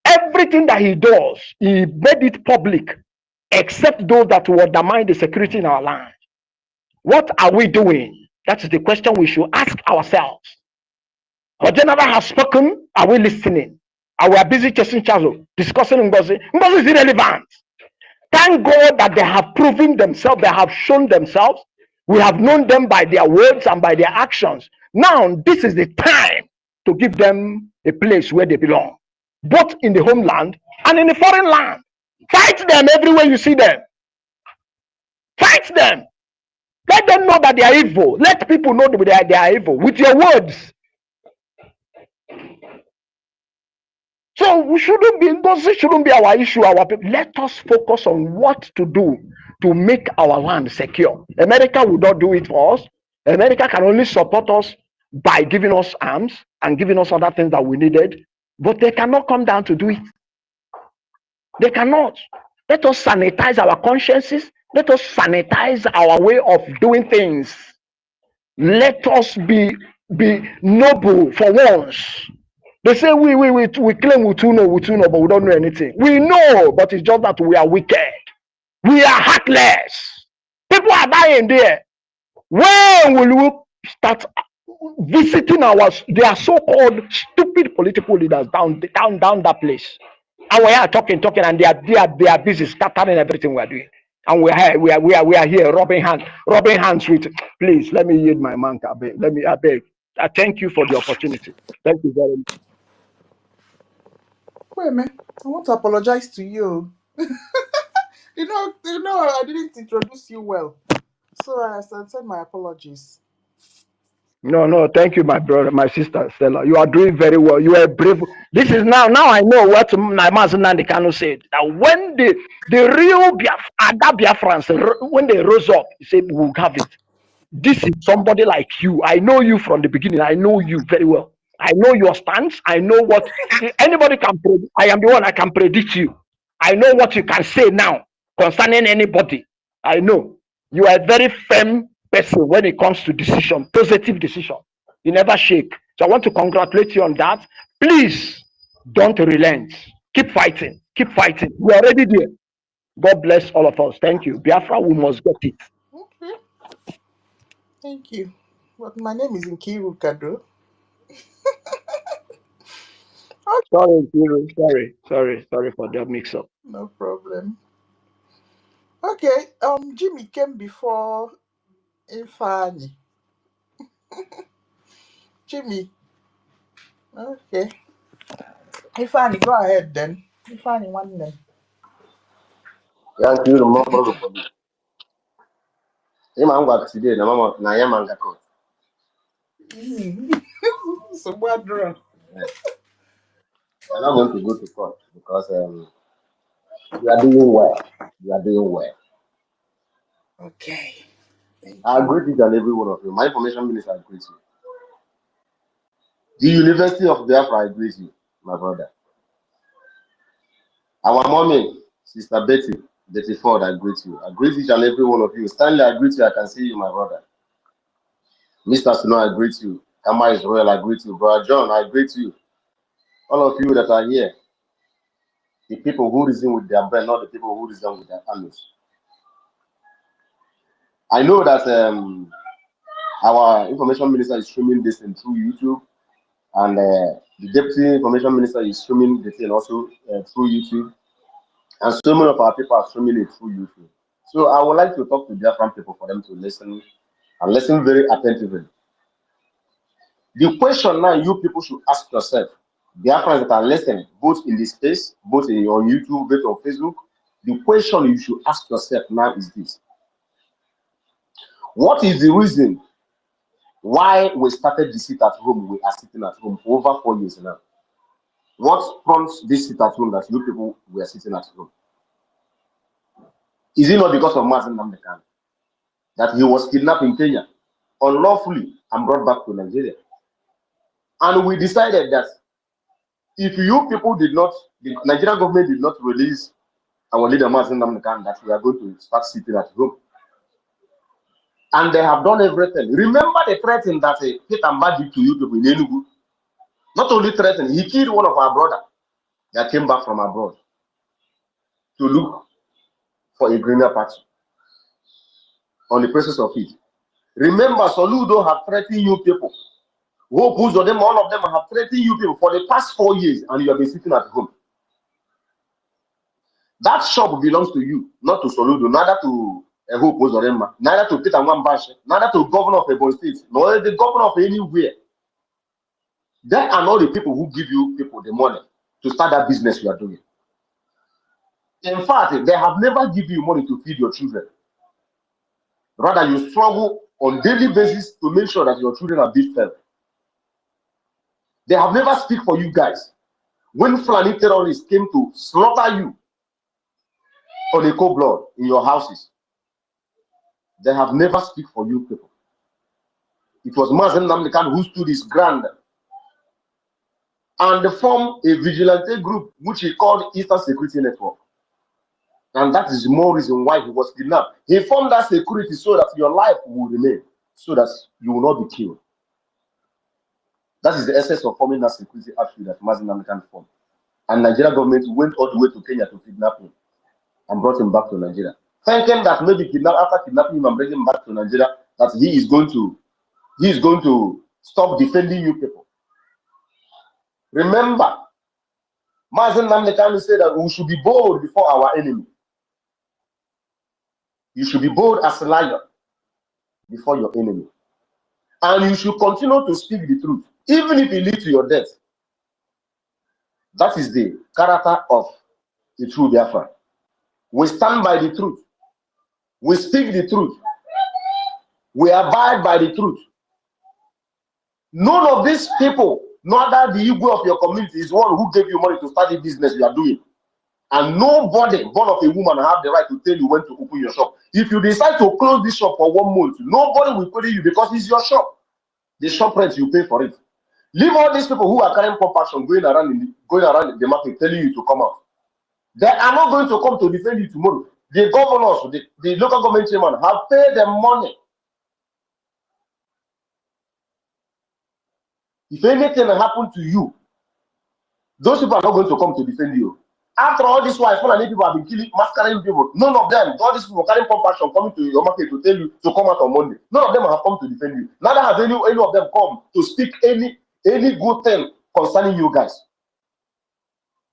Everything that he does, he made it public, except those that will undermine the security in our land. What are we doing? That is the question we should ask ourselves. Our general has spoken. Are we listening? Are we busy chasing Chazo, discussing Ngozi? Ngozi is irrelevant. Thank God that they have proven themselves, they have shown themselves. We have known them by their words and by their actions. Now, this is the time to give them a place where they belong, both in the homeland and in the foreign land. Fight them everywhere you see them. Fight them. Let them know that they are evil. Let people know that they are evil with your words. So we shouldn't be our issue, our people. Let us focus on what to do to make our land secure. America will not do it for us. America can only support us by giving us arms and giving us other things that we needed, but they cannot come down to do it. They cannot. Let us sanitize our consciences. Let us sanitize our way of doing things. Let us be noble for once. They say we claim we do know, but we don't know anything. We know, but it's just that we are wicked. We are heartless. People are dying there. When will we start visiting their so-called stupid political leaders down that place? And we are talking, and they are busy scattering everything we are doing. And we are here rubbing hands with. Please let me yield my mic. I beg. I thank you for the opportunity. Thank you very much. Wait, man. I want to apologize to you. You know, I didn't introduce you well. So I send my apologies. No, thank you, my brother, my sister Stella. You are doing very well. You are brave. This is now I know what my master Nandi Kanu said. That when the real Biafrans, when they rose up, he said, we'll have it. This is somebody like you. I know you from the beginning. I know you very well. I know your stance. I know what anybody can predict. I am the one I can predict you. I know what you can say now concerning anybody. I know you are a very firm person when it comes to decision, positive decision. You never shake. So I want to congratulate you on that. Please don't relent. Keep fighting. Keep fighting. We're already there. God bless all of us. Thank you. Biafra, we must get it. Okay. Thank you. But my name is Nkiru Kado. Sorry, Nkiru. Sorry for that mix-up. No problem. Okay. Jimmy came before Ifani. Jimmy. Okay. Ifani, go ahead then. Ifani, one name. Thank you, the more for the Him and what today, the mama, na yam and gakko. So what draw? I'm not going to go to court because you are doing well. You are doing well. Okay. Thank I you. agree with each and every one of you. My information minister agrees with you. The University of Biafra agrees with you, my brother. Our mommy, Sister Betty Ford, agrees with you. Agrees with each and every one of you. Stanley agrees with you. I can see you, my brother. Mr. Snow, I agree with you. Kama Israel, I agree with you. Brother John, I agree with you. All of you that are here, the people who reason with their brain, not the people who reason with their hands. I know that our information minister is streaming this thing through YouTube, and the deputy information minister is streaming the thing also through YouTube, and so many of our people are streaming it through YouTube. So I would like to talk to Biafran people for them to listen and listen very attentively. The question now you people should ask yourself, Biafrans that are listening, both in this space, both on YouTube, both on Facebook, the question you should ask yourself now is this: what is the reason why we started the sit at home? We are sitting at home for over 4 years now. What prompts this sit at home that you people were sitting at home? Is it not because of Mazen Namdekan that he was kidnapped in Kenya unlawfully and brought back to Nigeria? And we decided that if you people did not, the Nigerian government did not release our leader Mazen Namdekan, that we are going to start sitting at home. And they have done everything. Remember the threatening that Peter Mbadi did to you people in Enugu? Not only threatening, he killed one of our brothers that came back from abroad to look for a greener patch on the process of it. Remember, Soludo have threatened you people. Hope who's of them, all of them have threatened you people for the past 4 years, and you have been sitting at home. That shop belongs to you, not to Soludo, neither to Hope Uzodema, neither to Peter Mwambashe, neither to governor of Ebonyi State, nor the governor of anywhere. They are not the people who give you people the money to start that business you are doing. In fact, they have never given you money to feed your children. Rather, you struggle on daily basis to make sure that your children are being fed. They have never speak for you guys. When Fulani terrorists came to slaughter you on a cold blood in your houses, they have never speak for you people. It was Mazen Namdekan who stood his ground and formed a vigilante group which he called Eastern Security Network. And that is the more reason why he was kidnapped. He formed that security so that your life will remain, so that you will not be killed. That is the essence of forming that security outfit that Mazen Namdekan formed. And Nigeria government went all the way to Kenya to kidnap him and brought him back to Nigeria, thinking that maybe after kidnapping him and bringing him back to Nigeria, that he is going to stop defending you people. Remember, Mazen Namdekan said that we should be bold before our enemy. You should be bold as a lion before your enemy. And you should continue to speak the truth, even if it leads to your death. That is the character of the true Biafra. We stand by the truth. We speak the truth. We abide by the truth. None of these people, neither the ego of your community, is one who gave you money to start the business you are doing. And nobody, born of a woman, have the right to tell you when to open your shop. If you decide to close this shop for 1 month, nobody will pay you because it's your shop. The shop rent, you pay for it. Leave all these people who are carrying compassion going around the market telling you to come out. They are not going to come to defend you tomorrow. The governors, the local government chairman have paid them money. If anything happened to you, those people are not going to come to defend you. After all this while, Fulani people have been killing, masquerading people. None of them, all these people carrying pump action coming to your market to tell you to come out on Monday. None of them have come to defend you. Neither has any of them come to speak any good thing concerning you guys.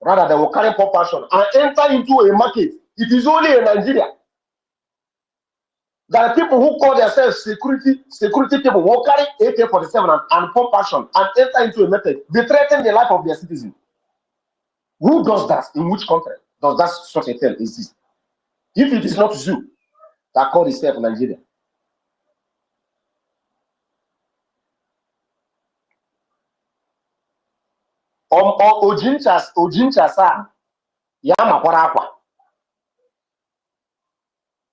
Rather, they will carry pump action and enter into a market. It is only in Nigeria that people who call themselves security people will carry AK-47 and pump action and enter into a market, be threatening the life of their citizens. Who does that? In which country does that such a thing exist? If it is not you that call itself Nigeria. Ojinchasa ya makwara akwa.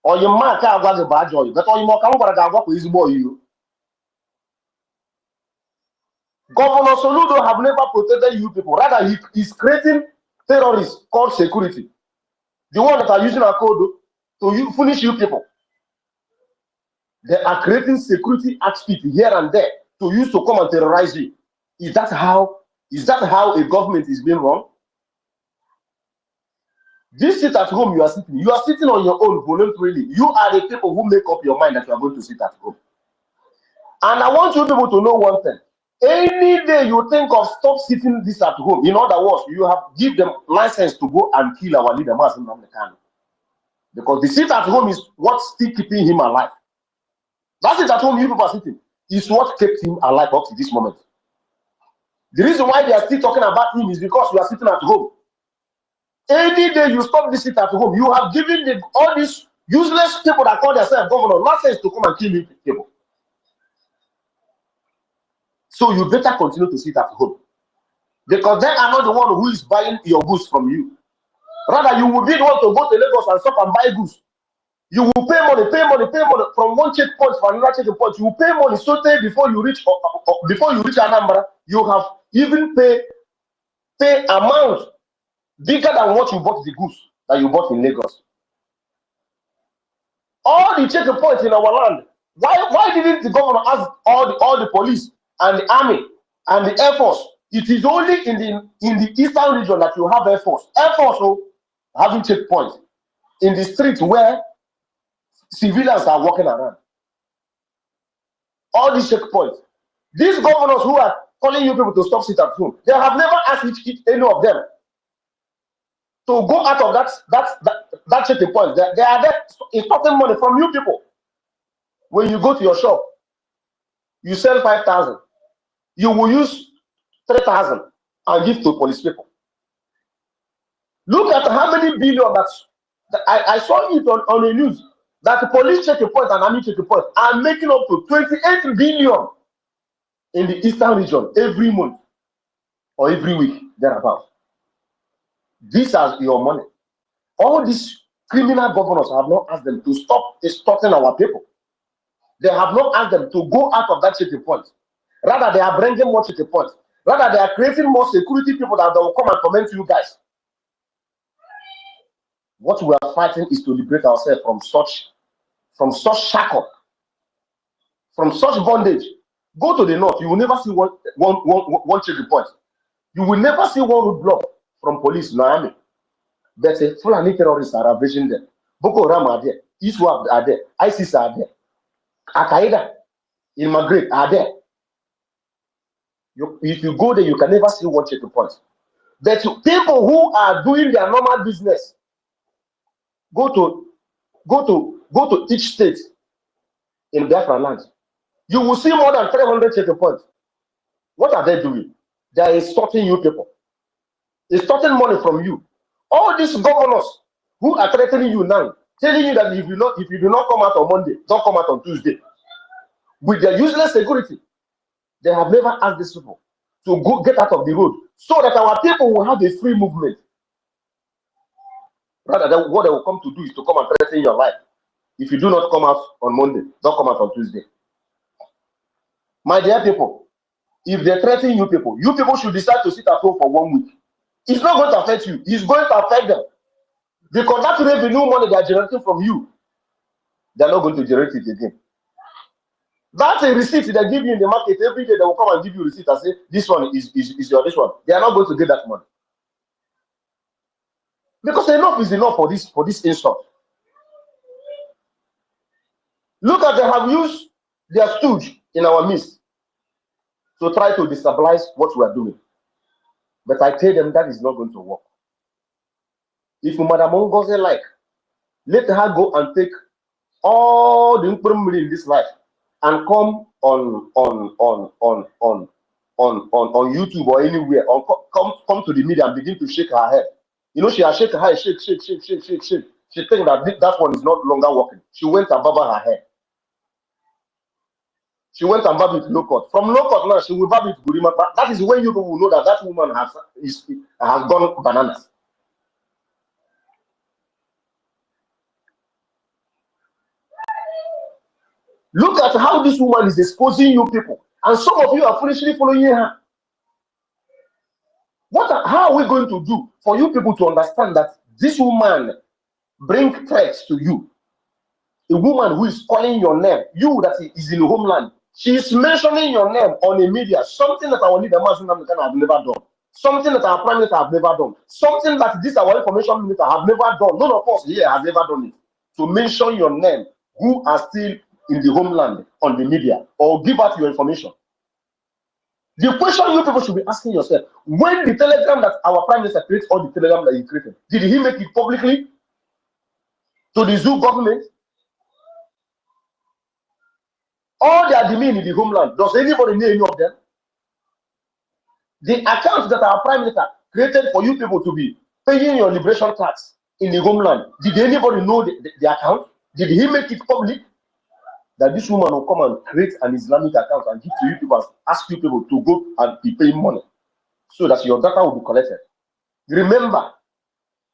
Oyi mma ka agwa gị bụ ajọ oyi, but oyi ma ọka m gwara gị agwa kwa ezigbo oyi. Governor Soludo have never protected you people. Rather, he is creating terrorists called security. The one that are using our code to finish you people. They are creating security outfit here and there to use to come and terrorize you. Is that how a government is being run? This sit at home you are sitting on your own voluntarily. You are the people who make up your mind that you are going to sit at home. And I want you people to know one thing. Any day you think of stop sitting this at home, in other words, you have give them license to go and kill our leader, Mazen Namdekano. Because the sit at home is what's still keeping him alive. That's it at home you people are sitting. Is what kept him alive up to this moment. The reason why they are still talking about him is because you are sitting at home. Any day you stop this sit at home, you have given all these useless people that call themselves governor license to come and kill you people. So you better continue to sit at home. Because they are not the one who is buying your goods from you. Rather, you will be the one to go to Lagos and stop and buy goods. You will pay money from one checkpoint to another checkpoint. You will pay money so that before you reach Anambra, you have even pay amount bigger than what you bought the goods that you bought in Lagos. All the checkpoints in our land. Why didn't the governor ask all the police and the army and the air force? It is only in the eastern region that you have air force. Air force having checkpoints in the streets where civilians are walking around. All these checkpoints. These governors who are calling you people to stop sit at home, they have never asked any of them to go out of that checkpoint. They are there extorting money from you people. When you go to your shop, you sell 5,000. You will use 3,000 and give to police people. Look at how many billion that I saw it on the news that the police checkpoint and army checkpoint are making up to 28 billion in the eastern region every month or every week thereabout. These are your money. All these criminal governors have not asked them to stop extorting our people. They have not asked them to go out of that checkpoint. Rather, they are bringing more checkpoints. Rather, they are creating more security people that will come and comment you guys. What we are fighting is to liberate ourselves from such shackle, from such bondage. Go to the north, you will never see one checkpoint. You will never see one roadblock from police, no army. But Fulani terrorists are ravaging them. Boko Haram are there, ISWAP are there, ISIS are there, Al-Qaeda, immigrate are there. If you go there, you can never see one checkpoint. But people who are doing their normal business, go to each state in Biafra land. You will see more than 300 checkpoints. What are they doing? They are extorting you people. Extorting money from you. All these governors who are threatening you now, telling you that if you do not come out on Monday, don't come out on Tuesday. With their useless security, they have never asked these people to go get out of the road so that our people will have a free movement. Rather than what they will come to do is to come and threaten your life. If you do not come out on Monday, don't come out on Tuesday. My dear people, if they threaten you people should decide to sit at home for 1 week. It's not going to affect you. It's going to affect them. Because that revenue money they are generating from you, they're not going to generate it again. That's a receipt they give you in the market. Every day they will come and give you a receipt and say, this one is your this one. They are not going to get that money. Because enough is enough for this insult. Look at they have used their stooge in our midst to try to destabilize what we are doing. But I tell them that is not going to work. If Madam NGOZI like, let her go and take all the information in this life and come on YouTube or anywhere, or come to the media and begin to shake her head. You know, she has shaken her head, shake. She think that one is not longer working. She went above her head. She went and barb it low cut. From low cut now, she will barb it Gurima. That is when you will know that that woman has gone bananas. Look at how this woman is exposing you people, and some of you are foolishly following her. How are we going to do for you people to understand that this woman brings threats to you? A woman who is calling your name, you that is in the homeland, she is mentioning your name on the media, something that our leader have never done, something that our prime minister have never done, something that this our information minister have never done. None of us here has ever done it. To mention your name, who are still in the homeland on the media, or give out your information. The question you people should be asking yourself: when the telegram that our prime minister created, or the telegram that he created, did he make it publicly to the zoo government? All the admin in the homeland, does anybody know any of them? The account that our prime minister created for you people to be paying your liberation tax in the homeland, did anybody know the account? Did he make it public? That this woman will come and create an Islamic account and give to you people, ask you people to go and be paying money so that your data will be collected. Remember,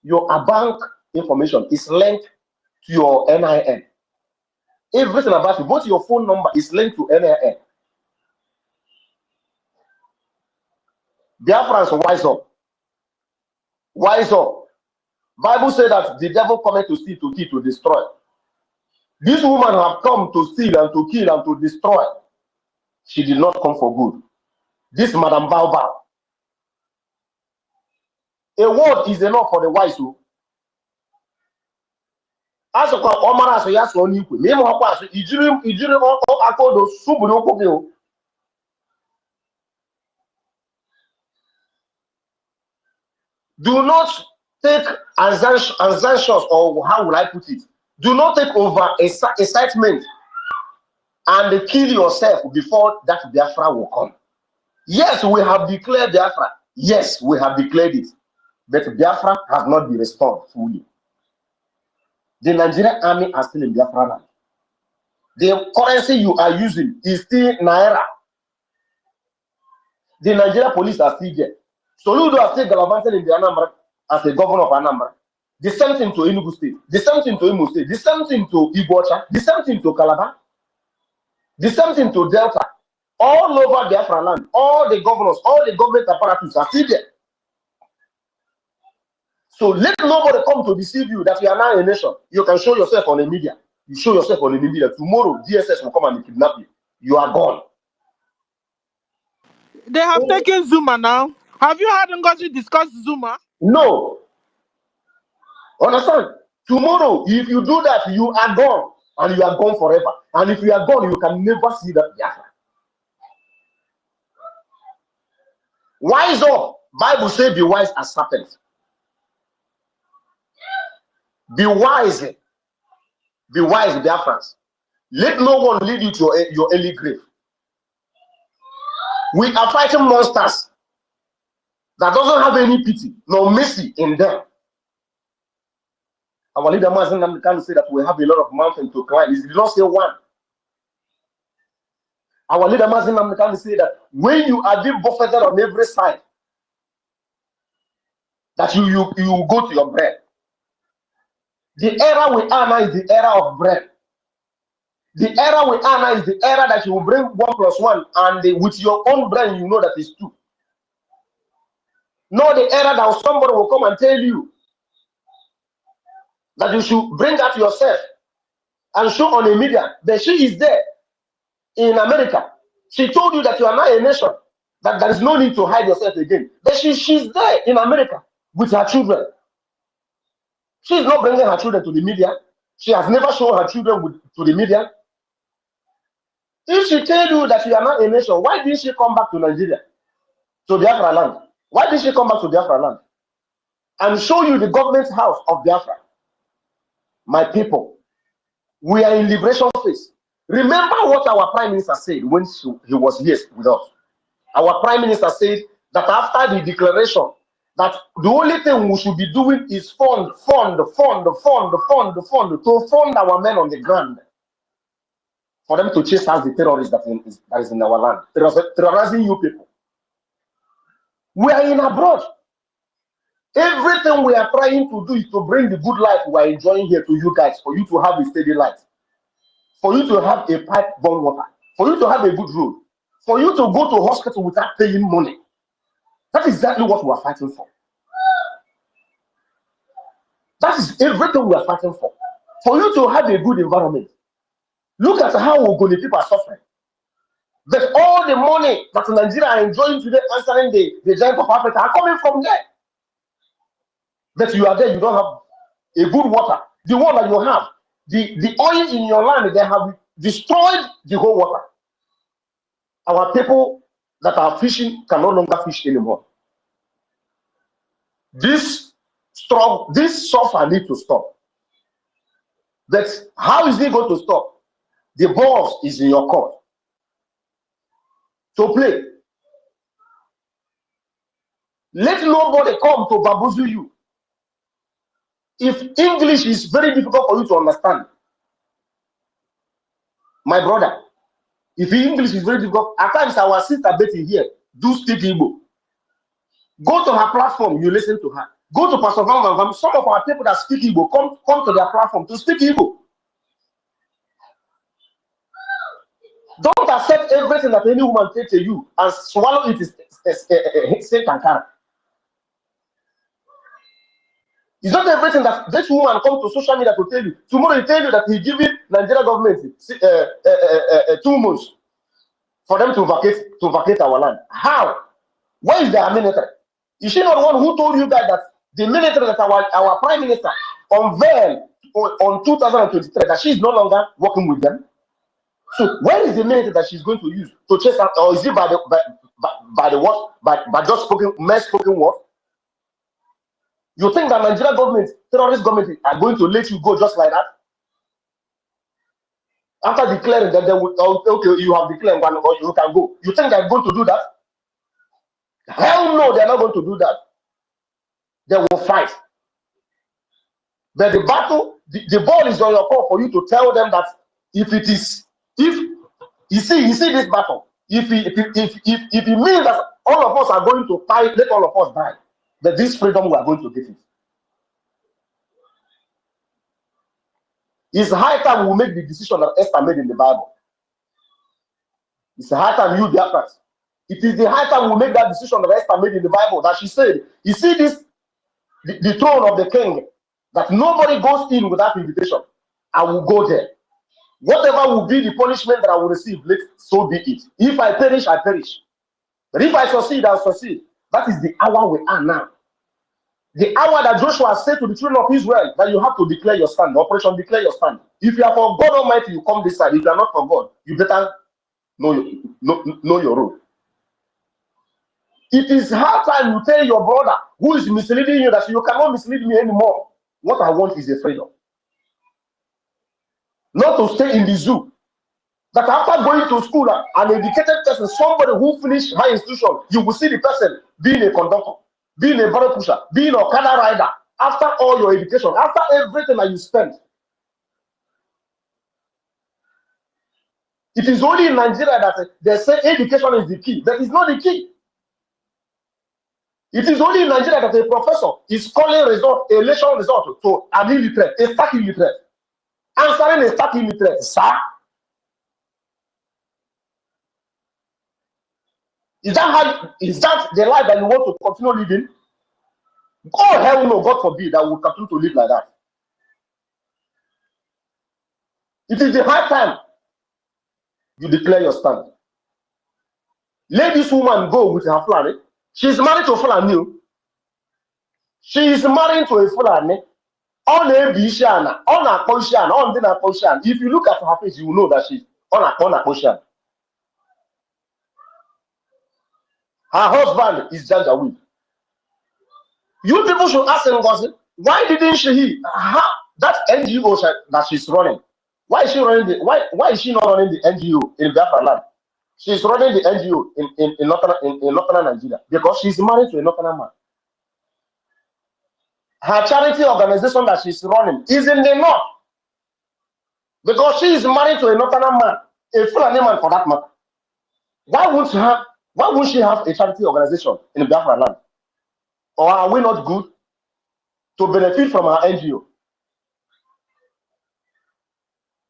your bank information is linked to your NIN. Everything about you, both your phone number is linked to NIN. Biafrans, wise up. Wise up. Bible says that the devil cometh to steal, to kill, to destroy. This woman have come to steal and to kill and to destroy. She did not come for good. This Madam Bao. A word is enough for the wise. As a Omar as a yes on you, name of us, Ijim, Akodo, Subuno. Do not take assumptions, or how would I put it? Do not take over excitement and kill yourself before that Biafra will come. Yes, we have declared Biafra. Yes, we have declared it. But Biafra has not been restored fully. The Nigerian army are still in Biafra land. The currency you are using is still Naira. The Nigerian police are still there. Soludo are still gallivanting in the Anambra as the governor of Anambra. The same thing to Enugu State. The same thing to Imo State. The same thing to Igbocha. The same thing to Calabar. The same thing to Delta. All over Biafra land, all the governors, all the government apparatus are still there. So let nobody come to deceive you that you are now a nation. You can show yourself on the media. You show yourself on the media. Tomorrow, DSS will come and kidnap you. You are gone. They have taken ZUMA now. Have you heard NGOZI discuss ZUMA? No. Understand? Tomorrow, if you do that, you are gone. And you are gone forever. And if you are gone, you can never see that Biafra. Wise up. Bible says be wise as serpents. Be wise. Be wise, Biafrans. Let no one lead you to your early grave. We are fighting monsters that doesn't have any pity, no mercy in them. Our leader Mazen can say that we have a lot of mountains to climb. He did not say one. Our leader Mazen can say that when you are being buffeted on every side, that you go to your bread. The era we are now is the era of bread. The era we are now is the era that you will bring 1 + 1, and with your own brain you know that it's 2. Not the era that somebody will come and tell you that you should bring that yourself and show on the media that she is there in America. She told you that you are not a nation, that there is no need to hide yourself again. But she's there in America with her children. She's not bringing her children to the media. She has never shown her children to the media. If she tell you that you are not a nation, why didn't she come back to Nigeria, to Biafra land? Why did she come back to Biafra land and show you the government house of Biafra? My people, we are in liberation phase. Remember what our Prime Minister said when he was here with us. Our Prime Minister said that after the declaration, that the only thing we should be doing is fund to fund our men on the ground, for them to chase out the terrorists that is in our land, terrorizing you people. We are in abroad. Everything we are trying to do is to bring the good life we are enjoying here to you guys, for you to have a steady life, for you to have a pipe-borne water, for you to have a good road, for you to go to hospital without paying money. That is exactly what we are fighting for. That is everything we are fighting for. For you to have a good environment. Look at how Ogoni people are suffering. But all the money that Nigeria are enjoying today, answering the giant of Africa, are coming from there. But you are there, you don't have a good water. The one that you have, the oil in your land, they have destroyed the whole water. Our people that are fishing can no longer fish anymore. This struggle, this suffer need to stop. But how is it going to stop? The ball is in your court to play. Let nobody come to bamboozle you. If English is very difficult for you to understand, my brother, if English is very difficult, at times our sister Betty here do speak Igbo. Go to her platform, you listen to her. Go to Pastor Van. Some of our people that speak Igbo come to their platform to speak Igbo. Don't accept everything that any woman says to you and swallow it as Satan and carrot. It's not everything that this woman comes to social media to tell you. Tomorrow he tell you that he's giving Nigeria government 2 months for them to vacate our land. How? Where is their military? Is she not the one who told you guys that the military that our prime minister unveiled on 2023 that she's no longer working with them? So where is the military that she's going to use to chase out, or is it by the what? By just spoken word? You think that Nigeria government, terrorist government, are going to let you go just like that? After declaring that they will, okay, you have declared one, or you can go. You think they're going to do that? Hell no, they're not going to do that. They will fight. But the battle, the ball is on your court for you to tell them that if you see this battle, if it means that all of us are going to fight, let all of us die. That this freedom we are going to get it. It's high time we make the decision that Esther made in the Bible. It's high time you Biafrans. It is the high time we make that decision that Esther made in the Bible, that she said, you see this, the throne of the king, that nobody goes in without invitation. I will go there. Whatever will be the punishment that I will receive, so be it. If I perish, I perish. But if I succeed, I'll succeed. That is the hour we are now. The hour that Joshua said to the children of Israel that you have to declare your stand. Operation declare your stand. If you are for God Almighty, you come this side. If you are not for God, you better know your role. It is hard time you tell your brother who is misleading you that you cannot mislead me anymore. What I want is a freedom. Not to stay in the zoo. That after going to school, an educated person, somebody who finished high institution, you will see the person being a conductor, being a barrel pusher, being a Okada rider, after all your education, after everything that you spent. It is only in Nigeria that they say education is the key. That is not the key. It is only in Nigeria that a professor is calling election result to an illiterate, a stark illiterate, answering a stark illiterate, sir. Is that the life that you want to continue living? God, hell no, God forbid that we will continue to live like that. It is the high time you declare your stand. Let this woman go with her Fulani. She's married to a Fulani. She is married to a Fulani. On a Bishana, on a Koshan, on the Koshan. If you look at her face, you will know that she's on a Koshan. Her husband is Janjaweed. You people should ask NGOZI, why didn't that NGO that she's running? Why is she running why is she not running the NGO in Biafra land? She's running the NGO in northern Nigeria because she's married to a northern man. Her charity organization that she's running is in the north because she is married to a northern man, a Fulani man for that matter. Why won't she have a charity organization in Biafra land? Or are we not good to benefit from her NGO?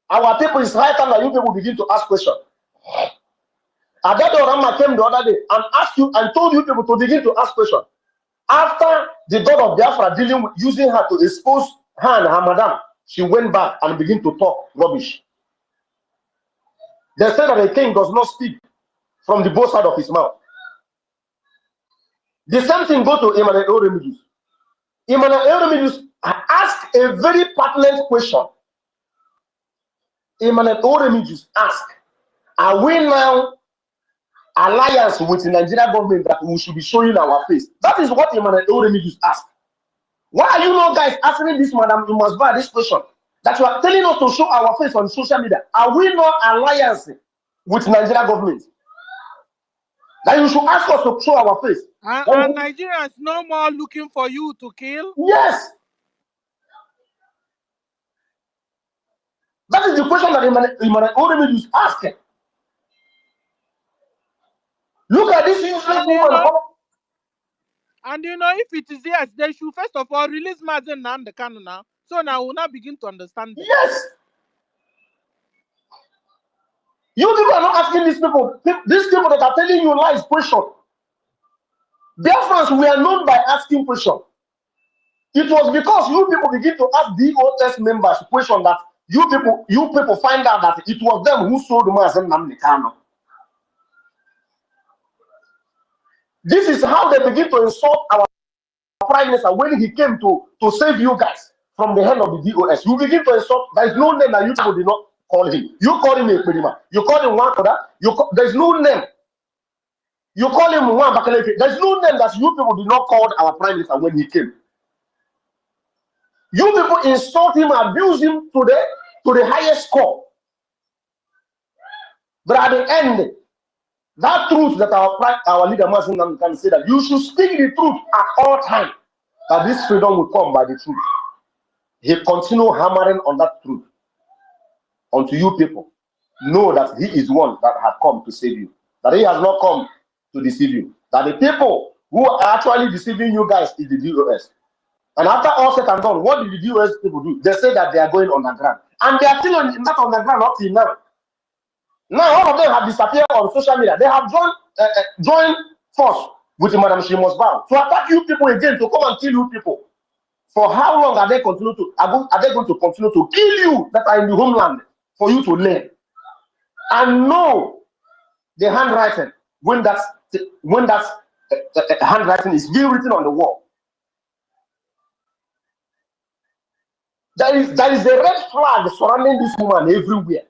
Our people, is high time that you people begin to ask questions. Adado Rama came the other day and asked you and told you people to begin to ask questions. After the God of Biafra using her to expose her and her madam, she went back and began to talk rubbish. They said that the king does not speak from the both side of his mouth. The same thing go to Emmanuel Oremidus. Emmanuel Oremidus asked a very pertinent question. Emmanuel Oremidus asked, are we now alliance with the Nigerian government that we should be showing our face? That is what Emmanuel Oremidus asked. Why are you not guys answering this, madam? You must buy this question. That you are telling us to show our face on social media. Are we not alliance with Nigerian government? That you should ask us to show our face. And Nigerians no more looking for you to kill? Yes. That is the question that Emmanuel Oremidus asking. Look at this useless woman. And if it is yes, they should first of all release Mazen and the Kanu now. So now we'll now begin to understand them. Yes. You people are not asking these people that are telling you lies question. Biafrans, we are known by asking question. It was because you people begin to ask DOS members question that you people find out that it was them who sold Mazen Nnamdi Kanu. This is how they begin to insult our Prime Minister when he came to save you guys from the hand of the DOS. You begin to insult. There is no name that you people did not call him. You call him a Pedima. You call him Wakoda. There is no name. You call him Bakaleke. There is no name that you people did not call our Prime Minister when he came. You people insult him, abuse him to the highest score. But at the end, that truth that our leader Mazen can say that you should speak the truth at all times, that this freedom will come by the truth. He continue hammering on that truth unto you people know that he is one that has come to save you, that he has not come to deceive you, that the people who are actually deceiving you guys is the DOS. And after all said and done, what did the DOS people do? They say that they are going underground, and they are still in that underground up till now. Now all of them have disappeared on social media. They have joined force with Madam Shimosbao to attack you people again, to come and kill you people. For how long are they going to continue to kill you that are in the homeland for you to learn and know the handwriting when that handwriting is being written on the wall? There is a red flag surrounding this woman everywhere.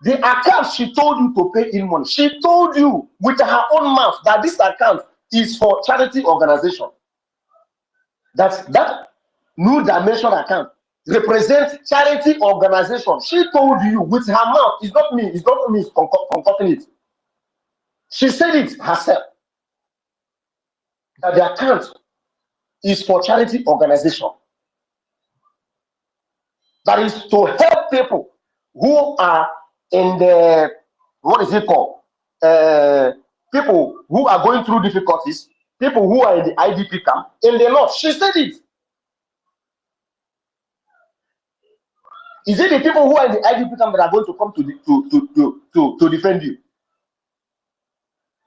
The account she told you to pay in money. She told you with her own mouth that this account is for charity organization. That New Dimension account represents charity organization. She told you with her mouth. It's not me. It's not me concocting it. She said it herself. That the account is for charity organization. That is to help people who are in the, what is it called? People who are going through difficulties, people who are in the IDP camp in the north. She said it. Is it the people who are in the IDP camp that are going to come to defend you?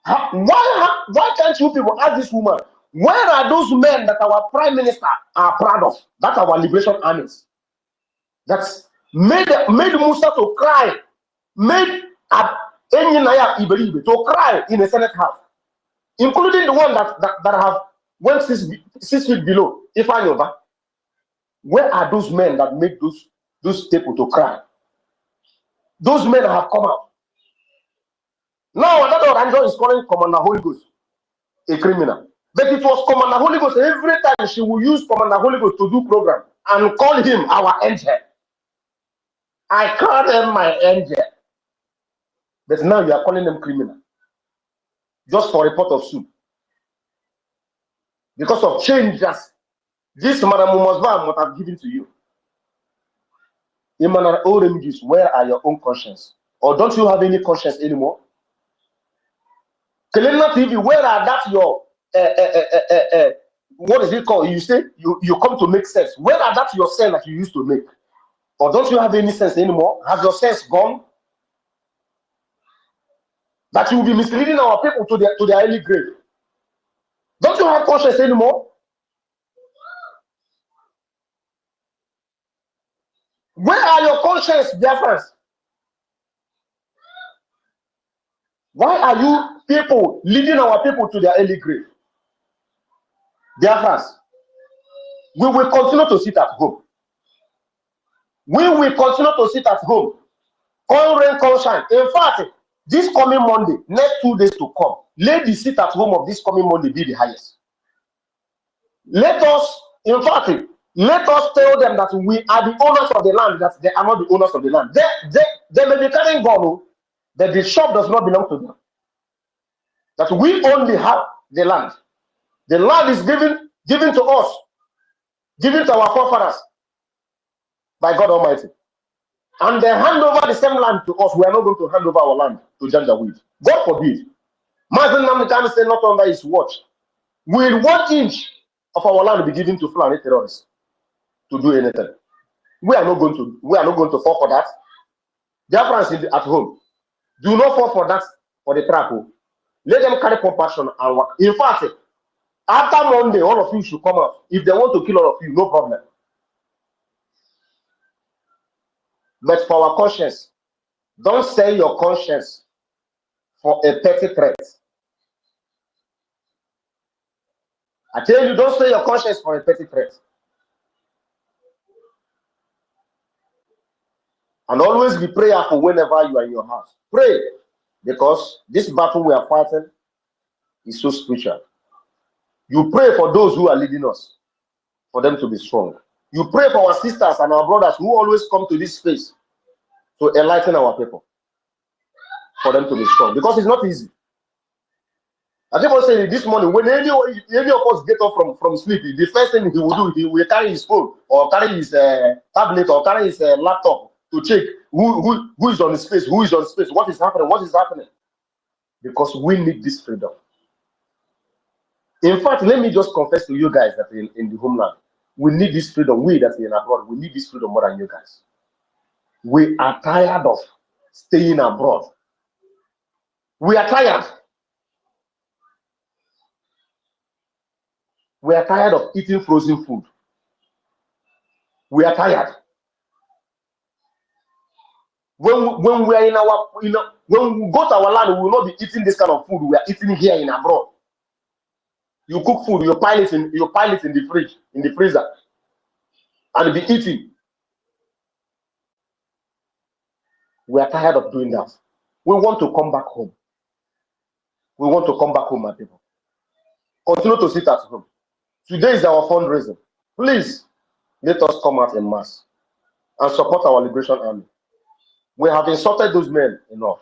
Why can't you people ask this woman, where are those men that our prime minister are proud of, that our liberation armies, that's made Musa to cry, made Enyinnaya Iberibe to cry in the Senate House, including the one that have went 6 feet below Ifanyoba. Where are those men that make those people to cry? Those men have come out. Now another Oranjo is calling Commander Holy Ghost a criminal. But it was Commander Holy Ghost. Every time she will use Commander Holy Ghost to do program and call him our angel. I called him my angel. But now you are calling them criminal. Just for a pot of soup. Because of changes this Madam Mumosba must have given to you. Immanuel Oremgis, where are your own conscience? Or don't you have any conscience anymore? Kelena TV, where are that your what is it called? You say you come to make sense. Where are that your sense that you used to make? Or don't you have any sense anymore? Has your sense gone? That you will be misleading our people to their early grave. Don't you have conscience anymore? Where are your conscience, dear friends? Why are you people leading our people to their early grave? Dear friends, we will continue to sit at home. We will continue to sit at home. Come rain, come shine. In fact, this coming Monday, next 2 days to come, let the sit at home of this coming Monday be the highest. Let us, in fact, let us tell them that we are the owners of the land, that they are not the owners of the land. They may be carrying gun, that the shop does not belong to them. That we only have the land. The land is given to us, given to our forefathers by God Almighty. And they hand over the same land to us. We are not going to hand over our land to Janjaweed. God forbid. Mazen Namdekan said not under his watch. Will 1 inch of our land be given to Fulani terrorists to do anything? We are not going to fall for that. Dear friends at home, do not fall for that, for the trap. Let them carry compassion and work. In fact, after Monday, all of you should come out. If they want to kill all of you, no problem. But for our conscience, don't sell your conscience for a petty threat. I tell you, don't sell your conscience for a petty threat. And always be prayerful whenever you are in your house. Pray, because this battle we are fighting is so spiritual. You pray for those who are leading us, for them to be strong. You pray for our sisters and our brothers who always come to this space to enlighten our people, for them to be strong. Because it's not easy. I keep on saying this morning, when any of us get up from sleep, the first thing he will do, he will carry his phone or carry his tablet or carry his laptop to check who is on the space, what is happening. Because we need this freedom. In fact, let me just confess to you guys that in the homeland, we need this freedom. We that are in abroad, we need this freedom more than you guys. We are tired of staying abroad. We are tired. We are tired of eating frozen food. We are tired. When we are when we go to our land, we will not be eating this kind of food we are eating here in abroad. You cook food, you pile it in the fridge, in the freezer, and be eating. We are tired of doing that. We want to come back home. We want to come back home, my people. Continue to sit at home. Today is our fundraiser. Please let us come out en masse and support our Liberation Army. We have insulted those men enough.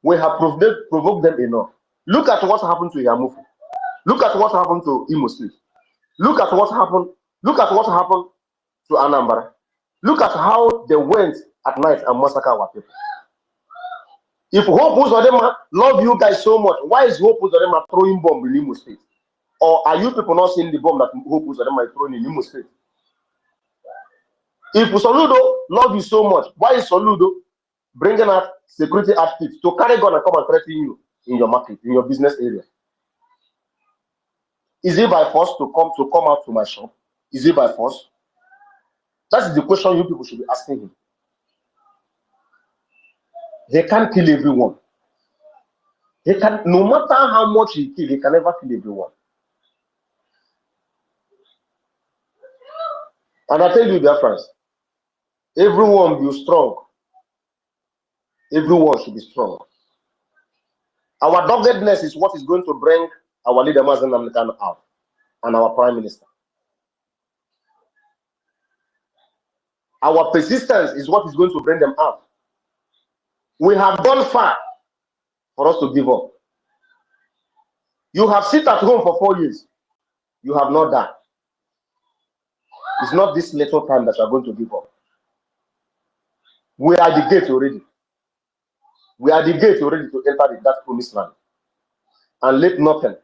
We have provoked them enough. Look at what happened to Yamufu. Look at what happened to Imo State. Look at what happened to Anambra. Look at how they went at night and massacre our people. If Hope Uzodema love you guys so much, why is Hope Uzodema throwing bomb in Imo State? Or are you people not seeing the bomb that Hope Uzodema is throwing in Imo State? If Soludo love you so much, why is Soludo bringing out security outfits to carry gun and come and threaten you in your market, in your business area? Is it by force to come out to my shop? Is it by force? That's the question you people should be asking him. He can't kill everyone. He can, no matter how much he kill, he can never kill everyone. And I tell you, Biafrans, everyone be strong. Everyone should be strong. Our doggedness is what is going to bring our leader Mazen Namdekan out and our prime minister. Our persistence is what is going to bring them out. We have gone far for us to give up. You have sit at home for 4 years. You have not done. It's not this little time that you are going to give up. We are the gate already. We are the gate already to enter that promised land. And let nothing,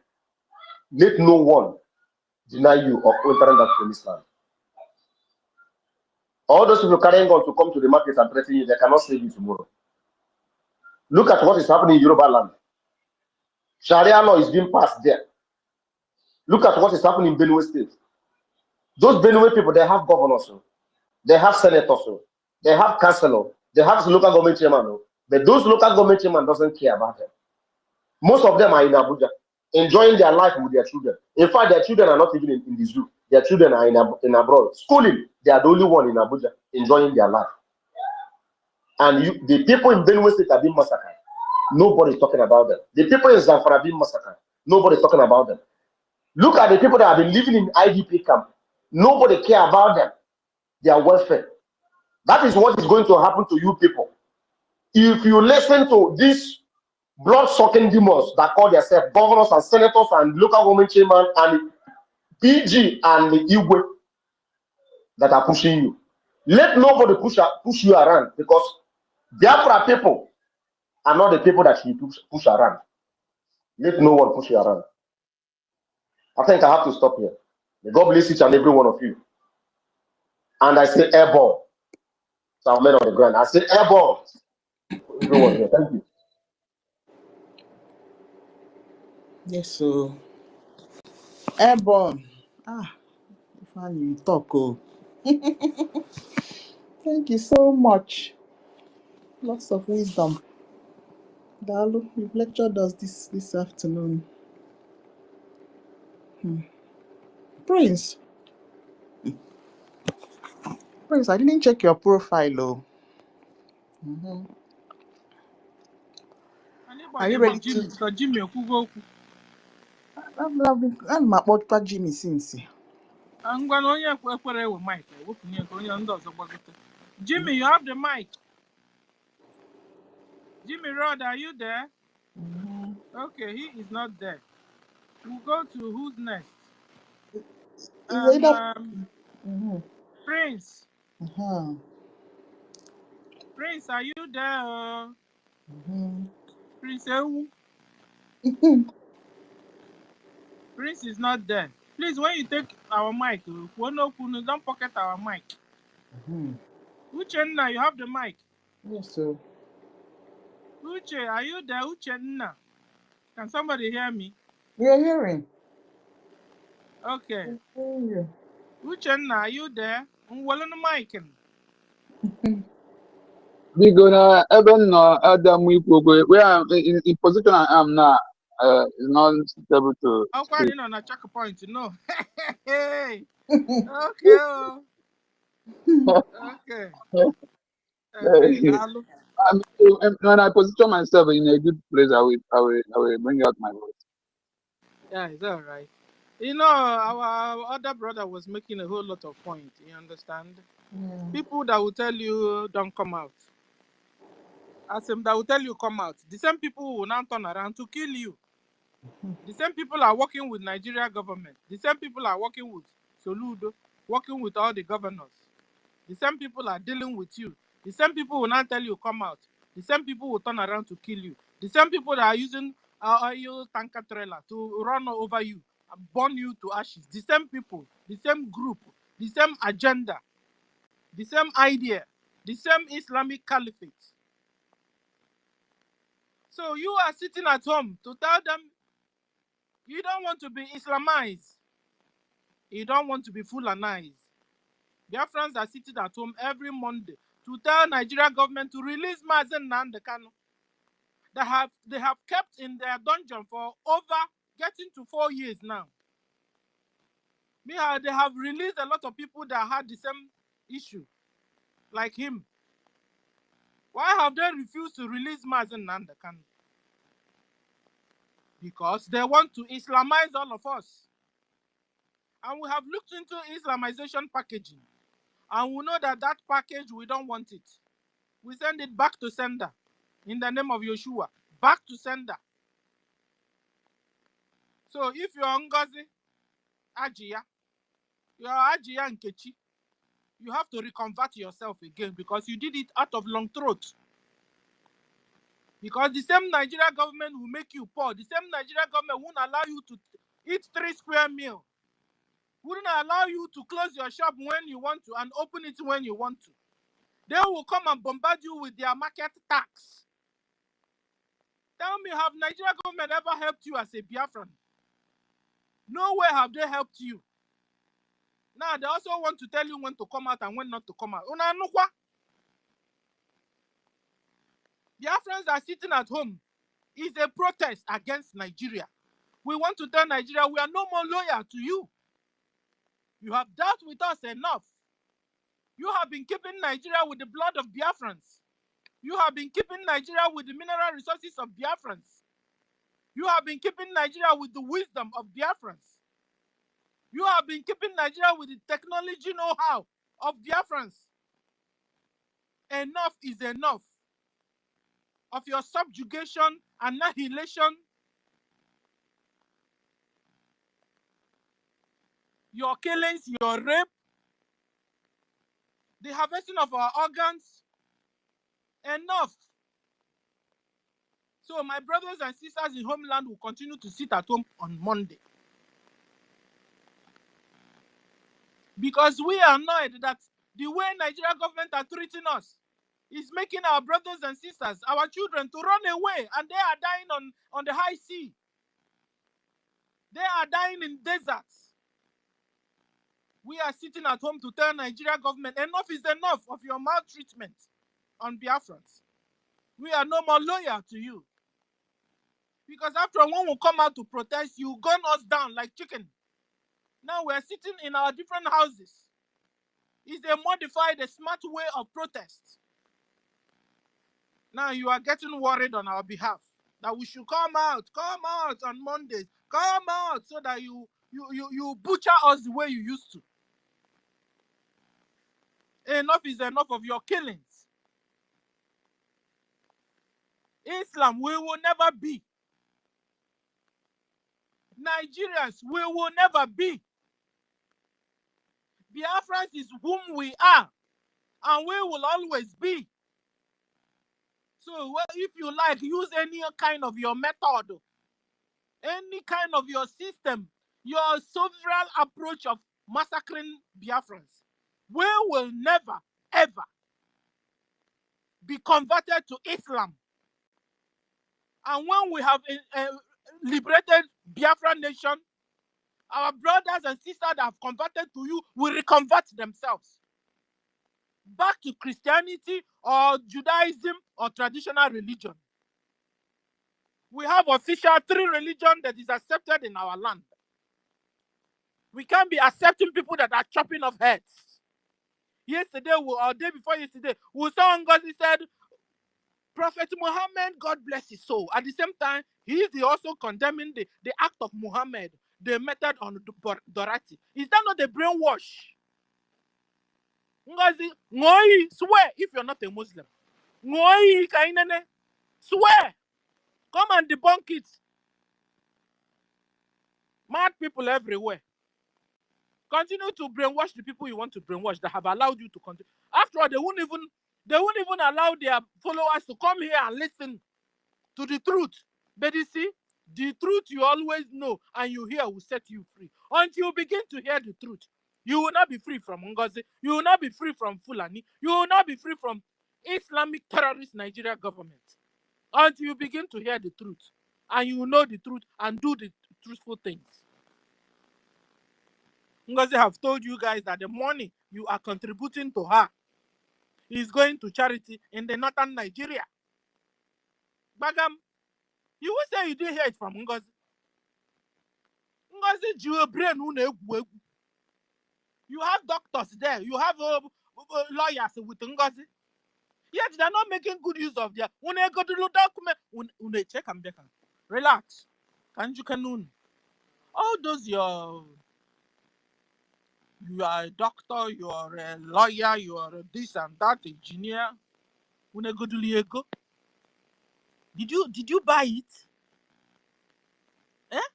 let no one deny you of entering that promised land. All those people carrying on to come to the market and threaten you, they cannot save you tomorrow. Look at what is happening in Yoruba land. Sharia law is being passed there. Look at what is happening in Benue State. Those Benue people, they have governors, they have senators, they have councillor, they have local government chairman, but those local government chairman doesn't care about them. Most of them are in Abuja, enjoying their life with their children. In fact, their children are not even in the zoo. Their children are in abroad. Schooling, they are the only one in Abuja enjoying their life. And the people in Benue State are being massacred. Nobody is talking about them. The people in Zamfara are being massacred. Nobody is talking about them. Look at the people that have been living in IDP camp. Nobody care about them. Their welfare. That is what is going to happen to you people. If you listen to these blood-sucking demons that call themselves governors and senators and local government chairman and PG and the Igwe that are pushing you, let nobody push you around, because Biafra people are not the people that you push around. Let no one push you around. I think I have to stop here. May God bless each and every one of you. And I say airborne. So I'm men on the ground. I say airborne. Everyone here. Thank you. Yes, so airborne. If you talk, oh. Thank you so much. Lots of wisdom. Dalu, you've lectured us this afternoon. Prince, I didn't check your profile, oh. Are you ready to? Jimmy Okugo? I'm about Jimmy since. I'm going on with Mike. Jimmy, you have the mic. Jimmy Rod, are you there? Okay, he is not there. We'll go to who's next. Prince. Prince, are you there? Prince Ewu? Prince is not there. Please, when you take our mic, don't pocket our mic. Uchenna, you have the mic. Yes, sir. Uche, are you there? Uchenna. Can somebody hear me? We are hearing. Okay. Yeah. Uchenna, are you there? Well on the mic. We gonna even Adam where I'm in position I am now is not able to How speak. quite on a checkpoint, no. Hey. Okay. Okay. Okay. When I position myself in a good place, I will bring out my voice. Yeah, it's all right. You know, our other brother was making a whole lot of points. You understand? Yeah. People that will tell you don't come out. As them that will tell you come out. The same people will now turn around to kill you. The same people are working with Nigeria government. The same people are working with Soludo, working with all the governors. The same people are dealing with you. The same people will not tell you come out. The same people will turn around to kill you. The same people that are using oil tanker trailer to run over you and burn you to ashes. The same people, the same group, the same agenda, the same idea, the same Islamic caliphate. So you are sitting at home to tell them you don't want to be Islamized. You don't want to be Fulanized. Biafrans are sitting at home every Monday to tell Nigeria government to release Mazen Nandekano. They have kept in their dungeon for over getting to 4 years now. They have released a lot of people that had the same issue, like him. Why have they refused to release Mazen Nandakan? Because they want to Islamize all of us. And we have looked into Islamization packaging. And we know that that package, we don't want it. We send it back to sender. In the name of Yeshua. Back to sender. So if you're Ngozi Ajia, you're Ajia Nkechi, you have to reconvert yourself again because you did it out of long throat. Because the same Nigeria government will make you poor. The same Nigeria government won't allow you to eat 3 square meals. Wouldn't allow you to close your shop when you want to and open it when you want to. They will come and bombard you with their market tax. Tell me, have Nigeria government ever helped you as a Biafran? Nowhere have they helped you. Now they also want to tell you when to come out and when not to come out. Biafrans are sitting at home. It's a protest against Nigeria. We want to tell Nigeria we are no more loyal to you. You have dealt with us enough. You have been keeping Nigeria with the blood of Biafrans. You have been keeping Nigeria with the mineral resources of Biafrans. You have been keeping Nigeria with the wisdom of Biafrans. You have been keeping Nigeria with the technology know-how of Biafrans. Enough is enough of your subjugation, annihilation, your killings, your rape, the harvesting of our organs. Enough. So my brothers and sisters in homeland will continue to sit at home on Monday. Because we are annoyed that the way Nigeria government are treating us is making our brothers and sisters, our children, to run away, and they are dying on the high sea. They are dying in deserts. We are sitting at home to tell Nigeria government, enough is enough of your maltreatment on Biafrans. We are no more loyal to you. Because after all, when we come out to protest, you gun us down like chicken. Now we are sitting in our different houses. It's a modified, a smart way of protest. Now you are getting worried on our behalf that we should come out on Mondays, come out so that you butcher us the way you used to. Enough is enough of your killings. Islam, we will never be. Nigerians, we will never be. Biafrans is whom we are, and we will always be. So if you like, use any kind of your method, any kind of your system, your sovereign approach of massacring Biafrans. We will never, ever be converted to Islam. And when we have liberated Biafran nation, our brothers and sisters that have converted to you will reconvert themselves back to Christianity or Judaism or traditional religion. We have official 3 religions that is accepted in our land. We can't be accepting people that are chopping off heads. Yesterday, or day before yesterday, we saw NGOZI said, Prophet Muhammad, God bless his soul. At the same time, he is also condemning the act of Muhammad, the method on Dorati. Is that not a brainwash? NGOZI, Ngoi, swear if you're not a Muslim. Ngoi, kainene, swear. Come and debunk it. Mad people everywhere. Continue to brainwash the people you want to brainwash that have allowed you to continue. After all, they won't even allow their followers to come here and listen to the truth. But you see, the truth you always know and you hear will set you free. Until you begin to hear the truth, you will not be free from NGOZI. You will not be free from Fulani. You will not be free from Islamic terrorist Nigeria government. Until you begin to hear the truth and you know the truth and do the truthful things. NGOZI have told you guys that the money you are contributing to her is going to charity in the northern Nigeria. Bagam, you will say you didn't hear it from NGOZI. NGOZI, you brain. You have doctors there. You have lawyers with NGOZI. Yet they're not making good use of their document. Check and back. Relax. All those you are a doctor, you are a lawyer, you are a this and that engineer. Did you buy it? Eh?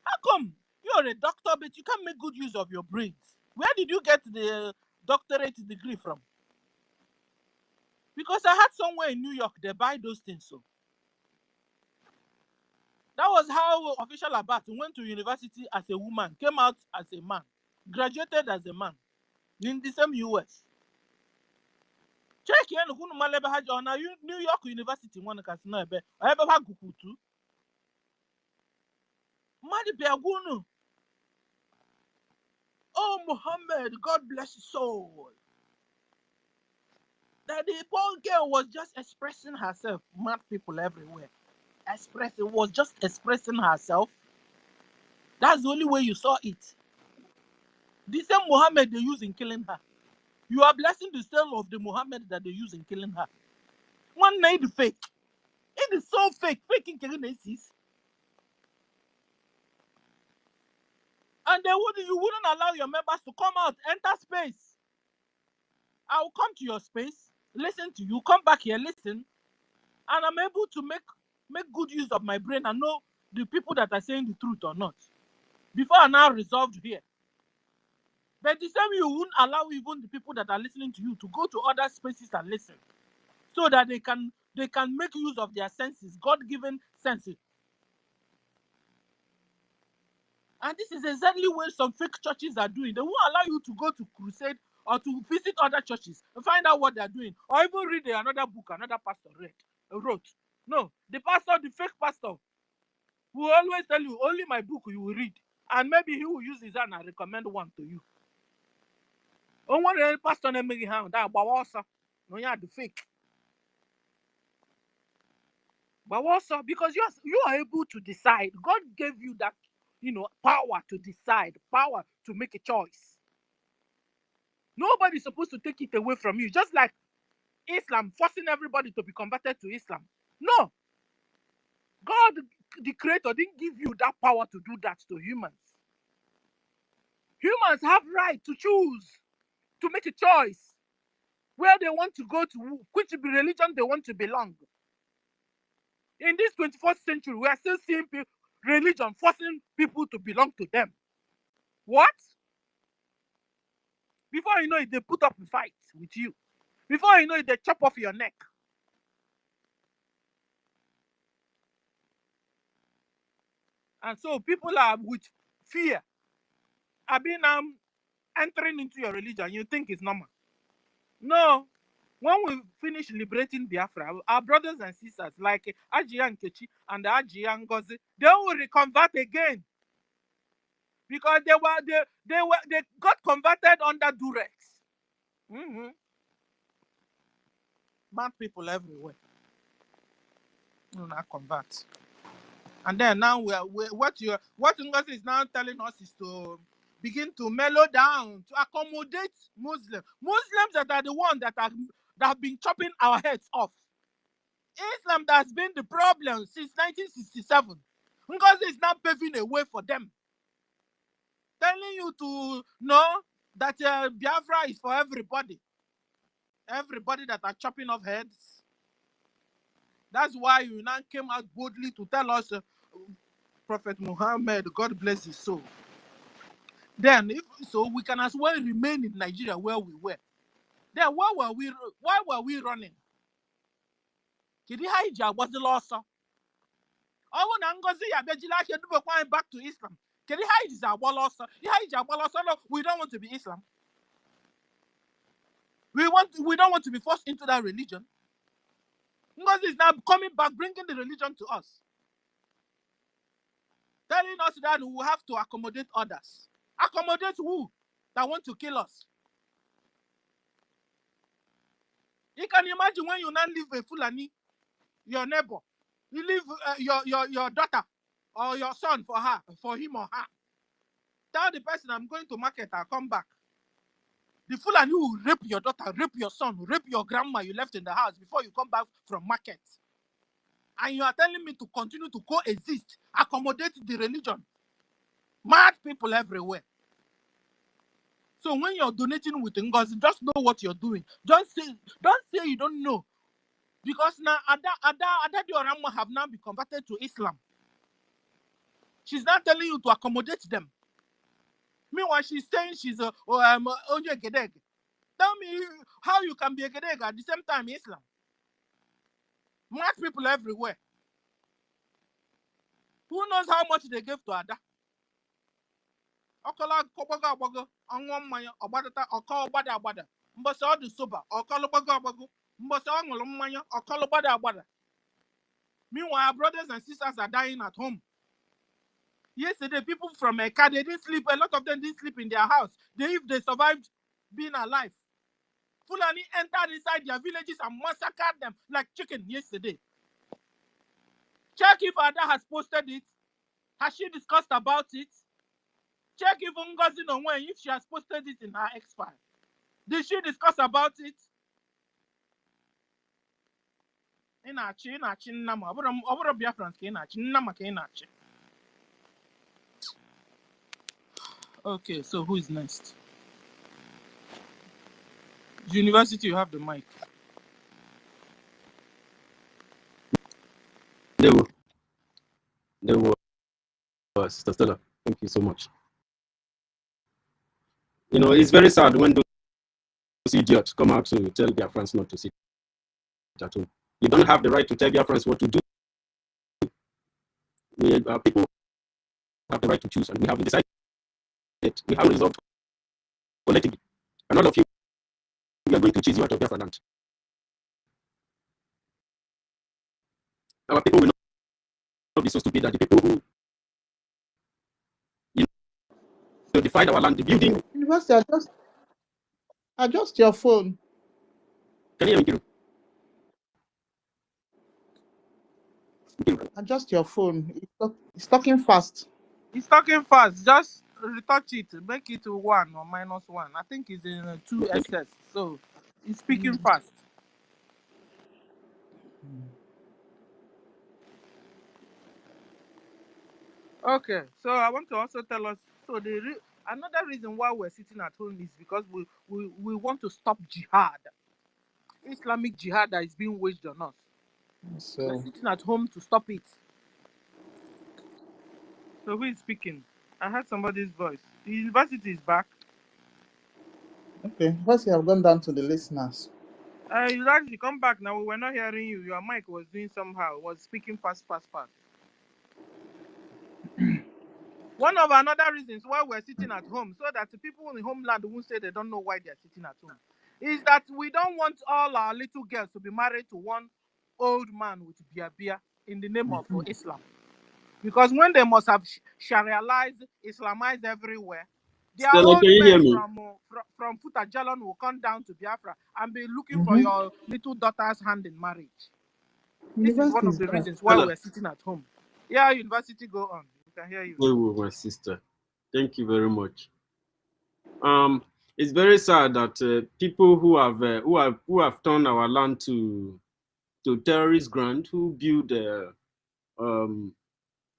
How come you're a doctor but you can't make good use of your brains? Where did you get the doctorate degree from? Because I had somewhere in New York they buy those things. So that was how Official Abat went to university as a woman, came out as a man, graduated as a man in the same US. Check here, New York University one can know ebe. I ever had Gukutu. Madi Biagunu. Oh Muhammad, God bless his soul. That the poor girl was just expressing herself. Mad people everywhere. Was just expressing herself. That's the only way you saw it. The same Muhammad they use in killing her. You are blessing the soul of the Muhammad that they use in killing her. One night fake. It is so fake. Fake in killing nations. And you wouldn't allow your members to come out, enter space. I will come to your space, listen to you, come back here, listen, and I'm able to make good use of my brain and know the people that are saying the truth or not. Before I now resolved here. But the same you wouldn't allow even the people that are listening to you to go to other spaces and listen. So that they can make use of their senses, God-given senses. And this is exactly what some fake churches are doing. They won't allow you to go to crusade or to visit other churches and find out what they're doing, or even read another book another pastor wrote. No, the fake pastor, will always tell you only my book you will read, and maybe he will use his hand and recommend one to you. Only pastor name that no, you the fake. But also because you are able to decide. God gave you that, power to decide, power to make a choice. Nobody's supposed to take it away from you. Just like Islam forcing everybody to be converted to Islam. No. God, the Creator, didn't give you that power to do that to humans. Humans have right to choose, to make a choice where they want to go to, which religion they want to belong. In this 21st century, we are still seeing religion forcing people to belong to them. What? Before you know it, they put up a fight with you. Before you know it, they chop off your neck. And so people are with fear. I've been entering into your religion. You think it's normal. No. When we finish liberating Biafra, our brothers and sisters like Ajia Nkechi and Ajia NGOZI, they will reconvert again. Because they got converted under duress. Bad people everywhere. Do not convert. And then now what NGOZI is now telling us is to begin to mellow down, to accommodate Muslims. Muslims that are the ones that have been chopping our heads off. Islam that has been the problem since 1967. NGOZI is now paving a way for them. Telling you to know that Biafra is for everybody. Everybody that are chopping off heads. That's why you now came out boldly to tell us, Prophet Muhammad, God bless his soul. Then, if so, we can as well remain in Nigeria where we were. Then, why were we running? Kidi Haija was the loss. I want NGOZI Abejila to going back to Islam. Kidi Haija was loss. We don't want to be Islam. We don't want to be forced into that religion. NGOZI is now coming back, bringing the religion to us. Telling us that we have to accommodate others. Accommodate who? That want to kill us. You can imagine when you now leave a Fulani, your neighbor, you leave your daughter or your son for him or her. Tell the person I'm going to market, I'll come back. The Fulani will rape your daughter, rape your son, rape your grandma you left in the house before you come back from market. And you are telling me to continue to coexist, accommodate the religion. Mad people everywhere. So when you're donating with NGOZI, just know what you're doing. Don't say you don't know. Because now Ada Diorama have now been converted to Islam. She's not telling you to accommodate them. Meanwhile, she's saying she's a Onye Gedeg. Tell me how you can be a Gedeg at the same time Islam. Mad people everywhere. Who knows how much they gave to Ada? Okola Kobaga Bago, on one Maya, or Badata, or call Bada Bada. Mbasa the Soba, or Kolobaga Bago, Mbasa Maya, or Kolobada Bada. Meanwhile, our brothers and sisters are dying at home. Yesterday, people from Eka, they didn't sleep. A lot of them didn't sleep in their house. If they survived being alive. Fulani entered inside their villages and massacred them like chicken yesterday. Check if Ada has posted it. Has she discussed about it? Check if NGOZI know when if she has posted it in her X-file. Did she discuss about it? Inachi nama. Oboro Biafrans ke inachi nama ke inachi. Okay, so who is next? University, you have the mic. There was Sister Stella. Thank you so much. You know, it's very sad when those idiots come out to tell their friends not to sit at home. You don't have the right to tell their friends what to do. People have the right to choose, and we have decided we have resolved collectively. And all of you, we are going to choose you out of Biafra land. Our people will not be so stupid that the people who defied our land, the building. University, adjust your phone. Can you hear me? Adjust your phone. It's talking fast. It's talking fast. Just retouch it. Make it to 1 or -1. I think it's in 2SS. So it's speaking fast. Okay. So I want to also tell us. So another reason why we're sitting at home is because we want to stop jihad, Islamic jihad that is being waged on us. So we're sitting at home to stop it. So who is speaking? I heard somebody's voice. The university is back. Okay, first you have gone down to the listeners. You actually come back now. We were not hearing you. Your mic was doing somehow. It was speaking fast. One of another reasons why we're sitting at home, so that the people in the homeland won't say they don't know why they're sitting at home, is that we don't want all our little girls to be married to one old man with bia in the name of Islam. Because when they must have Sharialized, Islamized everywhere, their Stella, old can you hear men me? from Futajalon will come down to Biafra and be looking for your little daughter's hand in marriage. This is one of the reasons why we're sitting at home. Yeah, university, go on. We can hear you. Oh, my sister. Thank you very much. It's very sad that people who have turned our land to terrorist ground, who build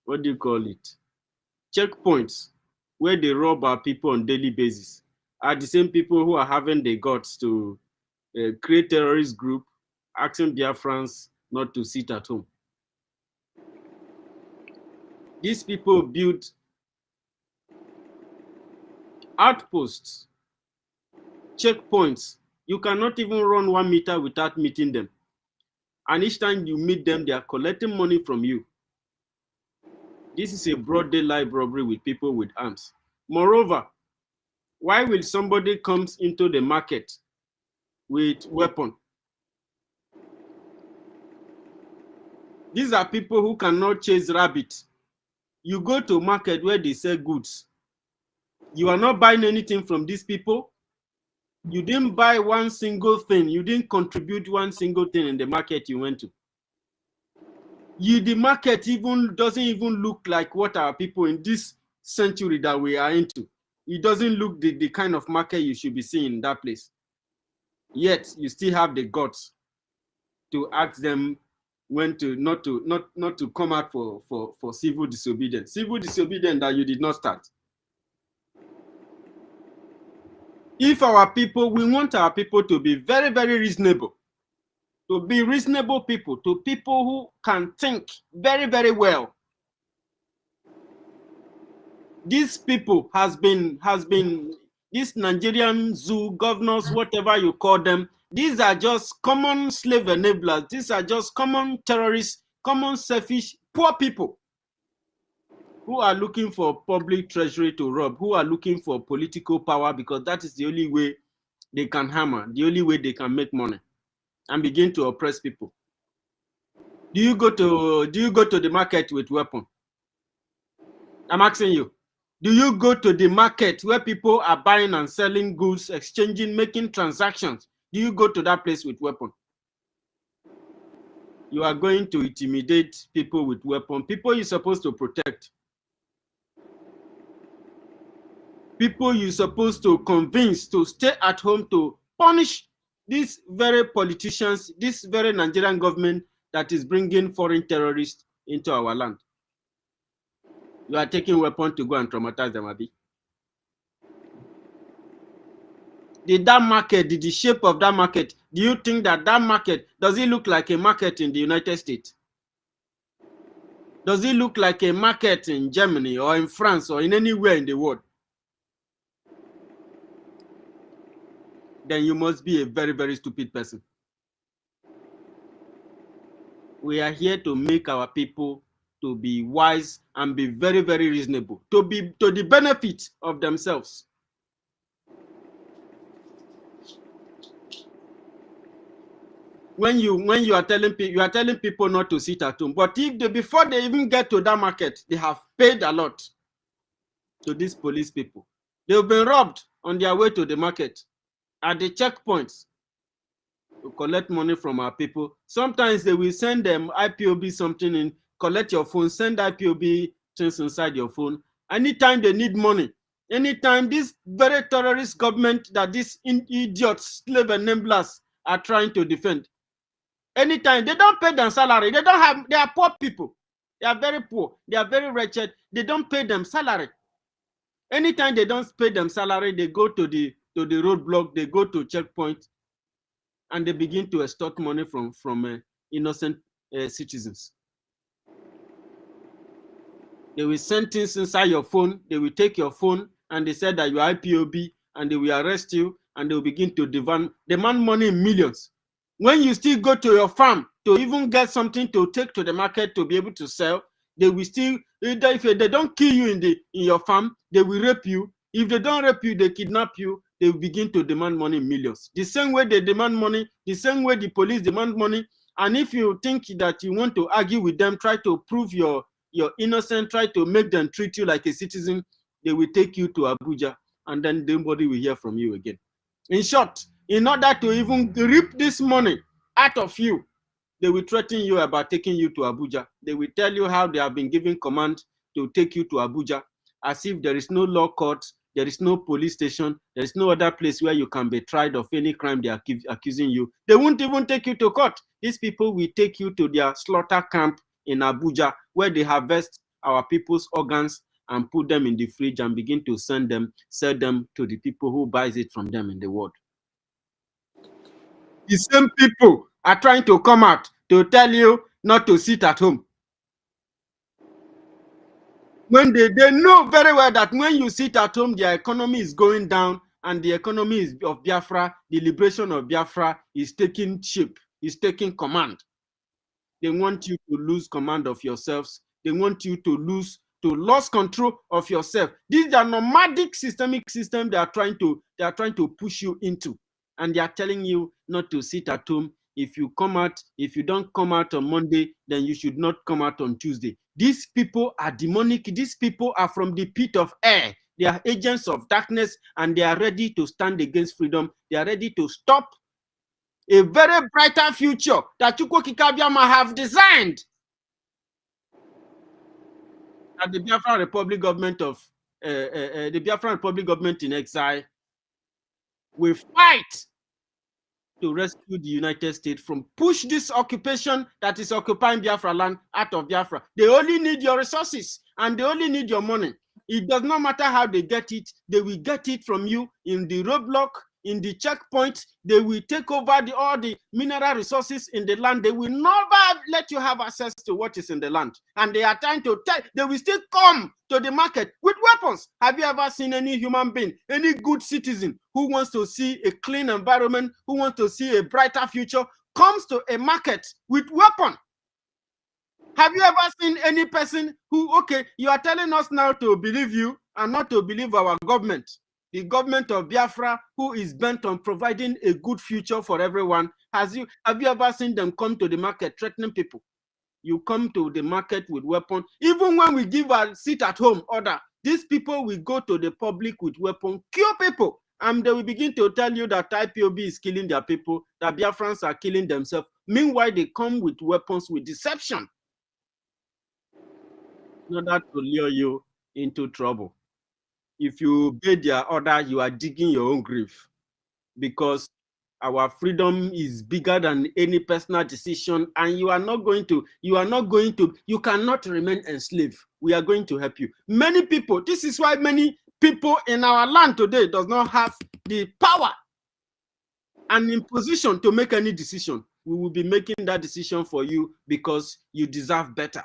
what do you call it, checkpoints where they rob our people on daily basis, are the same people who are having the guts to create terrorist group asking Biafrans not to sit at home. These people build outposts, checkpoints. You cannot even run 1 meter without meeting them. And each time you meet them, they are collecting money from you. This is a broad daylight robbery with people with arms. Moreover, why will somebody come into the market with weapon? These are people who cannot chase rabbits. You go to market where they sell goods. You are not buying anything from these people. You didn't buy one single thing. You didn't contribute one single thing in the market you went to. The market even doesn't even look like what our people in this century that we are into. it doesn't look the kind of market you should be seeing in that place. Yet you still have the guts to ask them when to not to come out for civil disobedience. Civil disobedience that you did not start. If our people, we want our people to be very, very reasonable, to be reasonable people, to people who can think very, very well. These people has been these Nigerian zoo governors, whatever you call them, these are just common slave enablers. These are just common terrorists, common selfish, poor people who are looking for public treasury to rob, who are looking for political power because that is the only way they can hammer, the only way they can make money and begin to oppress people. Do you go to the market with weapon? I'm asking you. Do you go to the market where people are buying and selling goods, exchanging, making transactions? Do you go to that place with weapon? You are going to intimidate people with weapon. People you're supposed to protect. People you're supposed to convince to stay at home to punish these very politicians, this very Nigerian government that is bringing foreign terrorists into our land. You are taking weapons to go and traumatize them, Abi. Did that market, did the shape of that market, do you think that that market, does it look like a market in the United States? Does it look like a market in Germany or in France or in anywhere in the world? Then you must be a very, very stupid person. We are here to make our people to be wise and be very, very reasonable, to the benefit of themselves. When you are telling people not to sit at home, but if before they even get to that market, they have paid a lot to these police people. They've been robbed on their way to the market at the checkpoints to collect money from our people. Sometimes they will send them IPOB something in, collect your phone, send IPOB things inside your phone. Anytime they need money, anytime this very terrorist government that these idiots, slave enablers are trying to defend, anytime they don't pay them salary, they are poor people. They are very poor. They are very wretched. They don't pay them salary. Anytime they don't pay them salary, they go to the roadblock, they go to checkpoint, and they begin to extort money from innocent citizens. They will send things inside your phone. They will take your phone, and they said that you are IPOB, and they will arrest you, and they will begin to demand money in millions. When you still go to your farm to even get something to take to the market to be able to sell, they will still, if they don't kill you in your farm, they will rape you. If they don't rape you, they kidnap you. They will begin to demand money in millions. The same way they demand money, the same way the police demand money. And if you think that you want to argue with them, try to prove your innocence, try to make them treat you like a citizen, they will take you to Abuja, and then nobody will hear from you again. In short, in order to even reap this money out of you, they will threaten you about taking you to Abuja. They will tell you how they have been given command to take you to Abuja, as if there is no law court, there is no police station, there is no other place where you can be tried of any crime they are accusing you. They won't even take you to court. These people will take you to their slaughter camp in Abuja, where they harvest our people's organs and put them in the fridge and begin to sell them to the people who buys it from them in the world. The same people are trying to come out to tell you not to sit at home. When they know very well that when you sit at home, their economy is going down, and the economy of Biafra, the liberation of Biafra is taking shape, is taking command. They want you to lose command of yourselves. They want you to lose control of yourself. These are nomadic systemic system they are trying to push you into, and they are telling you not to sit at home. If you don't come out on Monday, then you should not come out on Tuesday. These people are demonic. These people are from the pit of air. They are agents of darkness, and they are ready to stand against freedom. They are ready to stop a very brighter future that Chukwu Kikabiama have designed. That the Biafra Republic government of the Biafran Republic government in exile will fight to rescue the United States from push this occupation that is occupying Biafra land out of Biafra. They only need your resources and they only need your money. It does not matter how they get it. They will get it from you in the roadblock, in the checkpoint. They will take over all the mineral resources in the land. They will never let you have access to what is in the land. And they are trying to tell, they will still come to the market with weapons. Have you ever seen any human being, any good citizen who wants to see a clean environment, who wants to see a brighter future, comes to a market with weapon? Have you ever seen any person who, okay, you are telling us now to believe you and not to believe our government, the government of Biafra, who is bent on providing a good future for everyone? Have you ever seen them come to the market threatening people? You come to the market with weapons. Even when we give a sit at home order, these people will go to the public with weapons, kill people, and they will begin to tell you that IPOB is killing their people, that Biafrans are killing themselves. Meanwhile, they come with weapons, with deception, in order to lure you into trouble. If you obey their order, you are digging your own grave, because our freedom is bigger than any personal decision, and you cannot remain enslaved. We are going to help you. Many people, this is why many people in our land today does not have the power and in position to make any decision. We will be making that decision for you, because you deserve better.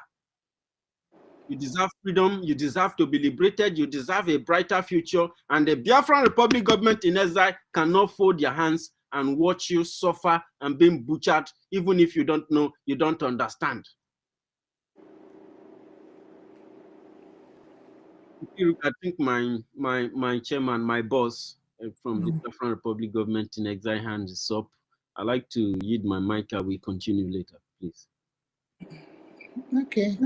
You deserve freedom, you deserve to be liberated, you deserve a brighter future, and the Biafran Republic government in exile cannot fold their hands and watch you suffer and being butchered, even if you don't know, you don't understand. I think my chairman, my boss from the Biafran Republic government in exile hand is up. I'd like to yield my mic. I will continue later, please. Okay.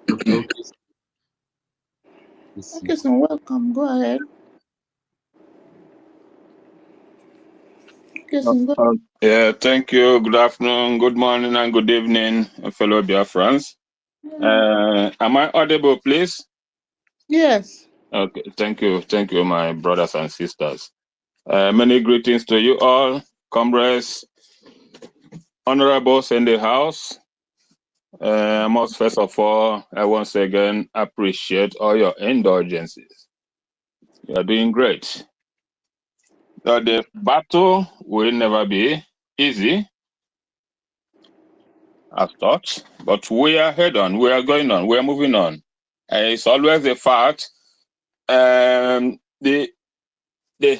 Okay. Okay, so welcome. Go ahead. Okay, so go. Yeah, thank you. Good afternoon, good morning, and good evening, fellow Biafrans. Am I audible, please? Yes. Okay, thank you, my brothers and sisters. Many greetings to you all, comrades, honorables in the house. Most first of all, I once again appreciate all your indulgences. You are doing great. The battle will never be easy, as thought, but we are head on, we are going on, we are moving on. It's always a fact. The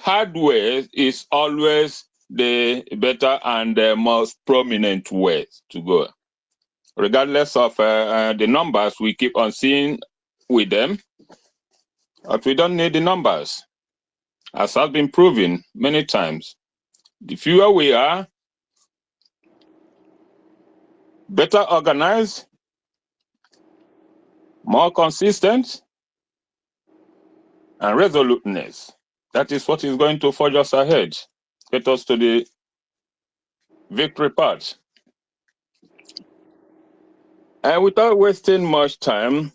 hard way is always the better and the most prominent way to go. Regardless of the numbers we keep on seeing with them, but we don't need the numbers, as has been proven many times. The fewer we are, better organized, more consistent, and resoluteness. That is what is going to forge us ahead, get us to the victory part. And without wasting much time,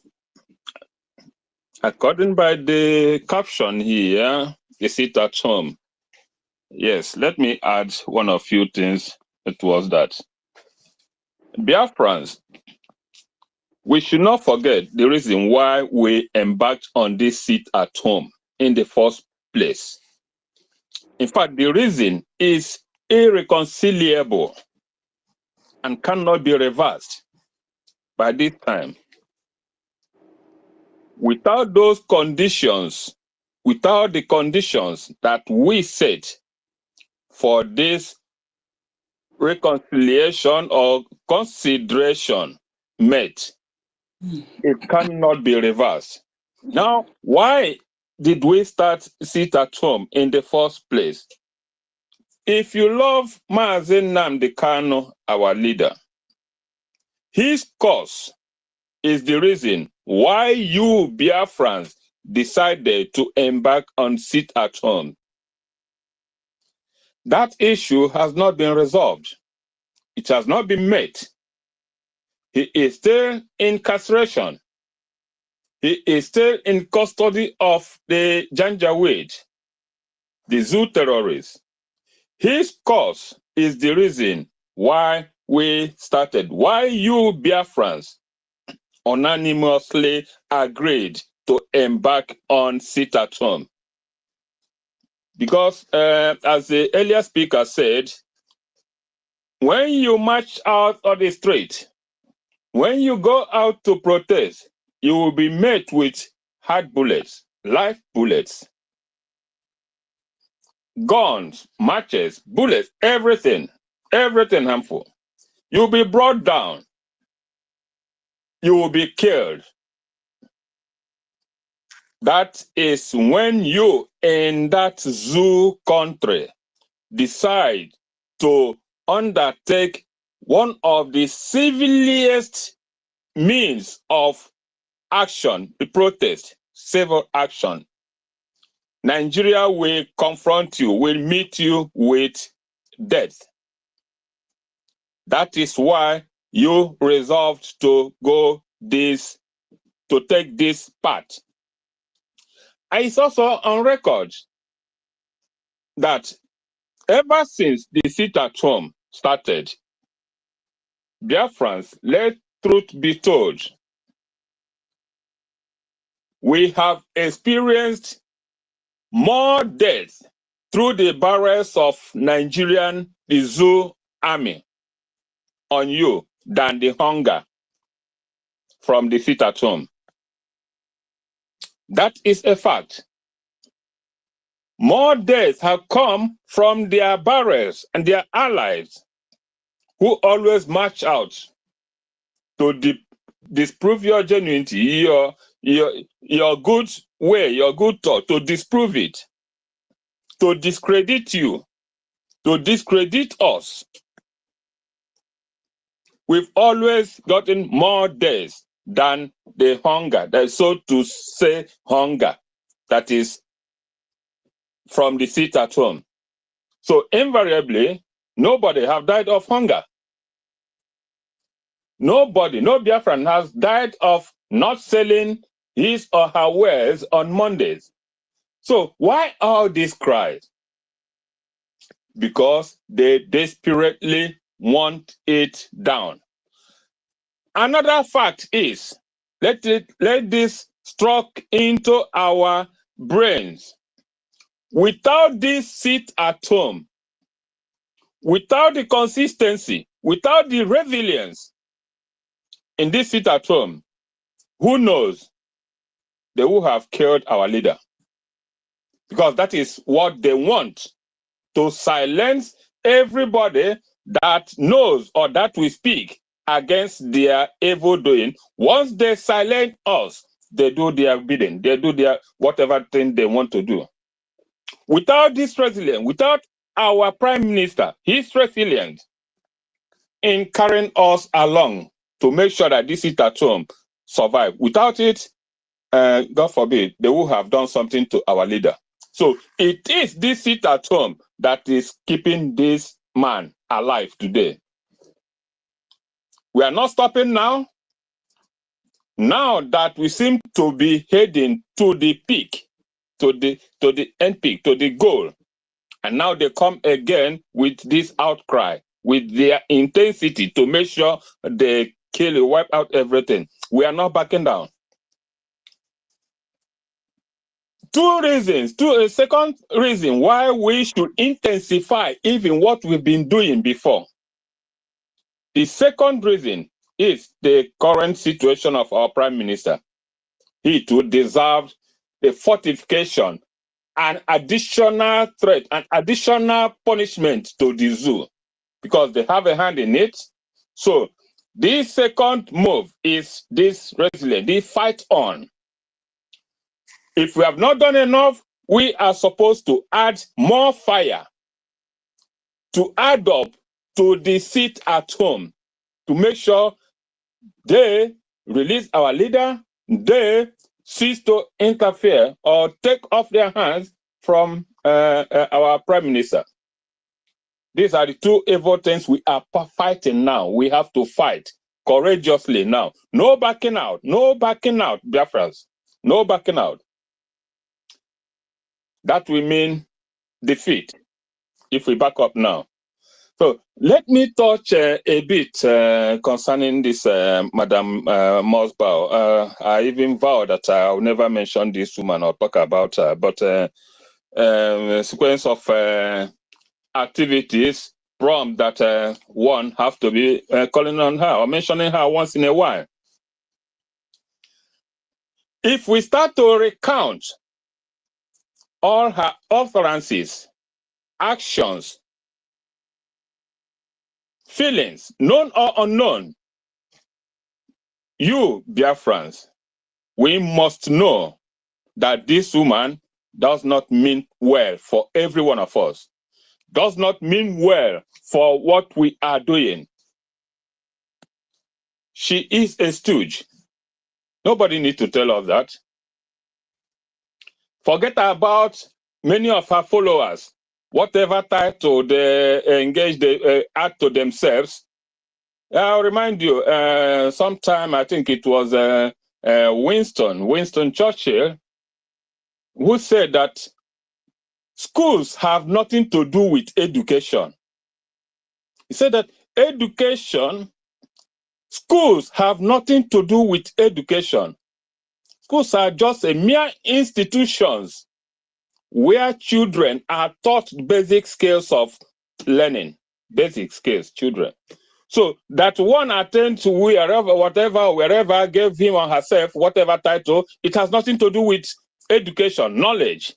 according by the caption here, the sit at home. Yes, let me add one or few things towards that. Biafrans, we should not forget the reason why we embarked on this sit at home in the first place. In fact, the reason is irreconcilable and cannot be reversed by this time. Without those conditions, without the conditions that we set for this reconciliation or consideration met, it cannot be reversed. Now, why did we start sit at home in the first place? If you love Mazi Nnamdi Kanu, our leader, his cause is the reason why you Biafrans decided to embark on sit at home. That issue has not been resolved. It has not been met. He is still in incarceration. He is still in custody of the Janjaweed, the zoo terrorists. His cause is the reason why we started, why you Biafrans unanimously agreed to embark on sit at home. Because as the earlier speaker said, when you march out on the street, when you go out to protest, you will be met with hard bullets, live bullets, guns, matches, bullets, everything harmful. You'll be brought down. You will be killed. That is when you in that zoo country decide to undertake one of the civiliest means of action, the protest, civil action. Nigeria will confront you, will meet you with death. That is why you resolved to take this path. And it's also on record that ever since the sit at home started, Biafrans, let truth be told, we have experienced more deaths through the barrels of the zoo army on you than the hunger from the sit at home. That is a fact. More deaths have come from their barrels and their allies who always march out to disprove your genuinity, your good way, your good thought, to disprove it, to discredit you, to discredit us. We've always gotten more deaths than the hunger, so to say hunger, that is from the sit at home. So invariably, nobody have died of hunger. Nobody, no Biafran has died of not selling his or her wares on Mondays. So why all these cries? Because they desperately want it down. Another fact is, let this struck into our brains. Without this sit at home, without the consistency, without the resilience in this sit at home, who knows? They will have killed our leader. Because that is what they want, to silence everybody that knows or that will speak against their evil doing. Once they silence us, they do their bidding. They do their whatever thing they want to do. Without this resilience, without our prime minister, he's resilient in carrying us along to make sure that this sit at home survive. Without it, God forbid, they will have done something to our leader. So it is this sit at home that is keeping this man alive today. We are not stopping now. Now that we seem to be heading to the peak, to the end peak, to the goal, and now they come again with this outcry, with their intensity to make sure they kill, wipe out everything. We are not backing down. Two reasons. A second reason why we should intensify even what we've been doing before. The second reason is the current situation of our prime minister. He too deserves the fortification, an additional threat, an additional punishment to the zoo, because they have a hand in it. So this second move is this resilience, this fight on. If we have not done enough, we are supposed to add more fire, to add up to the sit at home, to make sure they release our leader, they cease to interfere or take off their hands from our prime minister. These are the two evil things we are fighting now. We have to fight courageously now. No backing out, Biafrans. No backing out. That will mean defeat if we back up now. So let me touch a bit concerning this Madam Mosbow. I even vow that I will never mention this woman or talk about her, but a sequence of activities prompt that one have to be calling on her or mentioning her once in a while. If we start to recount all her utterances, actions, feelings, known or unknown, you, Biafrans, we must know that this woman does not mean well for every one of us, does not mean well for what we are doing. She is a stooge. Nobody needs to tell us that. Forget about many of her followers. Whatever title they engage, they add to themselves. I'll remind you, sometime I think it was Winston Churchill, who said that schools have nothing to do with education. He said that schools have nothing to do with education. Schools are just a mere institutions where children are taught basic skills of learning, basic skills, children. So that one attends to wherever gave him or herself whatever title, it has nothing to do with education, knowledge,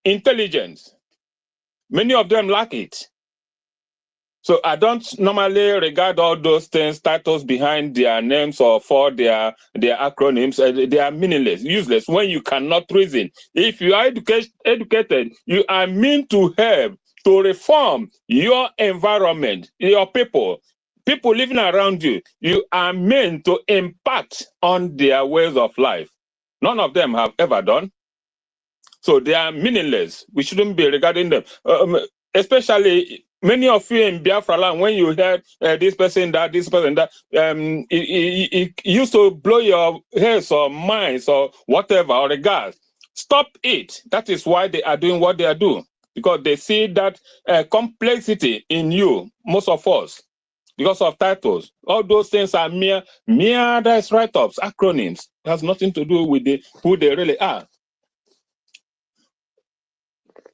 intelligence. Many of them lack it. So I don't normally regard all those things, titles behind their names or for their acronyms. They are meaningless, useless when you cannot reason. If you are educated, you are meant to help to reform your environment, your people living around you. You are meant to impact on their ways of life. None of them have ever done. So they are meaningless. We shouldn't be regarding them. Especially many of you in Biafra land, when you heard this person that, it used to blow your heads or minds or whatever, or regards. Stop it. That is why they are doing what they are doing. Because they see that complexity in you, most of us, because of titles. All those things are mere write-ups, acronyms. It has nothing to do with who they really are.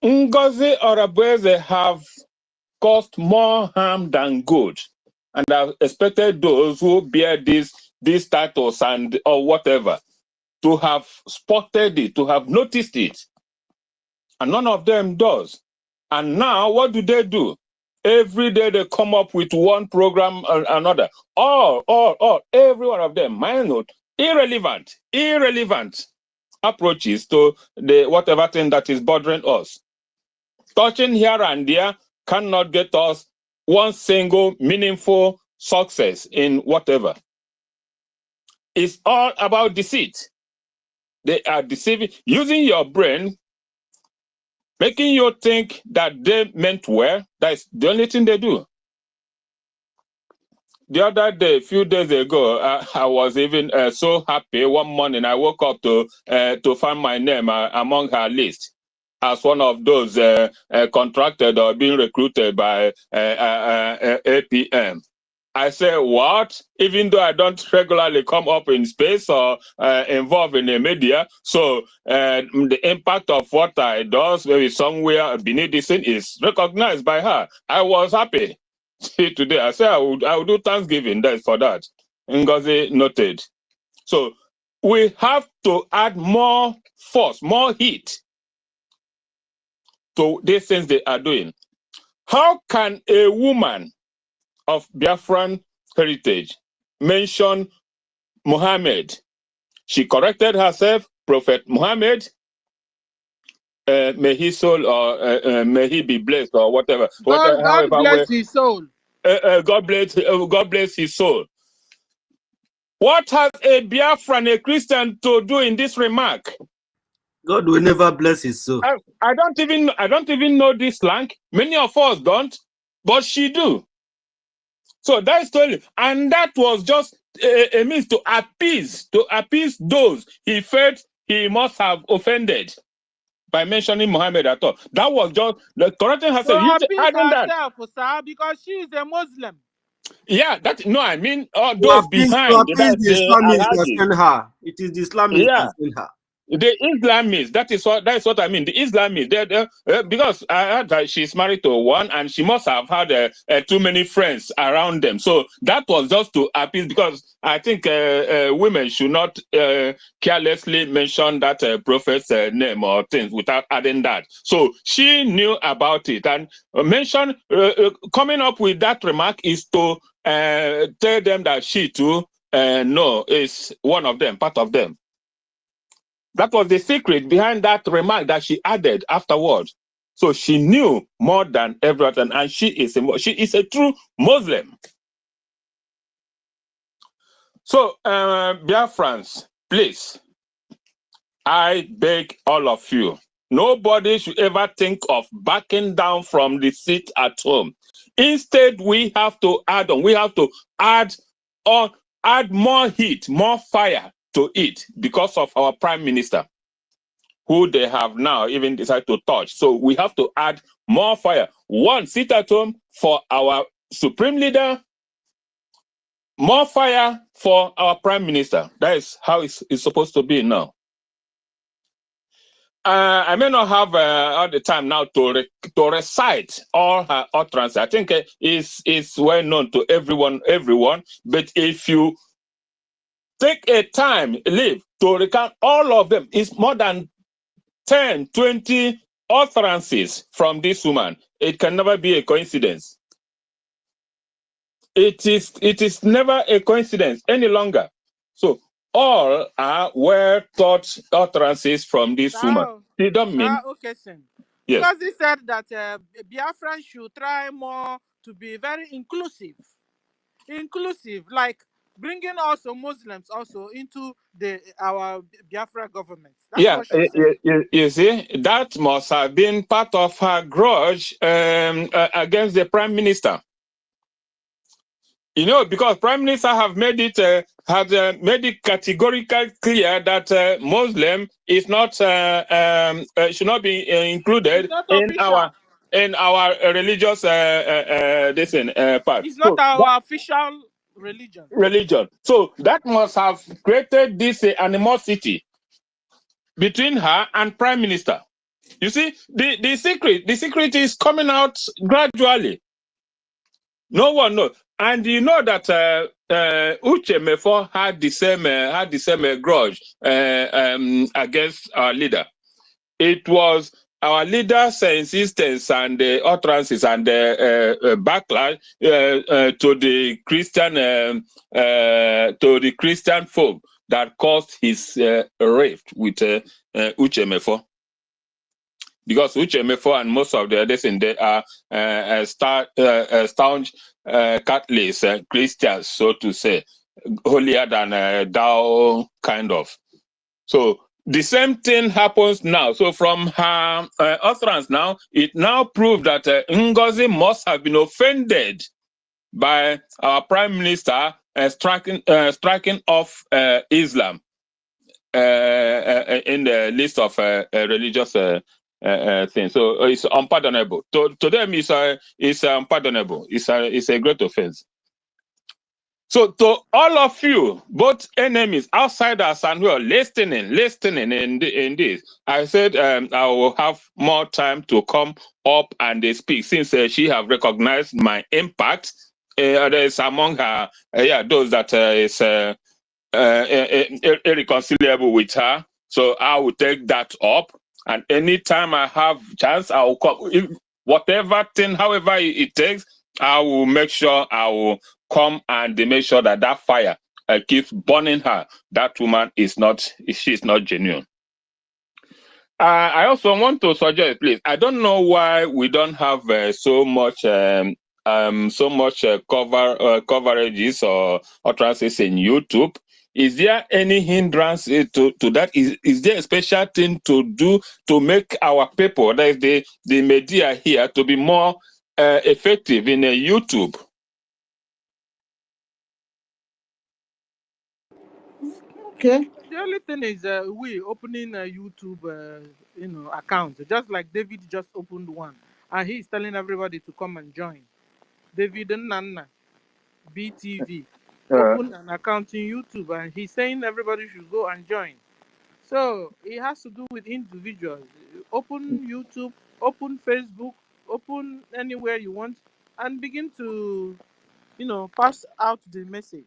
NGOZI or Abueze have caused more harm than good, and I've expected those who bear these titles or whatever to have spotted it, to have noticed it, and none of them does. And now what do? Every day they come up with one program or another. All, every one of them, minor, irrelevant approaches to the whatever thing that is bothering us. Touching here and there cannot get us one single meaningful success in whatever. It's all about deceit. They are deceiving, using your brain, making you think that they meant well. That's the only thing they do. The other day, a few days ago, I was even so happy. One morning, I woke up to find my name among her list as one of those contracted or being recruited by APM. I said, what? Even though I don't regularly come up in space or involved in the media, so the impact of what I do, maybe somewhere beneath this thing, is recognized by her. I was happy. Today, I said I would do Thanksgiving for that. NGOZI noted. So we have to add more force, more heat to these things they are doing. How can a woman of Biafran heritage mention Muhammad? She corrected herself, Prophet Muhammad, may his soul or may he be blessed or whatever. God bless his soul. God bless his soul. What has a Biafran, a Christian, to do in this remark? God will never bless his soul. I don't even know this slang. Many of us don't, but she do. So that's totally, and that was just a means to appease those he felt he must have offended by mentioning Muhammad at all. That was just the correcting herself. To You appease adding that. herself, sir, because she is a Muslim. Yeah, that no, I mean To those appease, behind the that's Islamists that Alhaji. send her. It is the Islamists Yeah. that send her. The Islamists, that is what I mean. The Islamists, because I heard that she's married to one, and she must have had too many friends around them. So that was just to appease, because I think women should not carelessly mention that prophet's name or things without adding that. So she knew about it, and coming up with that remark is to tell them that she too is one of them, part of them. That was the secret behind that remark that she added afterwards. So she knew more than everyone, and she is a true Muslim. So, Biafrans, please, I beg all of you, nobody should ever think of backing down from the seat at home. Instead, we have to add on. We have to add more heat, more fire to it because of our prime minister, who they have now even decided to touch. So we have to add more fire. One, sit at home for our supreme leader, more fire for our prime minister. That is how it's supposed to be now. I may not have all the time now to recite all her utterances. I think it's well known to everyone. But if you take a time, leave to recount all of them, it's more than 10, 20 utterances from this woman. It can never be a coincidence. It is never a coincidence any longer. So all are well thought utterances from this woman. They don't mean. Okay, sir. Yes. Because he said that Biafra should try more to be very inclusive, like bringing also Muslims also into our Biafra government. That's what she said. You see, that must have been part of her grudge against the prime minister. You know, because prime minister have made it categorically clear that Muslim is not should not be included in our religious part. It's not our official religion. So that must have created this animosity between her and prime minister. You see, the secret is coming out gradually. No one knows. And you know that Uche Mefo had the same grudge against our leader. It was our leader's insistence and the utterances and the backlash to the Christian folk that caused his rift with Uche Mefo. Because Uche Mefo and most of the others in there are staunch Catholics, Christians, so to say, holier than thou kind of. So the same thing happens now. So from her utterance now, it now proves that NGOZI must have been offended by our prime minister striking off Islam in the list of religious things. So it's unpardonable. To them, it's unpardonable. It's a great offense. So to all of you, both enemies, outsiders, and who are listening in this, I said I will have more time to come up and speak, since she have recognized my impact. There is among her, those that is irreconcilable with her. So I will take that up, and anytime I have chance, I will come. Whatever thing, however it takes, I will make sure I will come and make sure that fire keeps burning her. That woman is not genuine. I also want to suggest, please. I don't know why we don't have so much coverages or utterances in YouTube. Is there any hindrance to that? Is there a special thing to do to make our people, that is the media here, to be more effective in YouTube? Okay. The only thing is we opening a YouTube, account, just like David just opened one, and he's telling everybody to come and join. David Nana, BTV, Uh, open an account in YouTube, and he's saying everybody should go and join. So it has to do with individuals. Open YouTube, open Facebook, open anywhere you want, and begin to, pass out the message.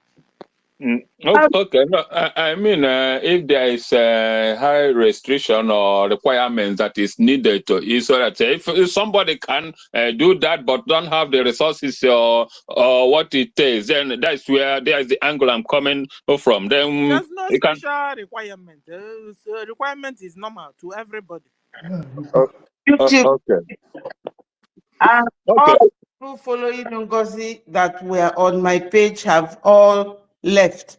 Okay. No, I mean, if there is a high restriction or requirements that is needed to, is so that if somebody can do that but don't have the resources or what it takes, then that's where there's the angle I'm coming from. Then There's no you can. special requirement. The requirement is normal to everybody. Uh, YouTube. okay. And all Okay. the people following NGOZI that were on my page have all left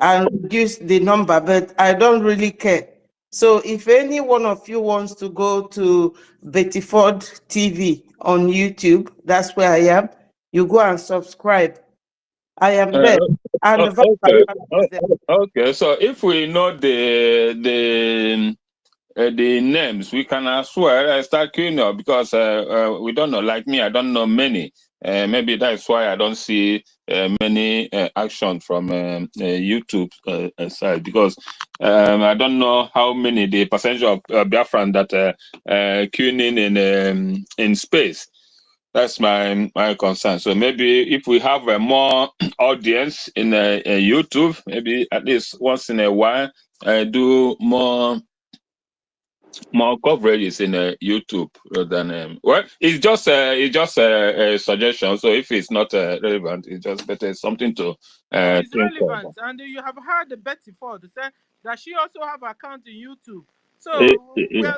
and reduced the number, but I don't really care. So if any one of you wants to go to Betty Ford TV on YouTube, that's where I am. You go and subscribe. I am there. And the Okay. Voluntary is there. Okay. So if we know the names, we can as well start queuing up because we don't know. Like me, I don't know many. Maybe that's why I don't see many action from YouTube side because I don't know how many the percentage of Biafran that queuing in space. That's my concern. So maybe if we have a more audience in YouTube, maybe at least once in a while, do more coverages in YouTube rather than well, it's just a suggestion. So if it's not relevant, it's just better something to No, it's think of. relevant. And you have heard Betty Ford say that she also have account in YouTube. Eh, So eh, eh.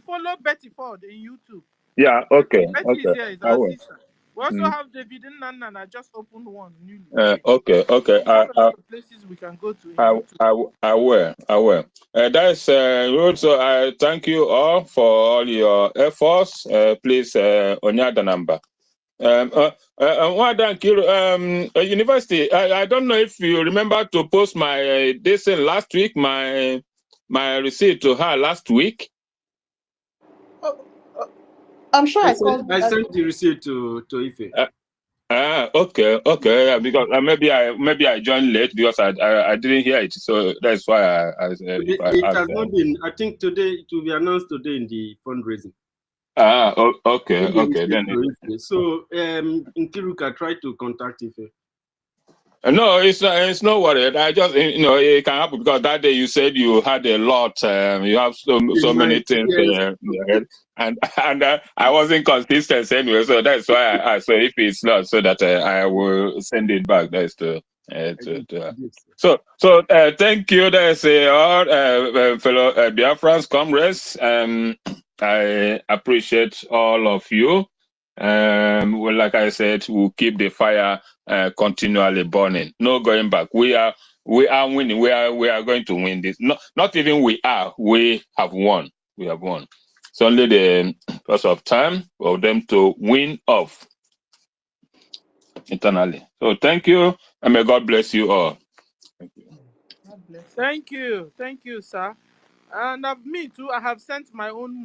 follow Betty Ford in YouTube. Yeah, okay, Betty is okay, here, is I our will. sister. We also Mm. have David Nana that just opened one newly today. Okay, okay. So we have a lot of places we can go to in YouTube. I will. I will. That's also. I thank you all for all your efforts. Please, Onyada number. Well Kiru, university. I don't know if you remember to post my this thing last week. My receipt to her last week. Oh, I'm sure I I sent called. I sent the receipt to Ife. Okay, okay. Yeah, because maybe I joined late because I didn't hear it. So that's why if I It asked. has not been. I think today it will be announced today in the fundraising. Okay, Send the okay. receipt Then to Ife. So Nkiruka tried to contact Ife. no, it's not worried. I just it can happen because that day you said you had a lot. You have so In my many things yes, in your head, and I wasn't consistent anyway. So that's why I so if it's not, so that I will send it back. That's to her. this. So thank you. There's all fellow Biafrans, comrades. I appreciate all of you. Well, like I said, we'll keep the fire continually burning. No going back. We are winning. We are going to win this. Not even we have won. We have won. It's only the course of time for them to win off internally. So thank you, and may God bless you all. Thank you. God bless you. Thank you, sir. And me too. I have sent my own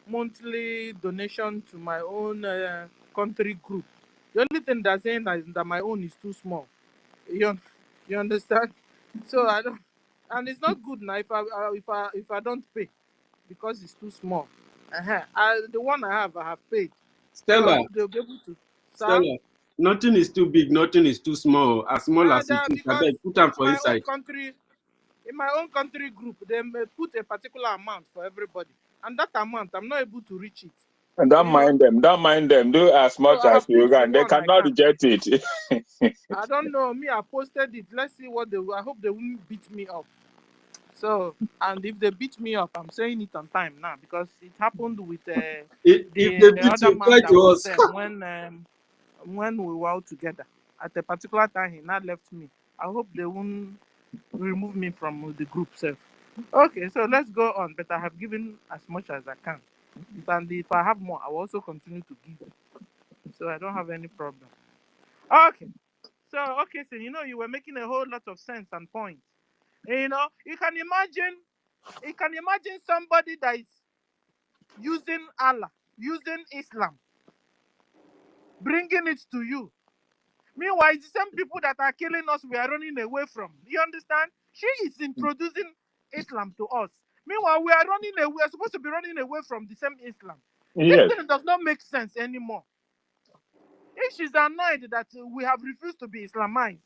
monthly donation to my own country group. The only thing they're saying is that my own is too small. You understand? So I don't, and it's not good now if I don't pay because it's too small. The one I have paid, so I Stella, hope they'll be able to. Sir, Stella. Nothing is too big. Nothing is too small. As small as it is, I because beg, put them in for my own inside. country, group, they may put a particular amount for everybody, and that amount I'm not able to reach it. And So don't mind them. Don't mind them. Do as so much I as have you put the can. They one I cannot can. reject it. I don't know. Me, I posted it. Let's see what they. I hope they won't beat me up. So, and if they beat me up, I'm saying it on time now because it happened with If they the beat other you, man cry that to was us. there when we were all together. At a particular time, he now left me. I hope they won't remove me from the group self. Okay, so let's go on. But I have given as much as I can, and if I have more, I will also continue to give. So I don't have any problem. Okay. So, okay, so you were making a whole lot of sense and points. You know, you can imagine somebody that is using Allah, using Islam, bringing it to you. Meanwhile, it's the same people that are killing us we are running away from. You understand? She is introducing Islam to us. Meanwhile, we are running away. We are supposed to be running away from the same Islam. This Yes. thing does not make sense anymore. If she's annoyed that we have refused to be Islamized,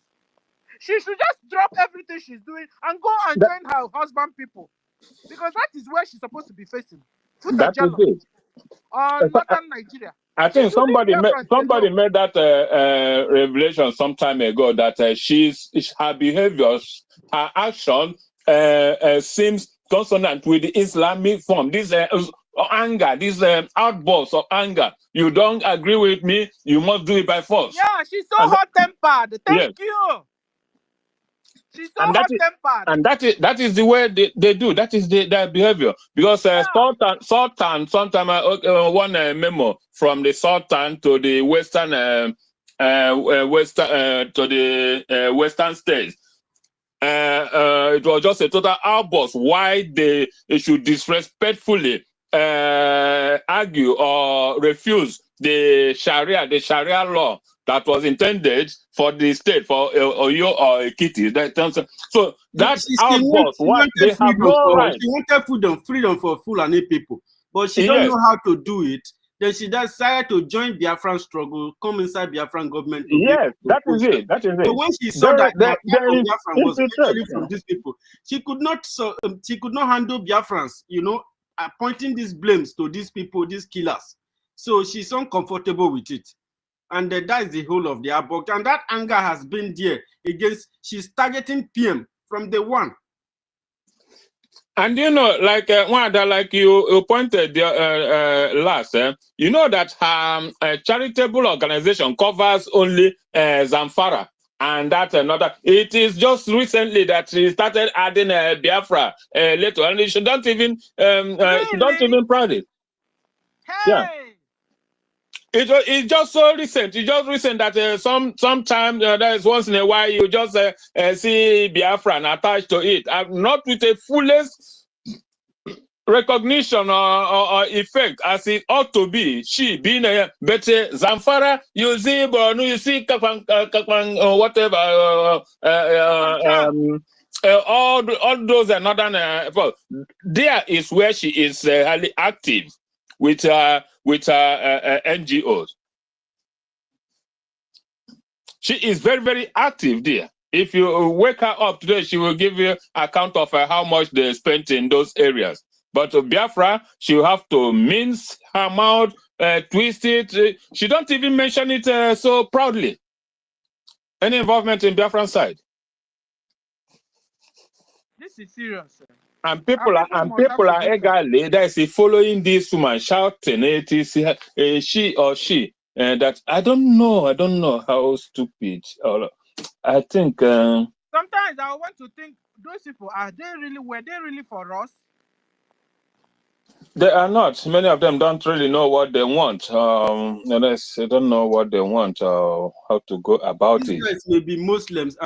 she should just drop everything she's doing and go and That, join her husband people. Because that is where she's supposed to be facing. Futa that is Jalo it. or northern Nigeria. I She think should leave Biafrans somebody alone. made that revelation some time ago that her behaviors, her action seems consonant with the Islamic form. This anger, this outburst of anger. You don't agree with me, you must do it by force. Yeah, she's so And hot-tempered. yes, Thank you. She's so and hot-tempered. that is the way they do. That is their behavior. Because Yeah. Sultan, sometime one memo from the Sultan to the western western states. It was just a total outburst why they should disrespectfully argue or refuse the Sharia law that was intended for the state, for Oyo or Ekiti. So that outburst, She what they wanted have freedom no for right. she wanted freedom for Fulani people, but she don't Yes, know how to do it. Then she decided to join Biafran struggle, come inside Biafran government to be yes, able to that is oppose them. it. That is So it. when she saw that the attack There on is Biafran was infiltrate. actually from these people, she could not handle Biafrans, pointing these blames to these people, these killers. So she's uncomfortable with it. And that is the whole of the abort. And that anger has been there against, she's targeting PM from the one. And like Wanda, like you pointed last, you know that her charitable organization covers only Zamfara, and that's another. It is just recently that she started adding Biafra later, and she don't even Really? proud it. Yeah. Hey. It's just so recent. It's just recent that sometime that is once in a while you just see Biafra and attached to it, not with a fullest recognition or effect as it ought to be. She being a better Zamfara, you see Borno, you see Kakwan, whatever, all those northern. Well, there is where she is highly active with NGOs. She is very, very active there. If you wake her up today, she will give you account of how much they spent in those areas. But Biafra, she will have to mince her mouth, twist it. She don't even mention it so proudly. Any involvement in Biafran side. This is serious, sir. And Our people must have to look at it. eagerly, that is following this woman, shouting, it is she or she. That I don't know how stupid. I think Sometimes I want to think, those people, were they really for us? they are not. Many of them don't really know what they want. Unless they don't know what they want or how to go about These it. guys may be Muslims.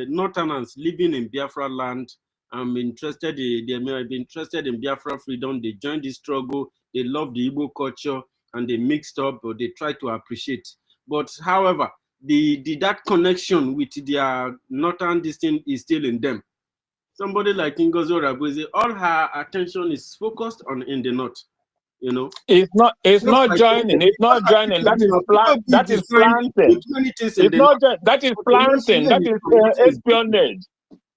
Northerners living in Biafra land. They may be interested in Biafra freedom. They joined the struggle. They love the Igbo culture and they mixed up, or they try to appreciate. But however, that connection with their northern distinct is still in them. Somebody like NGOZI Orabueze, all her attention is focused on in the north. It's not Just like joining. It's not joining. That is planting. many things in It's the not north. that is But planting. That emotionally, is something is different. espionage.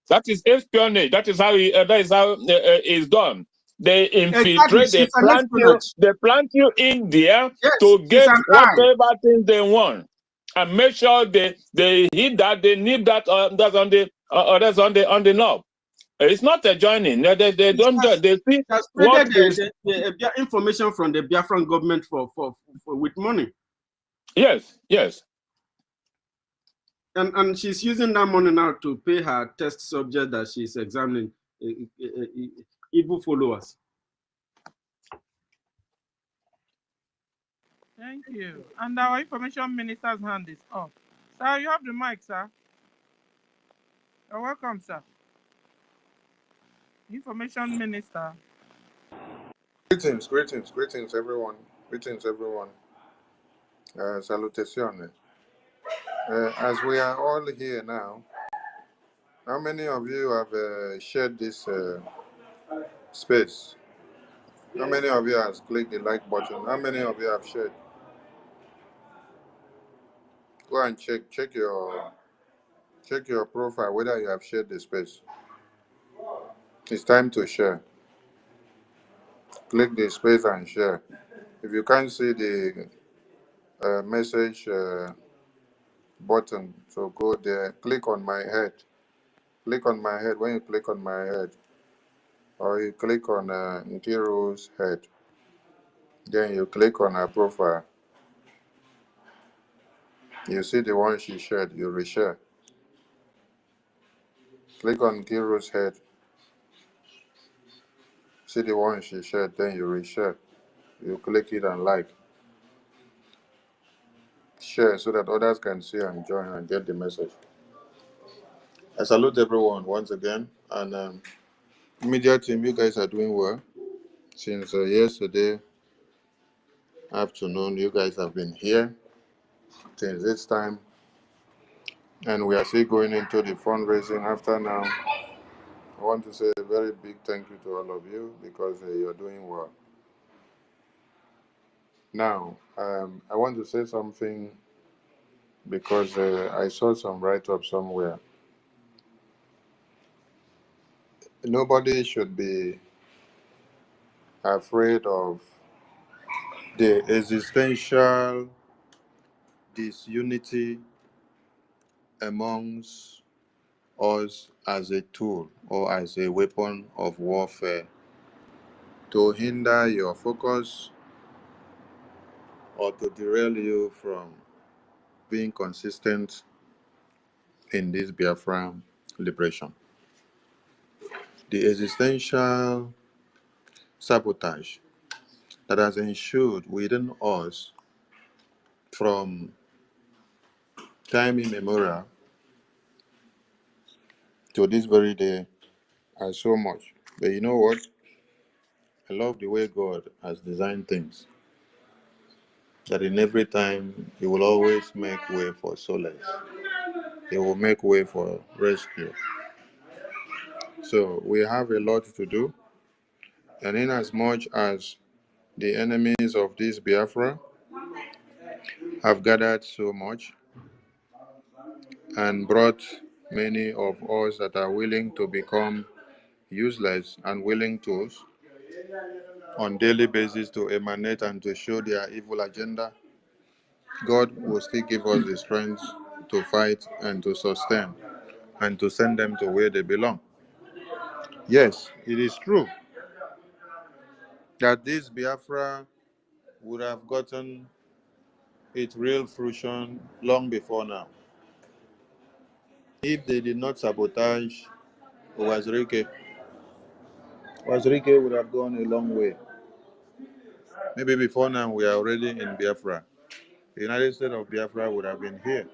That is espionage. That is how it's done. They Exactly, infiltrate. she's an espionage. They plant you in there Yes, to she's get an eye. whatever things they want, and make sure they hit that. They nip that. That's on the knob. It's not a joining. They don't join. They see She has what spreaded is. the information from the Biafran government for with money. Yes. And she's using that money now to pay her test subject that she's examining, evil followers. Thank you. And our information minister's hand is up. Sir, you have the mic, sir. You're welcome, sir. Information Minister. Greetings, greetings, greetings, everyone. Greetings, everyone. Salutations. As we are all here now, how many of you have shared this space? How many of you have clicked the like button? How many of you have shared? Go and check your profile whether you have shared the space. It's time to share. Click the space and share. If you can't see the message button, so go there. Click on my head. Click on my head. When you click on my head, or you click on Nkiru's head, then you click on her profile. You see the one she shared, you reshare. Click on Nkiru's head. See the one she shared, then you reshare. You click it and like. Share so that others can see and join and get the message. I salute everyone once again. And media team, you guys are doing well. Since yesterday afternoon, you guys have been here since this time. And we are still going into the fundraising after now. I want to say a very big thank you to all of you because you're doing well. Now, I want to say something because I saw some write-up somewhere. Nobody should be afraid of the existential disunity amongst us as a tool or as a weapon of warfare to hinder your focus or to derail you from being consistent in this Biafra liberation. The existential sabotage that has ensued within us from time immemorial to this very day are so much. But you know what? I love the way God has designed things. That in every time He will always make way for solace. He will make way for rescue. So we have a lot to do. And in as much as the enemies of this Biafra have gathered so much and brought many of us that are willing to become useless and willing tools on daily basis to emanate and to show their evil agenda, God will still give us the strength to fight and to sustain and to send them to where they belong. Yes, it is true that this Biafra would have gotten its real fruition long before now if they did not sabotage Wazirike. Wazirike would have gone a long way. Maybe before now we are already in Biafra. The United States of Biafra would have been here.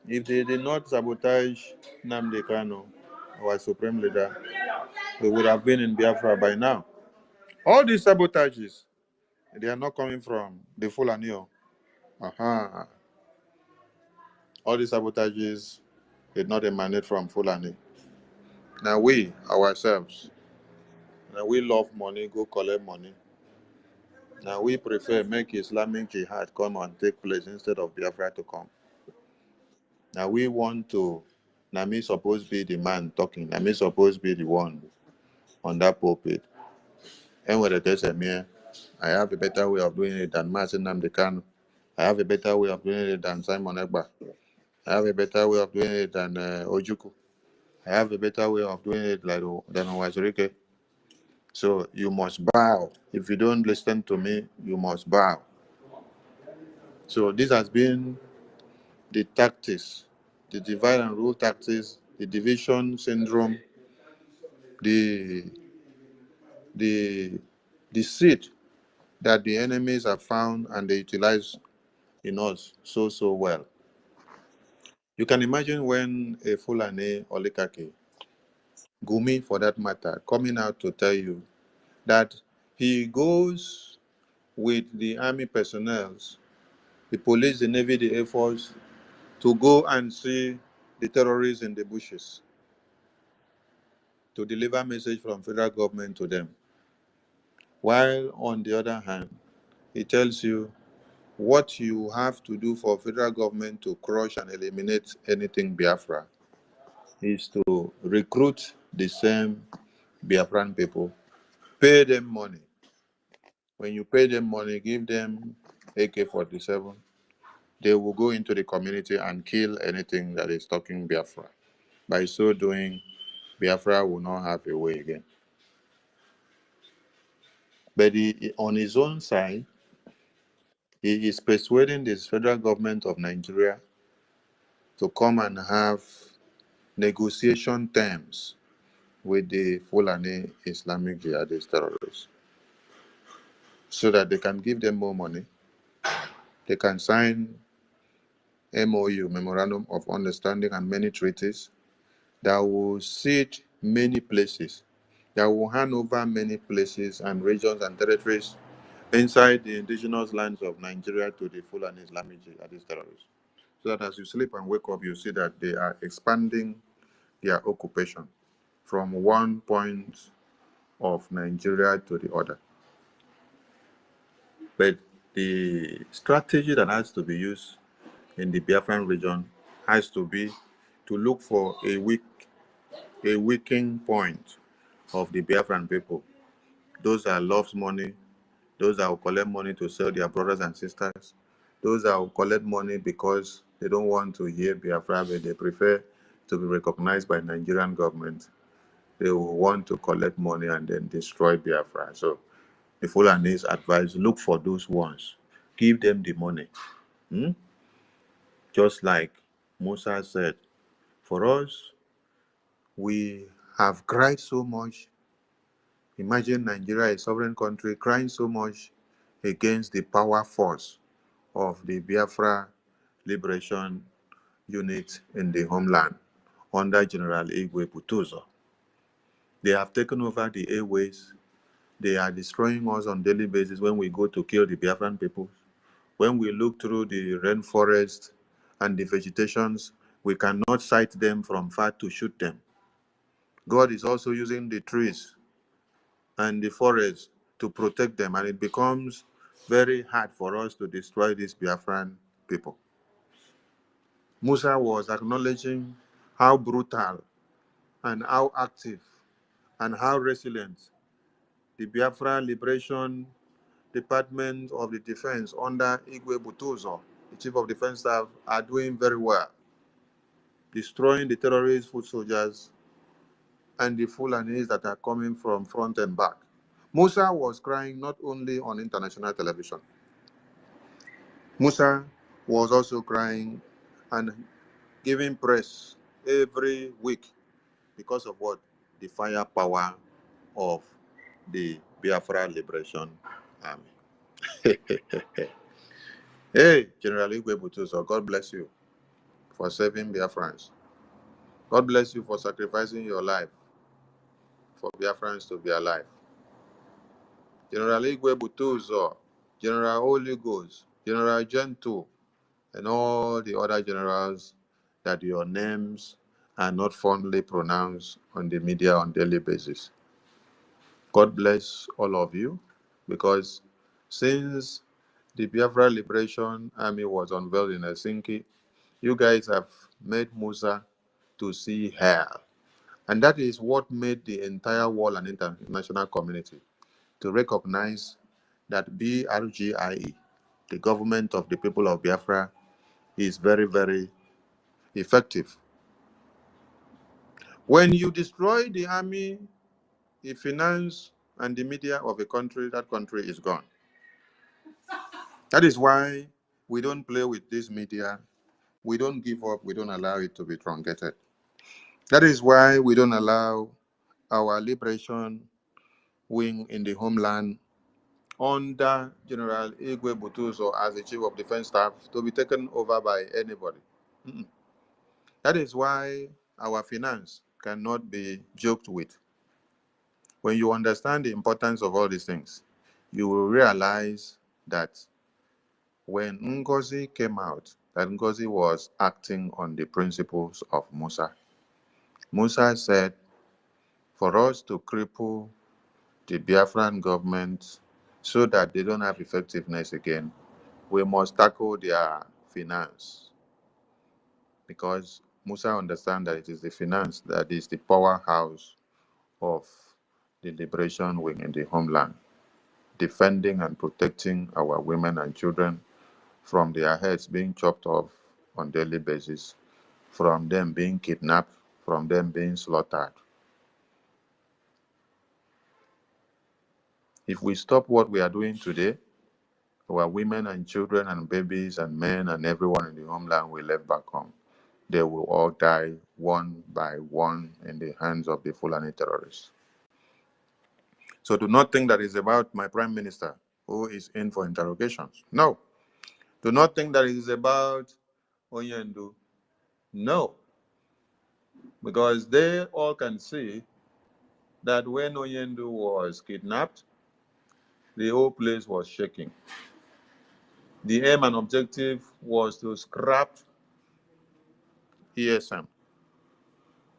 If they did not sabotage Nnamdi Kanu, our supreme leader, we would have been in Biafra by now. All these sabotages, they are not coming from the Fulani. Uh-huh. All these sabotages did not emanate from Fulani. Now we, ourselves, now we love money, go collect money. Now we prefer make Islamic jihad come and take place instead of Biafra to come. Now we want to, now me supposed to be the man talking, now me supposed to be the one on that pulpit. And whether there's a mere, I have a better way of doing it than Masin Namdekan. I have a better way of doing it than Simon Egba. I have a better way of doing it than Ojuku. I have a better way of doing it than Wazirike. So you must bow. If you don't listen to me, you must bow. So this has been the tactics, the divide and rule tactics, the division syndrome, the the the seed that the enemies have found and they utilize in us so well. You can imagine when a Fulani Olikake, Gumi for that matter, coming out to tell you that he goes with the army personnel, the police, the navy, the air force, to go and see the terrorists in the bushes, to deliver message from federal government to them. While on the other hand, he tells you what you have to do for federal government to crush and eliminate anything Biafra is to recruit the same Biafran people, pay them money. When you pay them money, give them AK-47, they will go into the community and kill anything that is talking Biafra. By so doing, Biafra will not have a way again. But on his own side, he is persuading the federal government of Nigeria to come and have negotiation terms with the Fulani Islamic jihadist terrorists so that they can give them more money. They can sign MOU, Memorandum of Understanding, and many treaties that will cede many places, that will hand over many places and regions and territories inside the indigenous lands of Nigeria to the Fulani Islamic jihadist terrorists. So that as you sleep and wake up, you see that they are expanding their occupation from one point of Nigeria to the other. But the strategy that has to be used in the Biafran region has to be to look for a weakening point of the Biafran people. Those that loves money, those that will collect money to sell their brothers and sisters, those that will collect money because they don't want to hear Biafra, but they prefer to be recognized by Nigerian government. They will want to collect money and then destroy Biafra. So the Fulanese advise, look for those ones, give them the money. Just like Musa said, for us, we have cried so much. Imagine Nigeria, a sovereign country, crying so much against the power force of the Biafra Liberation Unit in the homeland under General Igwe Butuzo. They have taken over the airways. They are destroying us on a daily basis when we go to kill the Biafran people. When we look through the rainforest and the vegetations, we cannot sight them from far to shoot them. God is also using the trees and the forests to protect them, and it becomes very hard for us to destroy these Biafran people. Musa was acknowledging how brutal and how active and how resilient the Biafra Liberation Department of the Defense under Igwe Butuzo, the Chief of Defense Staff, are doing very well, destroying the terrorist foot soldiers and the Fulanis that are coming from front and back. Musa was crying not only on international television. Musa was also crying and giving press every week because of what? The firepower of the Biafra Liberation Army. Hey, General Igwe Butuzo, God bless you for saving Biafrans. God bless you for sacrificing your life for Biafrans to be alive. General Igwe Butuzo, General Holy Ghost, General Gento, and all the other generals that your names are not fondly pronounced on the media on a daily basis. God bless all of you, because since the Biafra Liberation Army was unveiled in Helsinki, you guys have made Musa to see hell. And that is what made the entire world and international community to recognize that BRGIE, the government of the people of Biafra, is very, very effective. When you destroy the army, the finance, and the media of a country, that country is gone. That is why we don't play with this media. We don't give up. We don't allow it to be truncated. That is why we don't allow our liberation wing in the homeland under General Igwe Butuzo as the Chief of Defense Staff to be taken over by anybody. That is why our finance cannot be joked with. When you understand the importance of all these things, you will realize that when NGOZI came out, that NGOZI was acting on the principles of Musa. Musa said, for us to cripple the Biafran government so that they don't have effectiveness again, we must tackle their finance. Because Musa understands that it is the finance that is the powerhouse of the liberation wing in the homeland, defending and protecting our women and children from their heads being chopped off on daily basis, from them being kidnapped, from them being slaughtered. If we stop what we are doing today, our women and children and babies and men and everyone in the homeland we left back home, they will all die one by one in the hands of the Fulani terrorists. So do not think that it's about my prime minister who is in for interrogations. No. Do not think that it is about Onyendu. No. Because they all can see that when Onyendu was kidnapped, the whole place was shaking. The aim and objective was to scrap ESN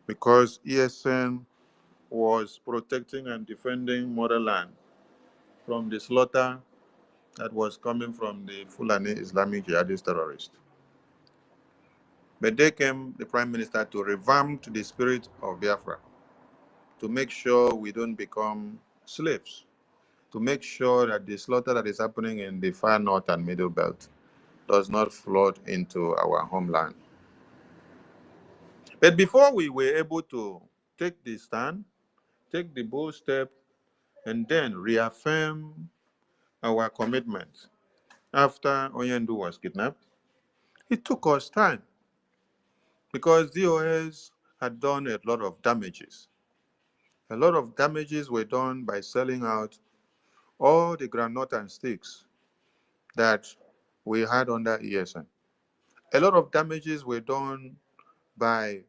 because ESN was protecting and defending motherland from the slaughter that was coming from the Fulani Islamic jihadist terrorists. But they came, the Prime Minister, to revamp the spirit of Biafra, to make sure we don't become slaves, to make sure that the slaughter that is happening in the far north and middle belt does not flood into our homeland. But before we were able to take the stand, take the bold step, and then reaffirm our commitment after Onyendu was kidnapped, it took us time because DOS had done a lot of damages. A lot of damages were done by selling out all the groundnut and sticks that we had under ESN. A lot of damages were done by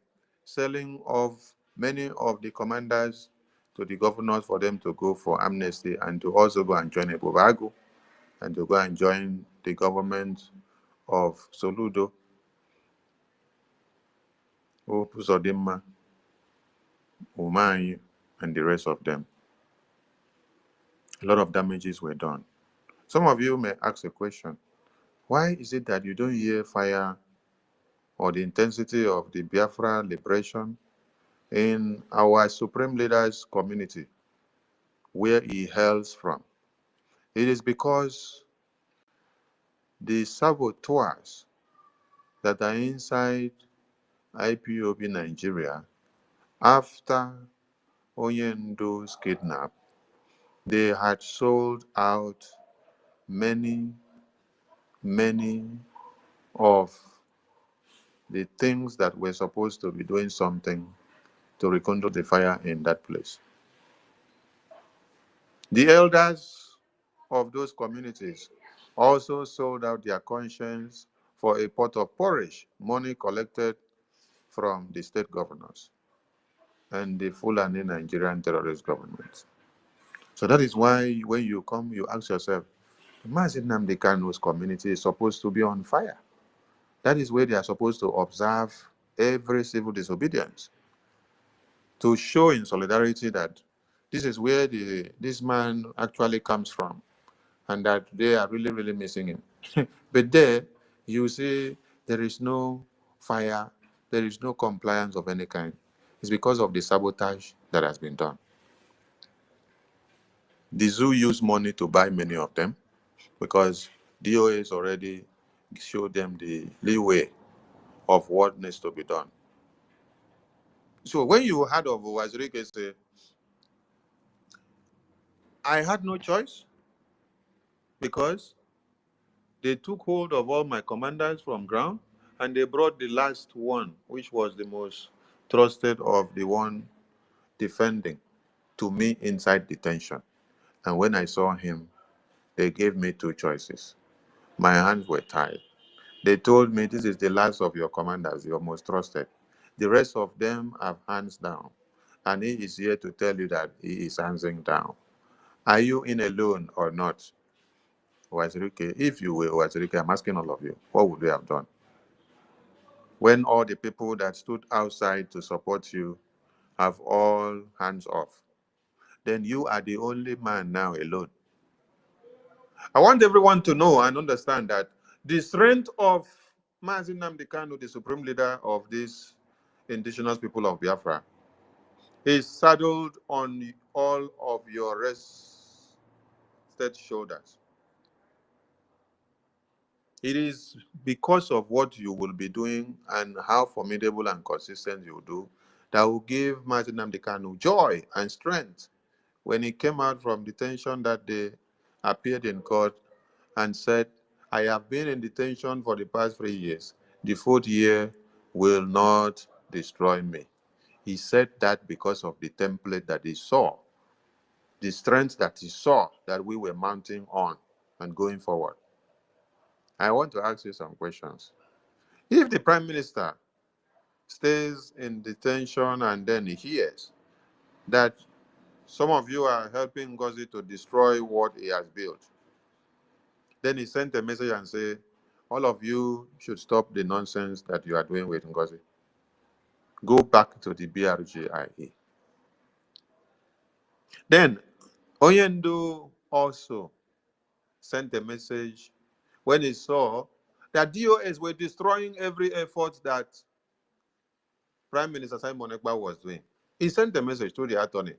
selling off many of the commanders to the governors for them to go for amnesty and to also go and join EBUBEAGU and to go and join the government of Soludo, Zodimma, Umayi, and the rest of them. A lot of damages were done. Some of you may ask a question, why is it that you don't hear fire or the intensity of the Biafra liberation in our supreme leader's community, where he hails from? It is because the saboteurs that are inside IPOB Nigeria, after Onyendo's kidnap, they had sold out many of the things that were supposed to be doing something to rekindle the fire in that place. The elders of those communities also sold out their conscience for a pot of porridge, money collected from the state governors and the Fulani Nigerian terrorist government. So that is why when you come, you ask yourself, Mazi Nnamdi Kanu's community is supposed to be on fire. That is where they are supposed to observe every civil disobedience, to show in solidarity that this is where this man actually comes from and that they are really missing him. But there, you see, there is no fire, there is no compliance of any kind. It's because of the sabotage that has been done. The zoo used money to buy many of them because DOAs already showed them the leeway of what needs to be done. So when you heard of Wazirike say, I had no choice because they took hold of all my commanders from ground and they brought the last one, which was the most trusted of the one defending, to me inside detention. And when I saw him, they gave me two choices. My hands were tied. They told me, this is the last of your commanders, your most trusted. The rest of them have hands down. And he is here to tell you that he is handsing down. Are you in alone or not? Wazirike, if you were Wazirike, I'm asking all of you, what would you have done? When all the people that stood outside to support you have all hands off, then you are the only man now alone. I want everyone to know and understand that the strength of Mazi Nnamdi Kanu, the supreme leader of these indigenous people of Biafra, is saddled on all of your rested shoulders. It is because of what you will be doing and how formidable and consistent you do that will give Mazi Nnamdi Kanu joy and strength. When he came out from detention that day, appeared in court and said, I have been in detention for the past 3 years. The 4th year will not destroy me. He said that because of the template that he saw, the strength that he saw that we were mounting on and going forward. I want to ask you some questions. If the Prime Minister stays in detention and then he hears that some of you are helping NGOZI to destroy what he has built, then he sent a message and said, all of you should stop the nonsense that you are doing with NGOZI. Go back to the BRGIE. Then Oyendo also sent a message when he saw that DOS were destroying every effort that Prime Minister Simon Ekpa was doing. He sent a message to the attorney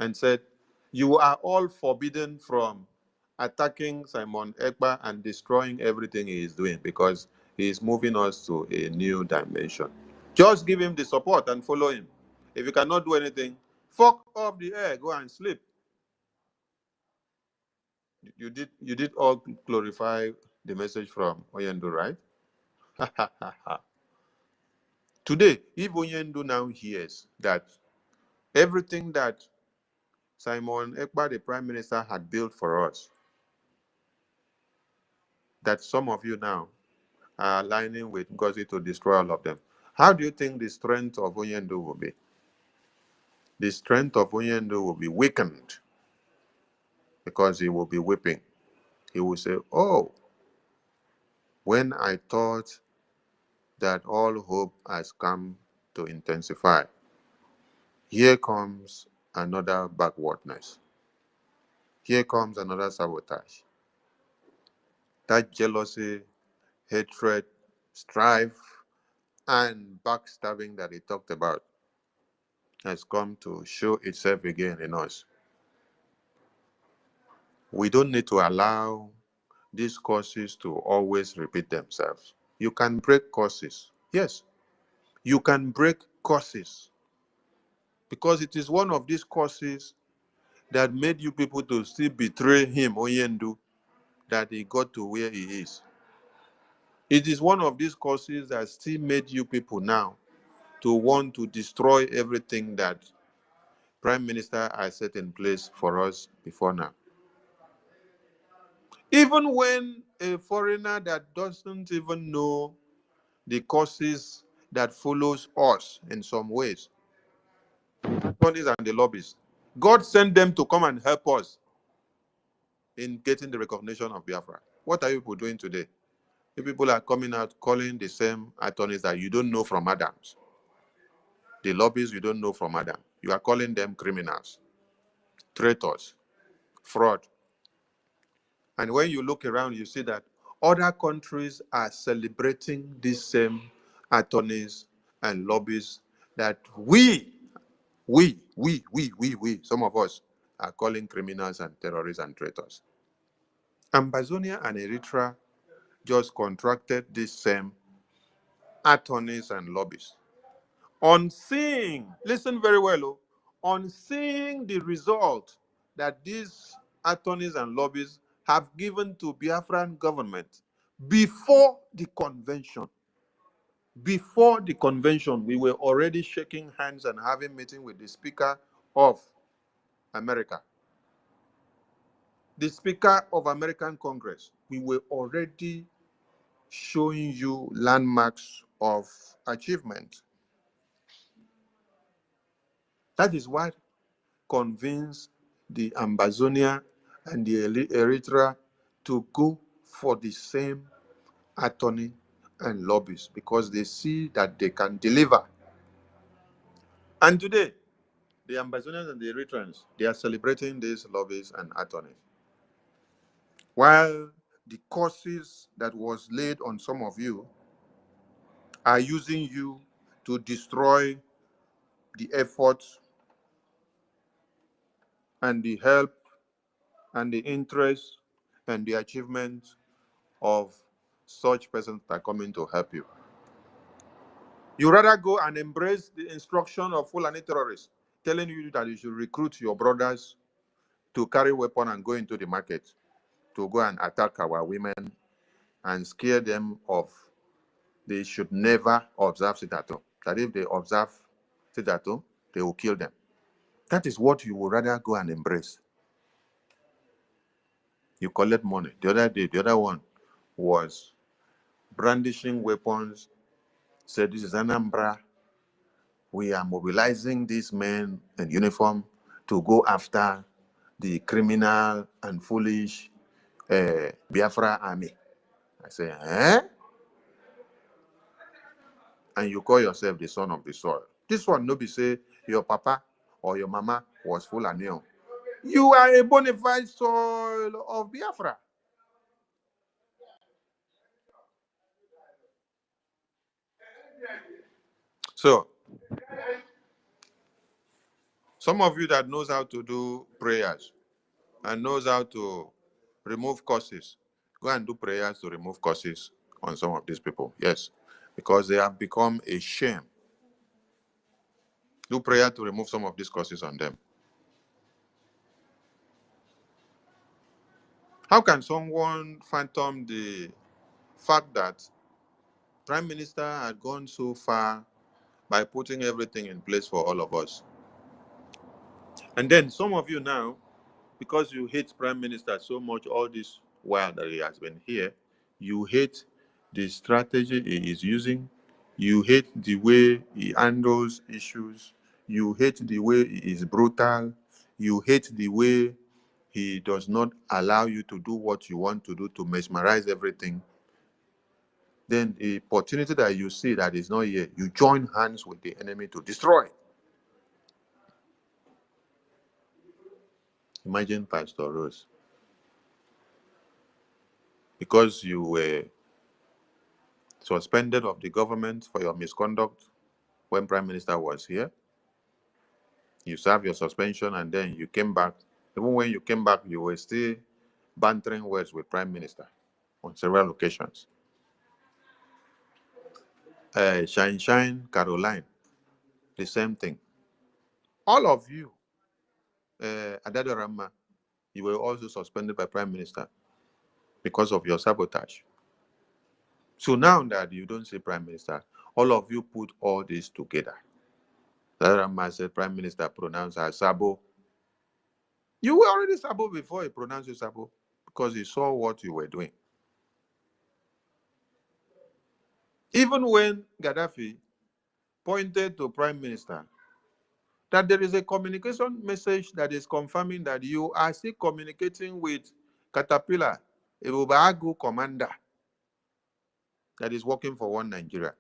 and said, you are all forbidden from attacking Simon Ekpa and destroying everything he is doing because he is moving us to a new dimension. Just give him the support and follow him. If you cannot do anything, fuck off the air, go and sleep. You did all glorify the message from Oyendo, right? Today, if Oyendo now hears that everything that Simon Ekpa, the Prime Minister, had built for us, that some of you now are aligning with NGOZI to destroy all of them, how do you think the strength of Oyendo will be? The strength of Oyendo will be weakened because he will be weeping. He will say, oh, when I thought that all hope has come to intensify, here comes another backwardness. Here comes another sabotage. That jealousy, hatred, strife, and backstabbing that he talked about has come to show itself again in us. We don't need to allow these causes to always repeat themselves. You can break causes. Yes, you can break causes because it is one of these causes that made you people to still betray him, Oyendu, that he got to where he is. It is one of these causes that still made you people now to want to destroy everything that Prime Minister has set in place for us before now. Even when a foreigner that doesn't even know the causes that follows us in some ways, attorneys and the lobbyists, God sent them to come and help us in getting the recognition of Biafra. What are you people doing today? You people are coming out calling the same attorneys that you don't know from Adams. The lobbyists you don't know from Adam. You are calling them criminals, traitors, fraud. And when you look around, you see that other countries are celebrating these same attorneys and lobbyists that some of us are calling criminals and terrorists and traitors. Ambazonia and Eritrea just contracted these same attorneys and lobbyists. On seeing, listen very well, on seeing the result that these attorneys and lobbyists have given to Biafran government before the convention, we were already shaking hands and having meeting with the Speaker of America, the Speaker of American Congress. We were already showing you landmarks of achievement That is what convinced the Ambazonia and the Eritrea to go for the same attorney and lobbies, because they see that they can deliver. And today, the Ambazonians and the Eritreans, they are celebrating these lobbies and attorneys, while the curses that was laid on some of you are using you to destroy the efforts and the help and the interest and the achievements of such persons that are coming to help you. You rather go and embrace the instruction of Fulani terrorists telling you that you should recruit your brothers to carry weapons and go into the market to go and attack our women and scare them of they should never observe sit-at-home. That if they observe sit-at-home, they will kill them. That is what you would rather go and embrace. You collect money. The other day, the other one was brandishing weapons, said, this is Anambra. We are mobilizing these men in uniform to go after the criminal and foolish Biafra army. I say, eh? And you call yourself the son of the soil. This one no be say your papa or your mama was Fulani. You are a bona fide soil of Biafra. So, some of you that knows how to do prayers and knows how to remove curses, go and do prayers to remove curses on some of these people. Yes, because they have become a shame. Do prayer to remove some of these curses on them. How can someone fathom the fact that Prime Minister had gone so far by putting everything in place for all of us? And then some of you now, because you hate Prime Minister so much all this while that he has been here, you hate the strategy he is using, you hate the way he handles issues, you hate the way he is brutal, you hate the way he does not allow you to do what you want to do to mesmerize everything. Then the opportunity that you see that is not here, you join hands with the enemy to destroy. Imagine Pastor Rose. Because you were suspended of the government for your misconduct when Prime Minister was here, you served your suspension and then you came back. Even when you came back, you were still bantering words with Prime Minister on several occasions. Shine Caroline, the same thing. All of you, Adadorama, you were also suspended by Prime Minister because of your sabotage. So now that you don't say Prime Minister, all of you put all this together. Adadorama said Prime Minister pronounced her Sabo. You were already Sabo before he pronounced you Sabo because he saw what you were doing. Even when Gaddafi pointed to Prime Minister that there is a communication message that is confirming that you are still communicating with CATAPILA-EBUBEAGU commander that is working for one Nigeria.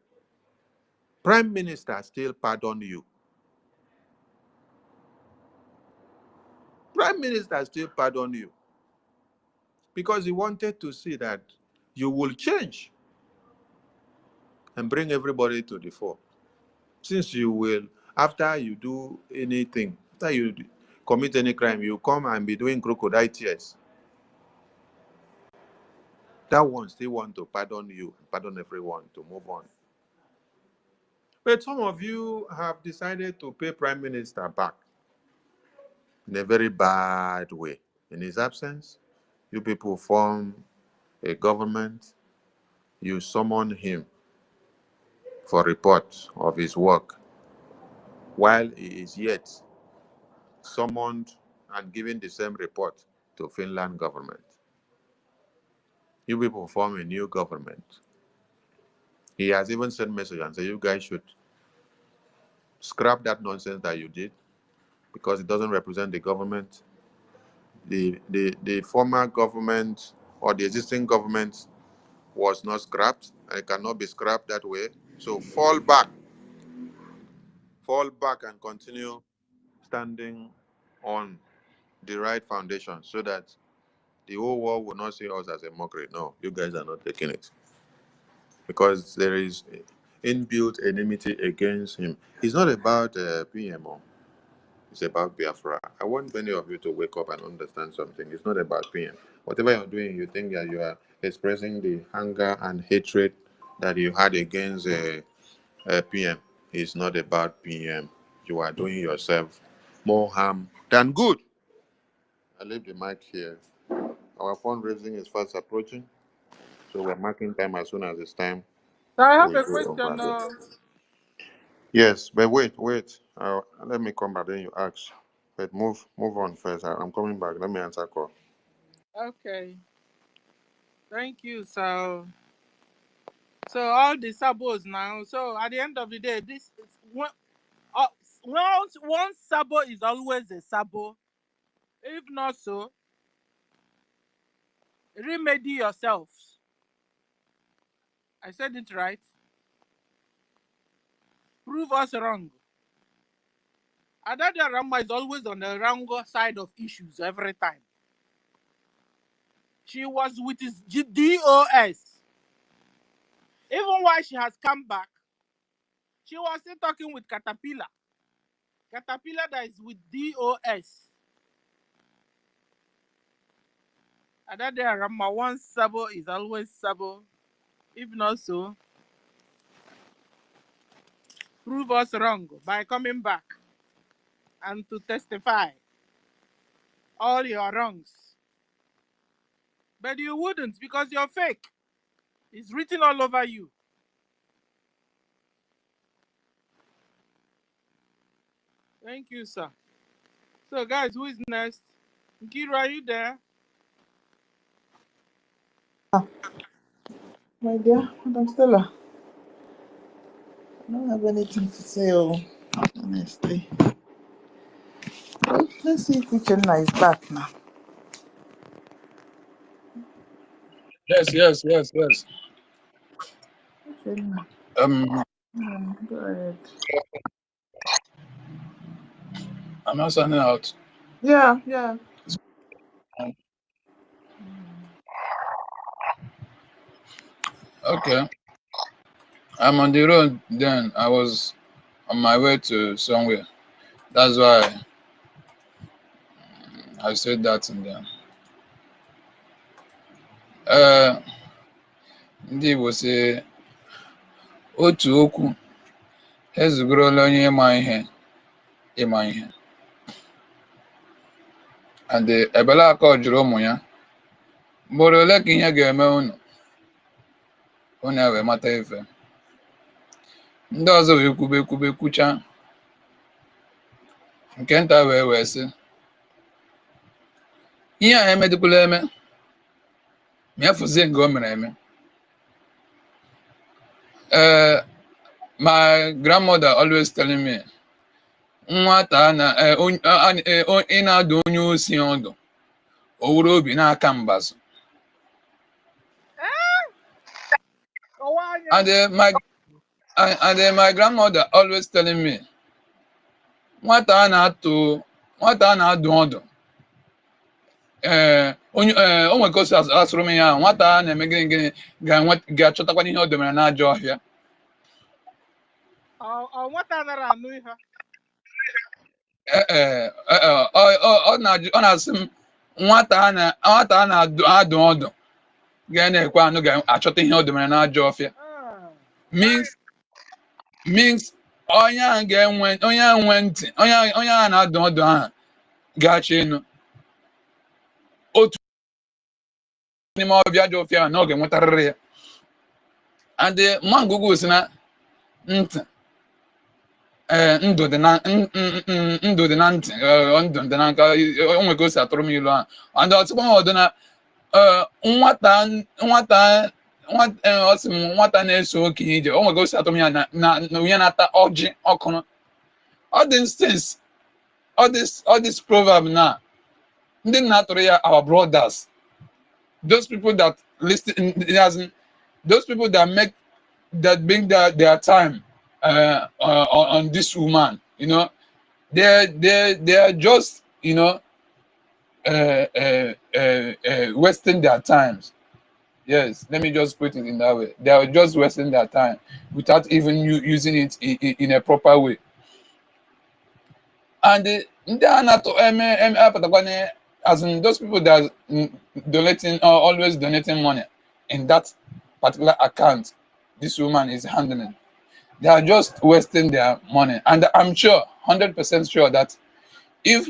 Prime Minister still pardoned you. Prime Minister still pardoned you because he wanted to see that you will change and bring everybody to the fore. Since you will, after you do anything, after you commit any crime, you come and be doing crocodile tears. That one still want to pardon you, pardon everyone to move on. But some of you have decided to pay Prime Minister back in a very bad way. In his absence, you people form a government, you summon him for report of his work, while he is yet summoned and given the same report to Finland government. You people form a new government. He has even sent message and said you guys should scrap that nonsense that you did because it doesn't represent the government. The former government or the existing government was not scrapped, and it cannot be scrapped that way. So fall back and continue standing on the right foundation so that the whole world will not see us as a mockery. No, you guys are not taking it. Because there is inbuilt enmity against him. It's not about PMO. It's about Biafra. I want many of you to wake up and understand something. It's not about PM. Whatever you're doing, you think that you are expressing the anger and hatred that you had against PM. It's not about PM. You are doing yourself more harm than good. I leave the mic here. Our fundraising is fast approaching, so we're marking time as soon as it's time. So I have We'll a go question. over. Yes, but wait. Let me come back. Then you ask. But move on first. I'm coming back. Let me answer call. Okay. Thank you. So all the sabos now. So at the end of the day, this is one sabo is always a sabo. If not so, remedy yourselves. I said it right. Prove us wrong. Adada Rama is always on the wrong side of issues every time. She was with his DOS. Even while she has come back, she was still talking with Caterpillar. Caterpillar that is with DOS. Adada Rama, one sabo is always sabo. If not so, prove us wrong by coming back and to testify all your wrongs. But you wouldn't because you're fake. It's written all over you. Thank you, sir. So, guys, who is next? Nkiru, are you there? My dear, Madam Stella, I don't have anything to say, honestly. Well, let's see if Uchenna is back now. Yes. Uchenna, go ahead. I'm not signing out. Yeah. Okay. I'm on the road then. I was on my way to somewhere. That's why I said that in there. Ndị Igbo sị otu okwu ezugorola onye ịma ihe. And Ebelaka jụrụ ụmụ ya mgboro ole ka ihe ga-eme unu wee mata ife. Ndị ọzọ wee kwube kwucha nke nta wee sị ihe a emedukwala eme ma efuzie nke o mere eme. My grandmother always telling me nwata ị na-adụ onye osi ọdụ o wuru obi n'aka mbazụ. And my grandmother always telling me nwata a na-adụ ọdụ o nwere ka o si asụrụ m ya nwata a na-eme gịnị ga-achọtakwana ihe o domere n'ajọ ọhịa. Nwata nara anụ ihe. Ọ na-asị m nwata a na-adụ ọdụ ga na-ekwe anụ ga-achọta ihe o domere n'ajọ ọfịa. Means onye a nwe ntị onye a na-adụ ọdụ ahụ ga-achọ ịnụ otu n'ime ọbịa ajọ ọfịa ahụ na ọ ga-enwetarịrị ya. And mma ngụgụ si na ntị ndụ dị na ntị ndụ dị na nka o nwere ka o si atụrụ m ilu ahụ. And ọtụkwa ọdụ na ọ sị m nwata na-eso okenye ije o nwere ka o si atụrụ m ya na onye na-ata ọjị ọkụrụ. All these things all this proverb now. Our brothers, those people that listen, those people that bring their time on this woman, you know, they're just, you know, wasting their times. Yes, let me just put it in that way. They are just wasting their time without even using it in a proper way. And as in those people that are donating or always donating money in that particular account this woman is handling, they are just wasting their money. And I'm sure, 100% sure, that if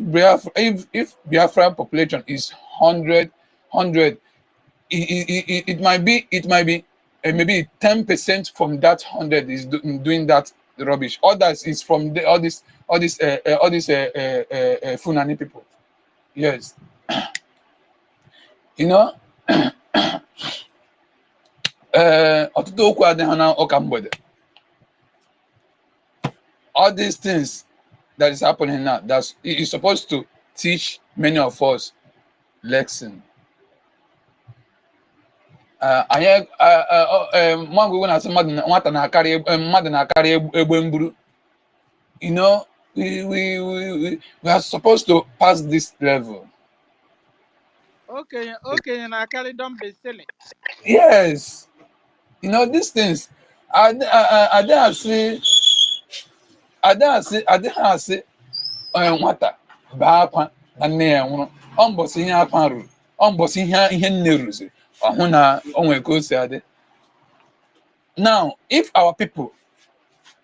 Biafra population is 100, it might be maybe 10% from that 100 is doing that rubbish. Others is from all these Funani people. Yes, you know, ọtụtụ okwu adịghị na ụka mgbede. All these things that is happening now, that is supposed to teach many of us lesson. Anyị mmadụ na-asị nwata na-akarị egbe mburu. You know, we are supposed to pass this level. Okay, na carry don't be silly. Yes, you know these things. I don't see nwata baa akwa na nne ya nwụrụ. Ọ mbọsị ihe akwa ruru, ọ mbọsị ihe nne rụziri, ọhụ na onwe ka o si adị. Now, if our people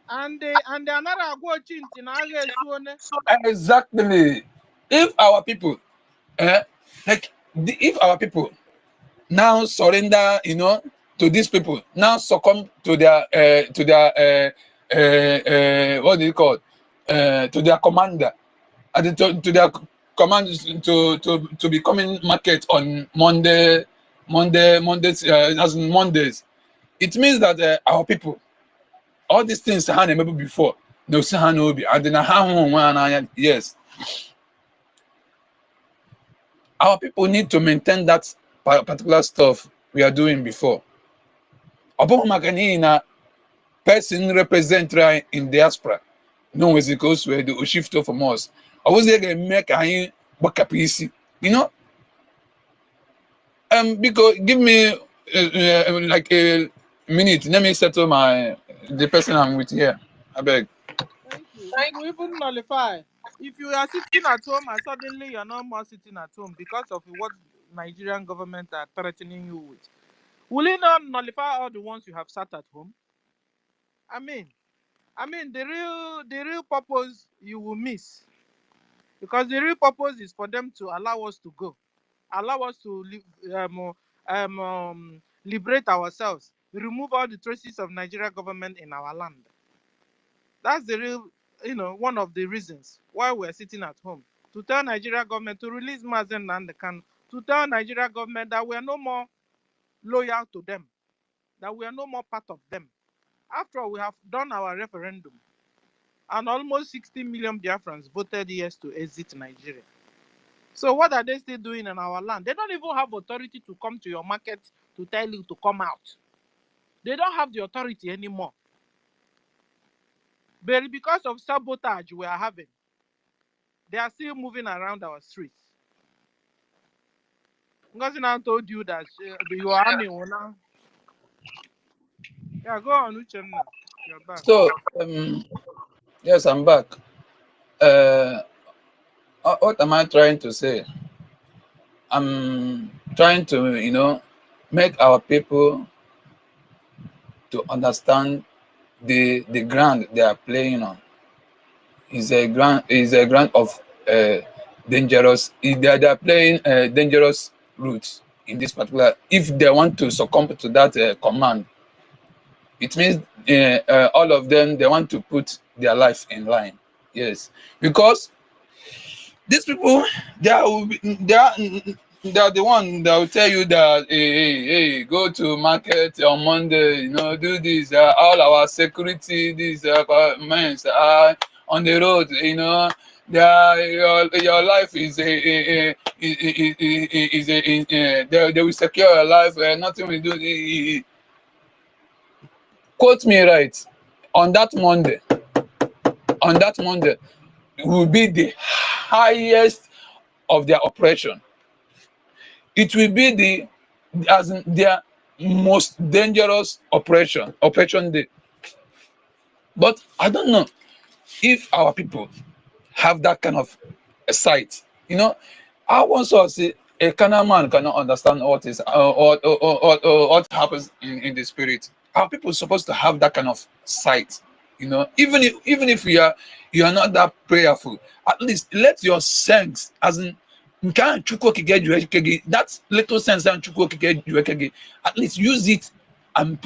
and another agwo chinti na agha esuone. exactly, if our people if our people now surrender, you know, to these people, now succumb to their what do you call to their commander, and to their command to be coming market on Mondays, as in Mondays. It means that our people, all these things had never before. No, yes. Our people need to maintain that particular stuff we are doing before. Obomakanina person represent in diaspora. No way it goes where the shift from us. I was there make a backup easy. You know? Because give me like a minute. Let me settle the person I'm with here. I beg. Thank you. It will even nullify. If you are sitting at home and suddenly you're not more sitting at home because of what Nigerian government are threatening you with, will it not nullify all the ones you have sat at home? I mean, the real purpose you will miss, because the real purpose is for them to allow us to go, allow us to liberate ourselves, remove all the traces of Nigerian government in our land. That's the real, one of the reasons why we're sitting at home, to tell Nigeria government to release Mazen and the can, to tell Nigeria government that we are no more loyal to them, that we are no more part of them. After all, we have done our referendum, and almost 60 million Biafrans voted yes to exit Nigeria. So what are they still doing in our land? They don't even have authority to come to your market to tell you to come out. They don't have the authority anymore. But because of sabotage we are having, they are still moving around our streets. Ngozi now told you that your army will now. Yeah, go on, Uchenna. You're back. So, yes, I'm back. What am I trying to say? I'm trying to, make our people to understand the ground they are playing on. Is a ground of dangerous. They are playing dangerous routes in this particular. If they want to succumb to that command, it means all of them, they want to put their life in line. Yes, because these people, they are the one that will tell you that hey, go to market on Monday, do this. All our security, these men are on the road, your life is they will secure your life. Nothing will do. Quote me right. On that Monday, will be the highest of their oppression. It will be as in their most dangerous operation day. But I don't know if our people have that kind of a sight. You know, I once saw say a Canaan man cannot understand what is what happens in the spirit. Our people supposed to have that kind of sight. You know, even if you are not that prayerful, at least let your sense, as in that little sense that at least use it and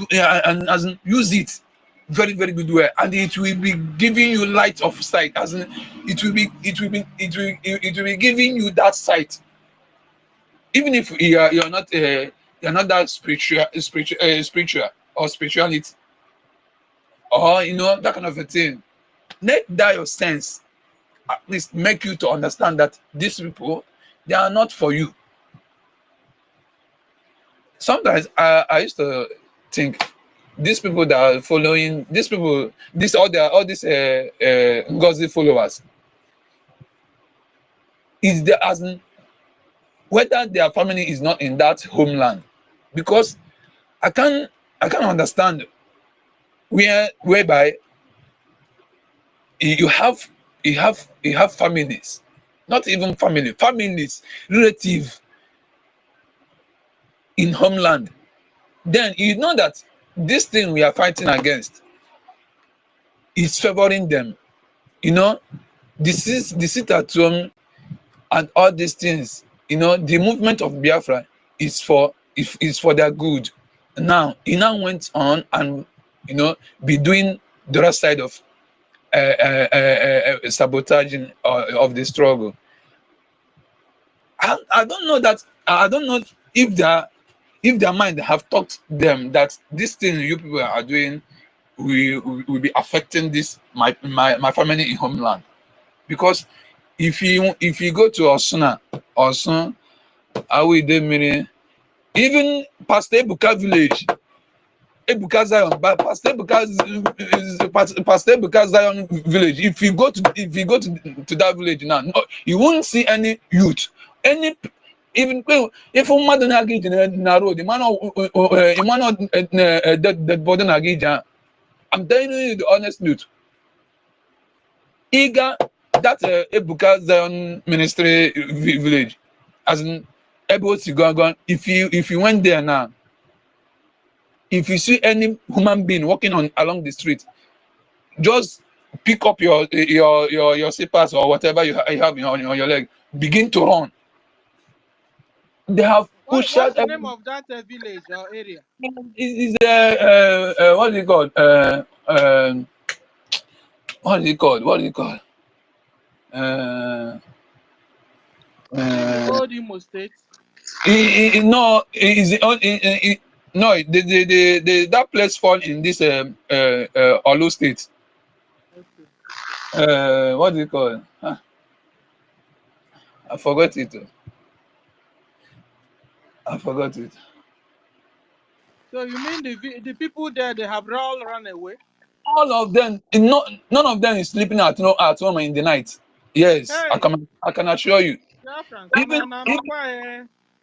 as in use it very very good way, and it will be giving you light of sight, as in it will be giving you that sight, even if you're not that spiritual or spirituality, or that kind of a thing. Let that your sense at least make you to understand that these people, they are not for you. Sometimes I used to think these people that are following these people, all these NGOZI followers, is the as in whether their family is not in that homeland, because I can understand whereby you have families, not even families, relative in homeland. Then you know that this thing we are fighting against is favoring them. You know, the sit at home and all these things. You know, the movement of Biafra is for their good. Now he now went on and be doing the other side of sabotaging of the struggle. I don't know that. I don't know if their mind have taught them that this thing you people are doing will be affecting this my family in homeland. Because if you go to Osun, Awidemiri, even Pastor Ebuka village, Ebuka Zion, but Pastor Ebuka Zion village. If you go to that village now, no, you won't see any youth, any even if mmadụ na-aga ije na road, dead body na-aga ije. I'm telling you the honest truth. Iga that Ebuka Zion ministry village, as in Ebo if you went there now, if you see any human being walking along the street, just pick up your slippers or whatever you have on your leg, begin to run. They have pushed What's out the name of that village or area? Is what is it called? What is it called? What is it called? In the old Imo State. No, no. That place fall in this Olu State. Okay. What is it called? Huh? I forgot it. I forgot it. So you mean the people there, they have all run away? All of them, none of them is sleeping at home in the night. Yes, Hey, I can assure you. Biafrans,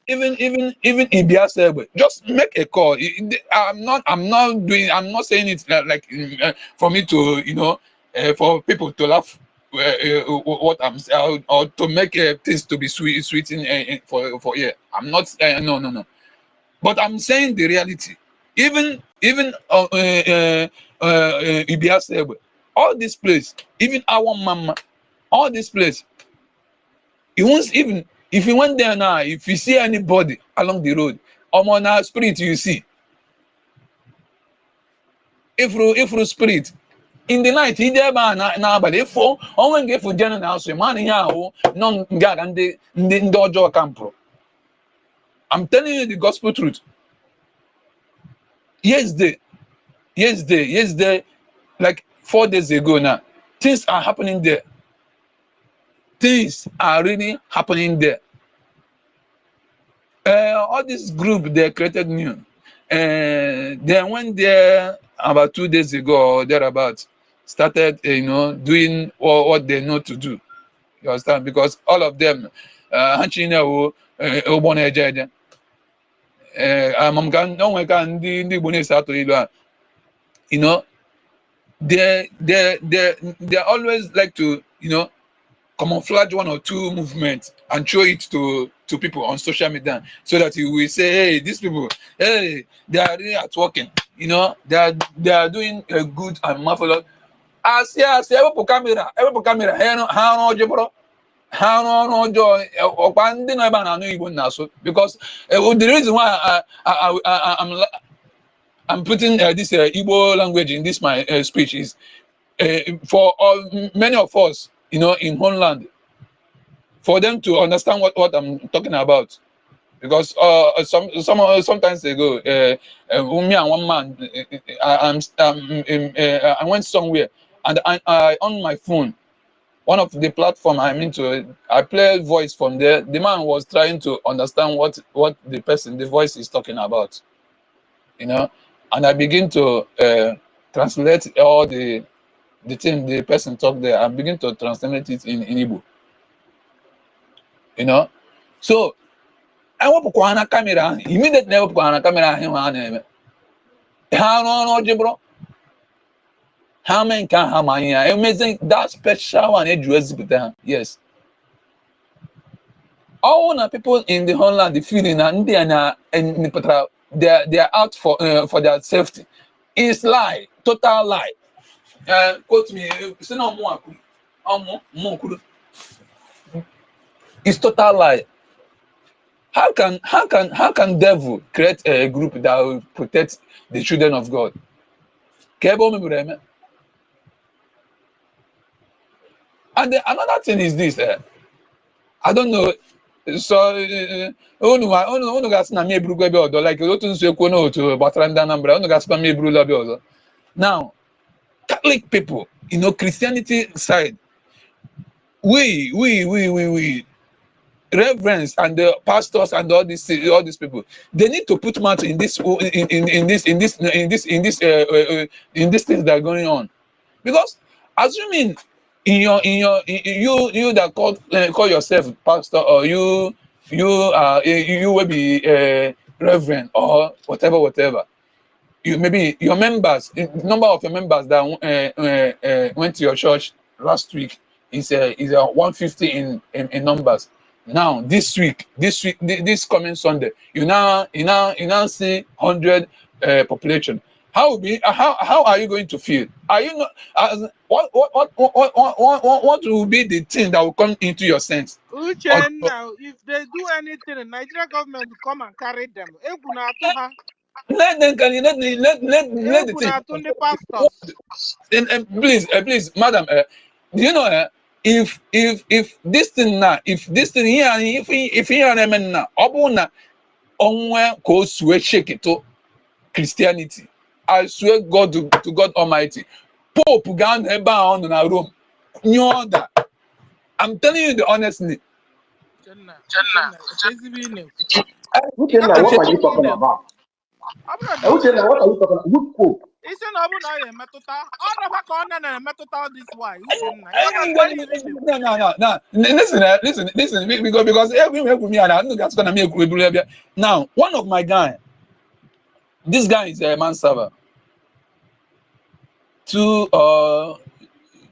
Even in Biafra, just make a call. I'm not saying it like for me to for people to laugh what I'm saying, or to make things to be sweet for yeah. I'm not no. But I'm saying the reality. Even Ibiase, all this place, even our mama, all this place, you won't even if you went there now, if you see anybody along the road, on our spirit you see. If you spirit in the night, he there na but if when get for general house, man here no and the ojo camp. I'm telling you the gospel truth. Yesterday, like 4 days ago now, things are happening there. things are really happening there. All this group they created new. They went there about 2 days ago or thereabout. Started, doing what they know to do. You understand? Because all of them, you know, they always like to, camouflage one or two movements and show it to people on social media so that you will say, hey, these people, hey, they are really at working, they are doing a good and marvelous. As every camera, how no because the reason why I'm putting this Igbo language in this my speech is for many of us, in Homeland, for them to understand what I'm talking about. Because sometimes ago, me and one man, I went somewhere and I on my phone, one of the platform I'm into, I play voice from there. The man was trying to understand what the voice is talking about, and I begin to translate all the thing the person talked there. I begin to translate it in Igbo, So I want to camera immediately. I want camera. How many can have money? Amazing that special one. Yes. All the people in the Homeland, the feeling and they are out for their safety. It's lie, total lie. Quote me. It's total lie. How can devil create a group that will protect the children of God? And another thing is this. I don't know. So unu gasị na m eburugwa ebe ọdọ, like otu nso ekwu n'otu gbasara ndị Anambra, unu gasị na m eburula ebe ọzọ. Now, Catholic people, Christianity side, we reverends and the pastors and all these people, they need to put mouth in this things that are going on. Because assuming you that call yourself pastor, or you will be reverend or whatever, you maybe your members, number of your members that went to your church last week is 150 in numbers. Now this coming Sunday, you now see 100 population. How are you going to feel? Are you not? What will be the thing that will come into your sense? Now, if they do anything, the Nigerian government will come and carry them. Let them let the thing. The pastors. Please, madam, do you know if this thing now, if here now, obuna onwe ko shake it to Christianity, I swear God to God Almighty, Pope gan eba on na Rome. That I'm telling you the honestly. What are you talking about? What are you talking about? Which Pope? It's an abuna metuta. All of a metuta this why. No. Listen. Because everywhere with me, and I know that's gonna make a now. One of my guy, this guy is a manserver. 2 or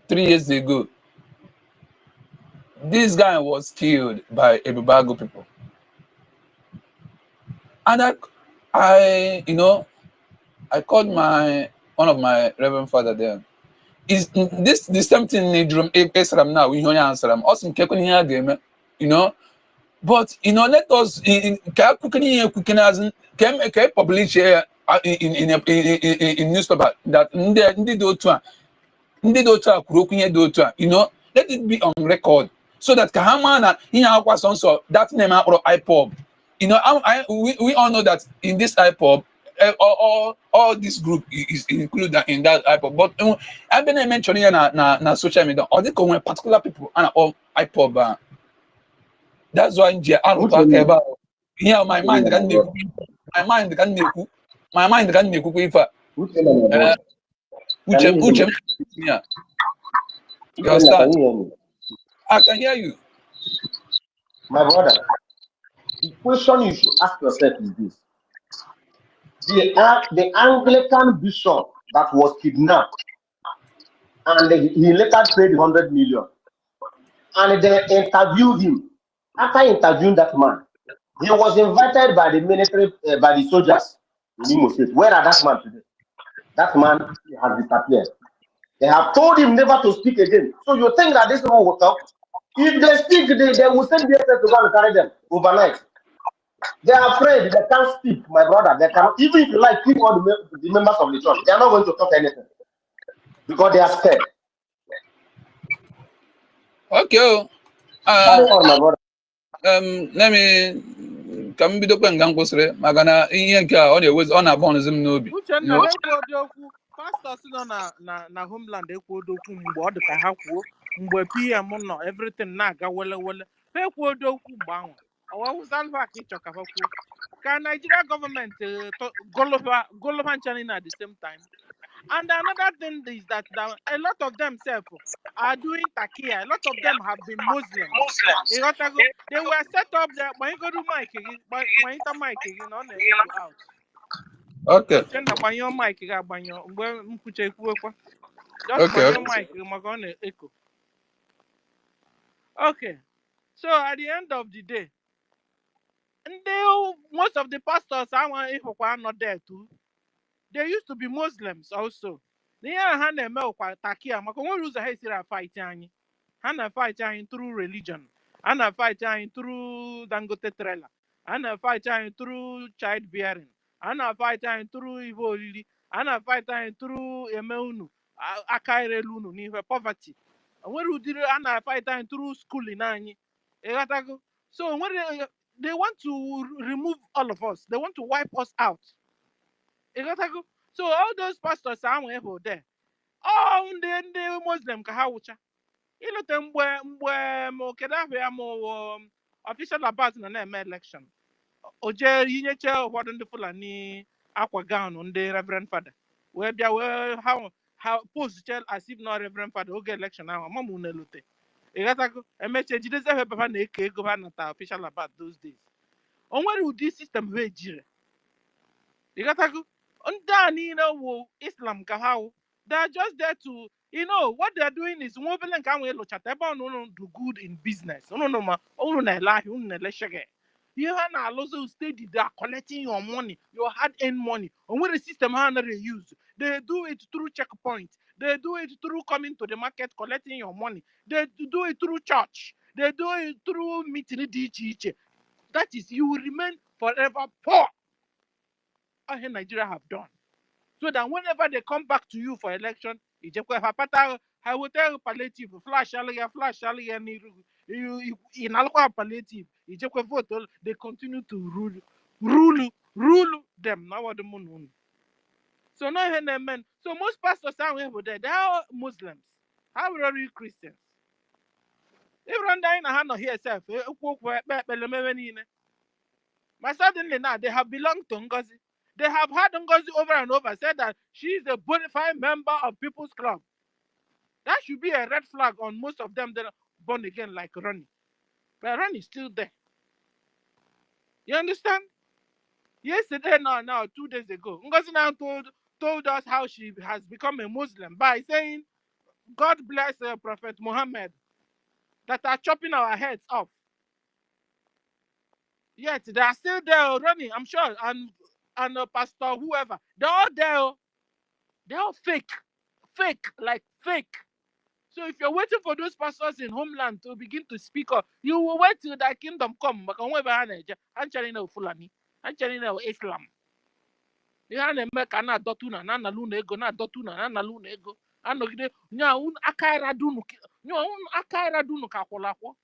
3 years ago, this guy was killed by Ebubeagu people, and I called one of my reverend father there. Is this the same thing in drum Esram now? We only answer them. Also, but let us can publish here in newspaper that let it be on record so that Kahamana that name out IPOB. We all know that in this IPOB, all this group is included in that IPOB. But I've been mentioning na social media, or they come particular people and all IPOB. That's why in I don't talk about here. My mind can make my mind can make my mind can make if yeah. You understand? Can you hear me? I can hear you. My brother, the question you should ask yourself is this. The Anglican bishop that was kidnapped and he later paid 100 million and they interviewed him. After interviewing that man, he was invited by the military, by the soldiers in Imo State. Where are that man today? That man has disappeared. They have told him never to speak again. So you think that this people will talk? If they speak, they will send DSS to go and carry them overnight. They are afraid. They can't speak, my brother. They cannot. Even if you like, keep all the members of the church. They are not going to talk anything because they are scared. Okay. Carry on, my brother. Let me ka m bidokwa nga m kwụsịrị maka na ihe nke a ọ na-ewezi ọ na-abọnụzi m n'obi. Uchenna na-ekwu okwu pastọs nọ na homeland ekwu okwu mgbe ọ dị ka ha kwuo mgbe PM nọ everything na-aga wele wele ha ekwu okwu mgbe ahụ ọwawụzalva ka ịchọ ka ha kwuo ka Nigeria gọọmenti golofa nchanin at the same time. And another thing is that a lot of them are doing takia. A lot of them have been Muslims. They were set up there. When you go to mic, when you mic, you know, echo out. Okay. When your mic, just when your mic, you're going to echo. Okay. So at the end of the day, most of the pastors are not there too. They used to be Muslims also. They ha na-eme ụkwa takia maka onwere ụzọ ha esiri fight anyị. Ha na fight anyị through religion. Ha na fight anyị through Dangote trailer. Ha na fight anyị through child bearing. Ha na fight anyị through ibe olili. Ha na fight anyị through eme unu aka irelu unu n'ihe poverty. Onwere ụdịrị ha na fight anyị through schooling anyị. Ịghọtago? So they want to remove all of us. They want to wipe us out. So all those pastors are there. Oh, ndị Muslim ka ha wụcha. Ilute mgbe Kedafi official about na-eme election. O jee inyeche ụfọdụ ndị Fulani akwa gown ndị Reverend Father. Wee bịa wee ha post chel as if no Reverend Father oge election ahụ amamu na-elute. Ịghọtago emeche jideze ebe ha na-eke ego ha nata official about those days. O nwere ụdị system ha ejire. Ịghọtago Islam kahau. They are just there to, what they are doing is do good in business. You they are collecting your money, your hard-earned money. And when the system they use, they do it through checkpoints. They do it through coming to the market, collecting your money. They do it through church. They do it through meeting. That is, you will remain forever poor. Nigeria have done. So that whenever they come back to you for election, I will tell palliative, flash, in alcohol palliative, vote, they continue to rule them. Now what the moon. So now men. So most pastors are over there. They are Muslims. How are you Christians? Everyone dying a hand here self. But suddenly now they have belonged to NGOZI. They have had NGOZI over and over, said that she is a bona fide member of People's Club. That should be a red flag on most of them that are born again like Ronnie. But Ronnie is still there. You understand? Yesterday, now, 2 days ago, NGOZI now told us how she has become a Muslim by saying, God bless Prophet Muhammad, that are chopping our heads off. Yet they are still there running, I'm sure, and pastor, whoever, they're all there. They're all fake. Like fake. So if you're waiting for those pastors in homeland to begin to speak up, you will wait till the kingdom come. I'm telling you, Fulani. I'm telling you, Islam. You make an adotuna, nana luna ego, na adotuna, nana luna ego. I know you akaira dunu kakolako.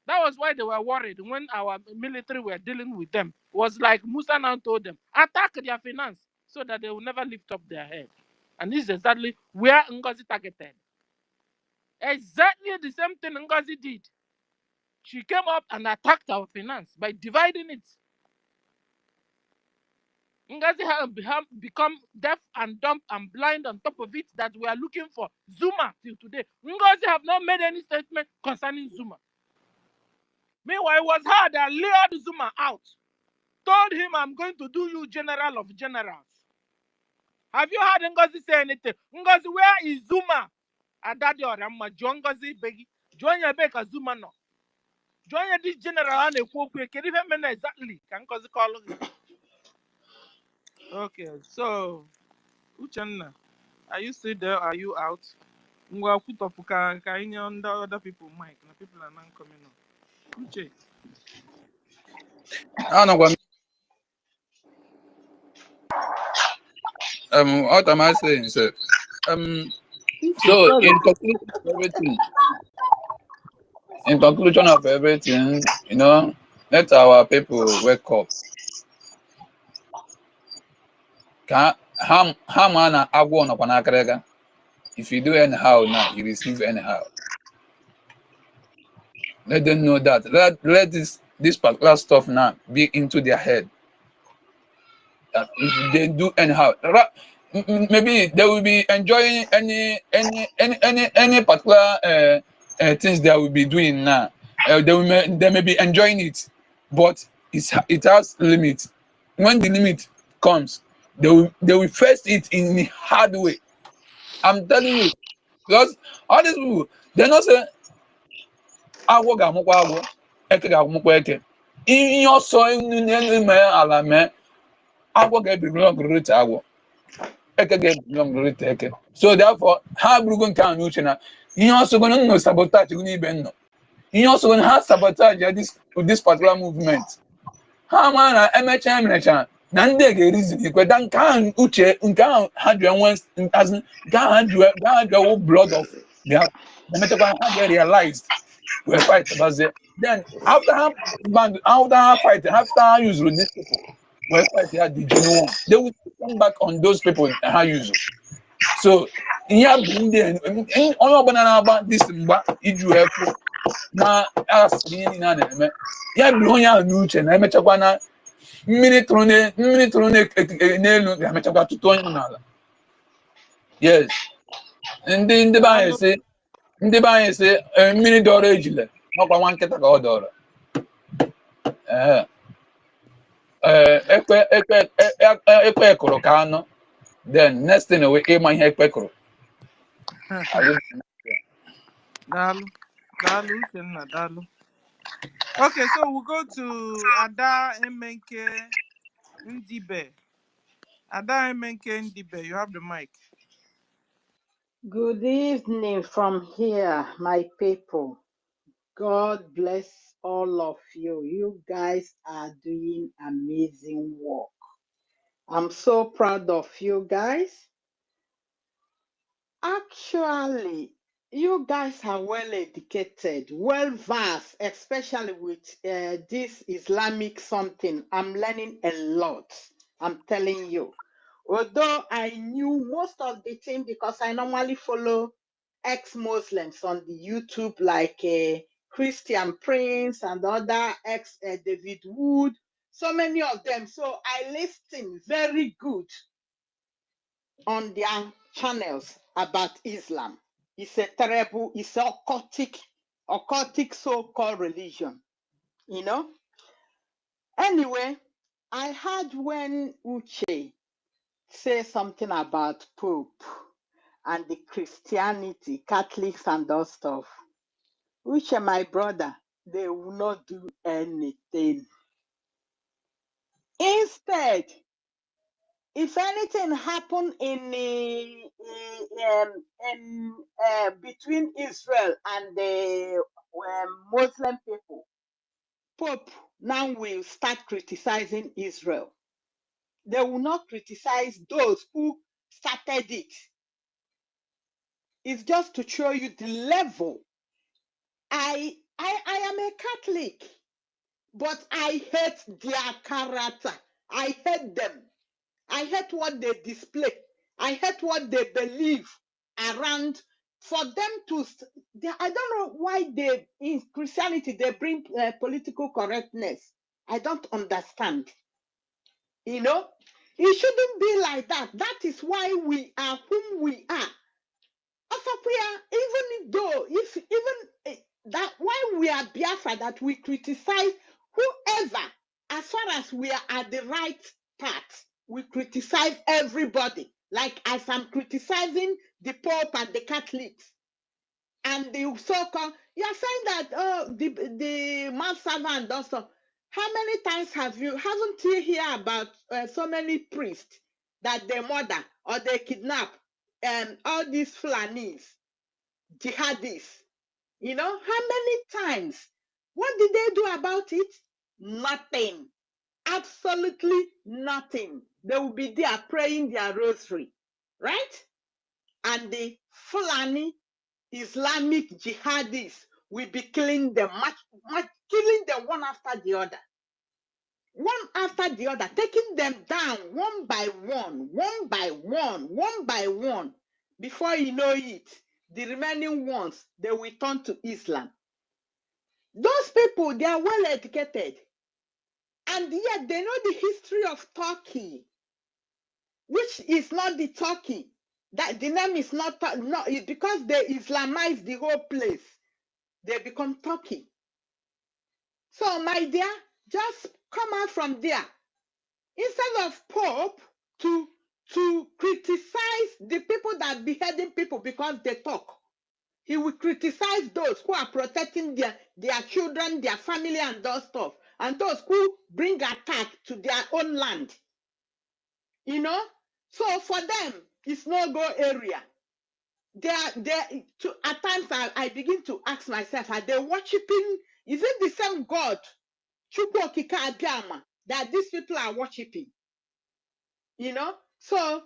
That was why they were worried when our military were dealing with them. It was like Musa now told them, attack their finance so that they will never lift up their head. And this is exactly where Ngozi targeted. Exactly the same thing Ngozi did. She came up and attacked our finance by dividing it. Ngozi have become deaf and dumb and blind on top of it that we are looking for ZUMA till today. Ngozi have not made any statement concerning ZUMA. Meanwhile, it was her that lured ZUMA out. Told him, I'm going to do you general of generals. Have you heard Ngozi say anything? Ngozi, where is ZUMA? Adadi Orama, John Ngozi Begi. Join your baker ZUMA no. Join your this general and a quote. Can you remember exactly? Can Ngozi call it? Okay, so Uchenna, are you still there? Are you out? Ngwa kutofuka ka any other people mic. Na people are not coming on. Uche. I don't know what am I saying, sir? So Sorry. in conclusion of everything, you know, let our people wake up. If you do anyhow now, you receive anyhow. Let them know that. Let this particular stuff now be into their head. That if they do anyhow, maybe they will be enjoying any particular things they will be doing now. They may be enjoying it, but it has limit. When the limit comes, they will face it in a hard way. I'm telling you, because all these people, they not say agwọ ga-amụkwa agwọ, eke ga-amụkwa eke. Ihe ọsọ n'elu mee ala mee, agwọ ga-ebiri ọgụrụte agwọ, eke ga-ebiri ọgụrụte eke. So therefore, ha abụrụgo nke ahụ n'uche na ihe ọsọgo nọ sabotage n'ibe nọ. Ihe ọsọgo ha sabotage this particular movement. Ha ma na emecha na ndị ga-erizin ikweta nke ahụ uche nke ahụ ha ji enwe nke ahụ ha ji ewu blood of their emechakwa ha ga-realize we fight about it. Then after fight, after use these people, we fight the genuine one. They will come back on those people how use. So here being there, only about this iju na as na na ya bi onye n'uche na emechakwa na mmiri tụrụ n'elu ga-emechakwa tutu onye n'ala. Yes. Ndị be anyị sị mmiri dọrọ ejile n'ọkwa nwa nkịta ka ọ dọrọ. Ekpe kụrụ ka anụ, then next thing we ịma ihe ekpe kụrụ. Dalu, Uchenna, Dalu. Okay, so we'll go to Ada Emenke Ndibe. Ada Emenke Ndibe, you have the mic. Good evening from here, my people. God bless all of you. You guys are doing amazing work. I'm so proud of you guys. Actually, you guys are well educated, well versed, especially with this Islamic something. I'm learning a lot. I'm telling you. Although I knew most of the thing because I normally follow ex-Muslims on the YouTube like Christian Prince and other ex-David Wood, so many of them. So I listen very good on their channels about Islam. It's a terrible, it's a occultic so-called religion, you know. Anyway, I heard when Uche say something about Pope and the Christianity, Catholics and all stuff. Uche, my brother, they will not do anything. Instead, if anything happen between Israel and the Muslim people, Pope now will start criticizing Israel. They will not criticize those who started it. It's just to show you the level. I I am a Catholic, but I hate their character. I hate them. I hate what they display. I hate what they believe around. For them to, I don't know why they, in Christianity, they bring political correctness. I don't understand. You know, it shouldn't be like that. That is why we are whom we are. Even though, if even that, why we are Biafra, that we criticize whoever, as far as we are at the right path, we criticize everybody. Like as I'm criticizing the Pope and the Catholics and the so-called, you are saying that, oh, the manservant also. How many times haven't you heard about so many priests that they murder or they kidnap all these Fulanis, jihadists? You know, how many times? What did they do about it? Nothing. Absolutely nothing. They will be there praying their rosary, right? And the Fulani Islamic jihadists will be killing them, killing them one after the other. One after the other, taking them down one by one, one by one, one by one. Before you know it, the remaining ones, they will turn to Islam. Those people, they are well educated. And yet they know the history of Turkey, which is not the Turkey. That the name is not because they Islamize the whole place. They become Turkey. So, my dear, just come out from there. Instead of Pope to criticize the people that beheading people because they talk, he will criticize those who are protecting their children, their family, and those stuff, and those who bring attack to their own land. You know? So for them, it's no-go area. At times I begin to ask myself, are they worshiping? Is it the same God, Chukwu Okike Abiama, that these people are worshiping? You know? So,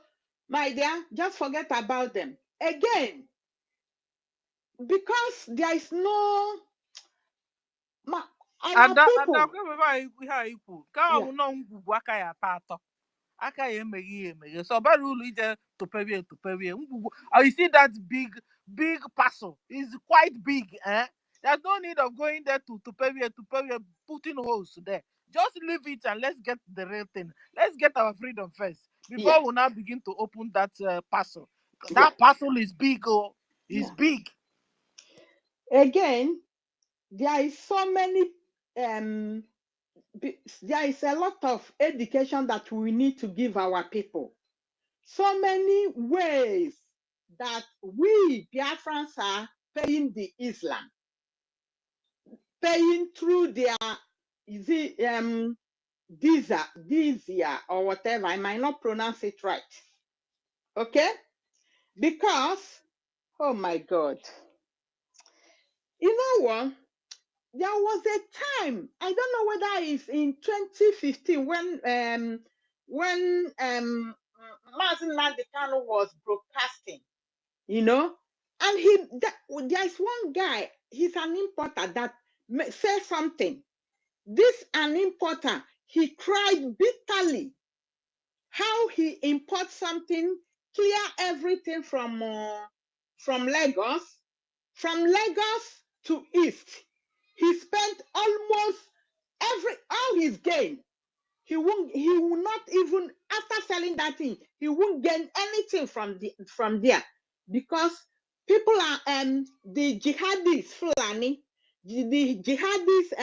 my dear, just forget about them. Again, because there is no our Ada people. ihe a ikwu ka ọ Yeah, bụ nọ ngwugwu aka ya atọ aka ya emeghe so bara ulu ije tụperie ngwugwu. You see that big parcel is quite big, eh? There's no need of going there to tuperie, putting holes there. Just leave it and let's get the real thing. Let's get our freedom first yeah, before we now begin to open that parcel. yeah, That parcel is big, oh, it's yeah. big. Again, there is so many there is a lot of education that we need to give our people. So many ways that we Biafrans are paying the Islam, paying through their Dizia or whatever. I might not pronounce it right. Okay? Because, oh my God. You know what? There was a time, I don't know whether it's in 2015 when Mazin Nadekano was broadcasting, you know, and there's one guy, he's an importer that says something. This an importer, he cried bitterly how he imports something, clear everything from Lagos to East. He spent almost all his gain. He will not even, after selling that thing, he won't gain anything from there, because people are the jihadists Fulani, the jihadists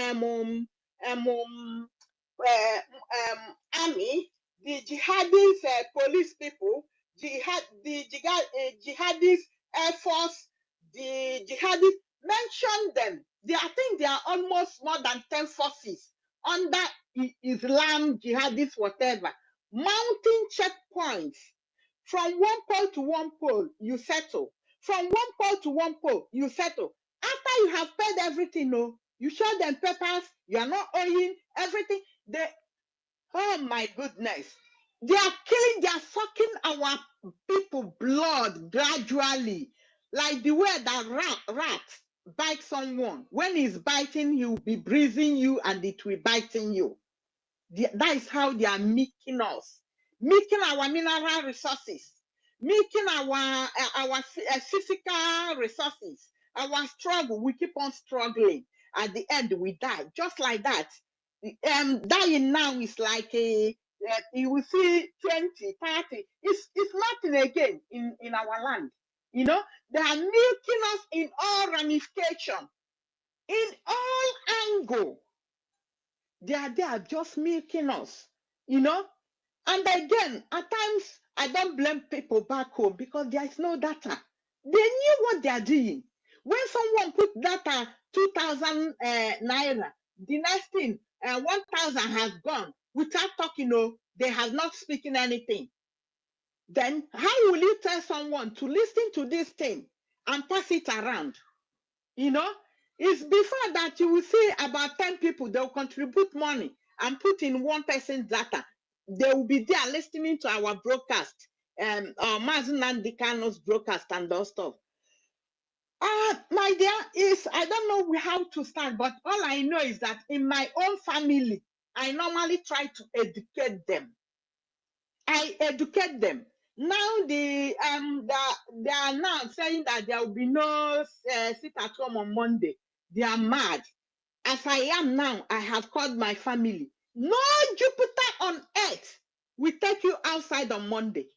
army, the jihadist police people, jihadist air force, the jihadist, mention them. I think there are almost more than 10 forces under Islam, jihadist, whatever, mounting checkpoints. From one pole to one pole, you settle. From one pole to one pole, you settle. After you have paid everything, no, you show them papers, you are not owing everything. Oh my goodness. They are killing, they are sucking our people blood gradually. Like the way that rat. bite someone. When he's biting, he will be breathing you and it will biting you. That is how they are milking us, milking our mineral resources, milking our physical resources, our struggle. We keep on struggling. At the end, we die just like that. Dying now is like you will see 20, 30. It's nothing again in our land. You know, they are milking us in all ramification, in all angle. They are just milking us, you know. And again, at times, I don't blame people back home because there is no data. They knew what they are doing. When someone put data 2,000 naira, the next thing, 1,000 has gone without talking, they have not speaking anything. Then how will you tell someone to listen to this thing and pass it around? You know, it's before that you will see about 10 people, they'll contribute money and put in one person's data. They will be there listening to our broadcast, Mazen Nandikano's broadcast and those stuff. My dear, I don't know how to start, but all I know is that in my own family, I normally try to educate them. I educate them. Now they are now saying that there will be no sit at home on Monday. They are mad. As I am now, I have called my family. No Jupiter on earth will take you outside on Monday.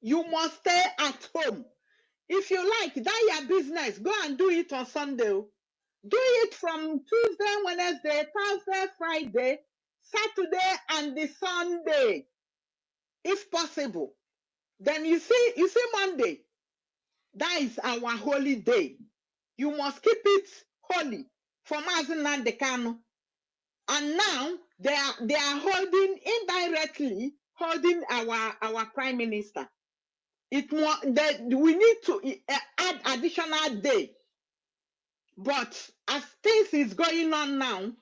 You must stay at home. If you like, that your business, go and do it on Sunday. Do it from Tuesday, Wednesday, Thursday, Friday, Saturday, and the Sunday, if possible. Then you see Monday, that is our holy day. You must keep it holy for Mazen Nandekano. And now they are holding indirectly our prime minister. We need to add additional day. But as things is going on now,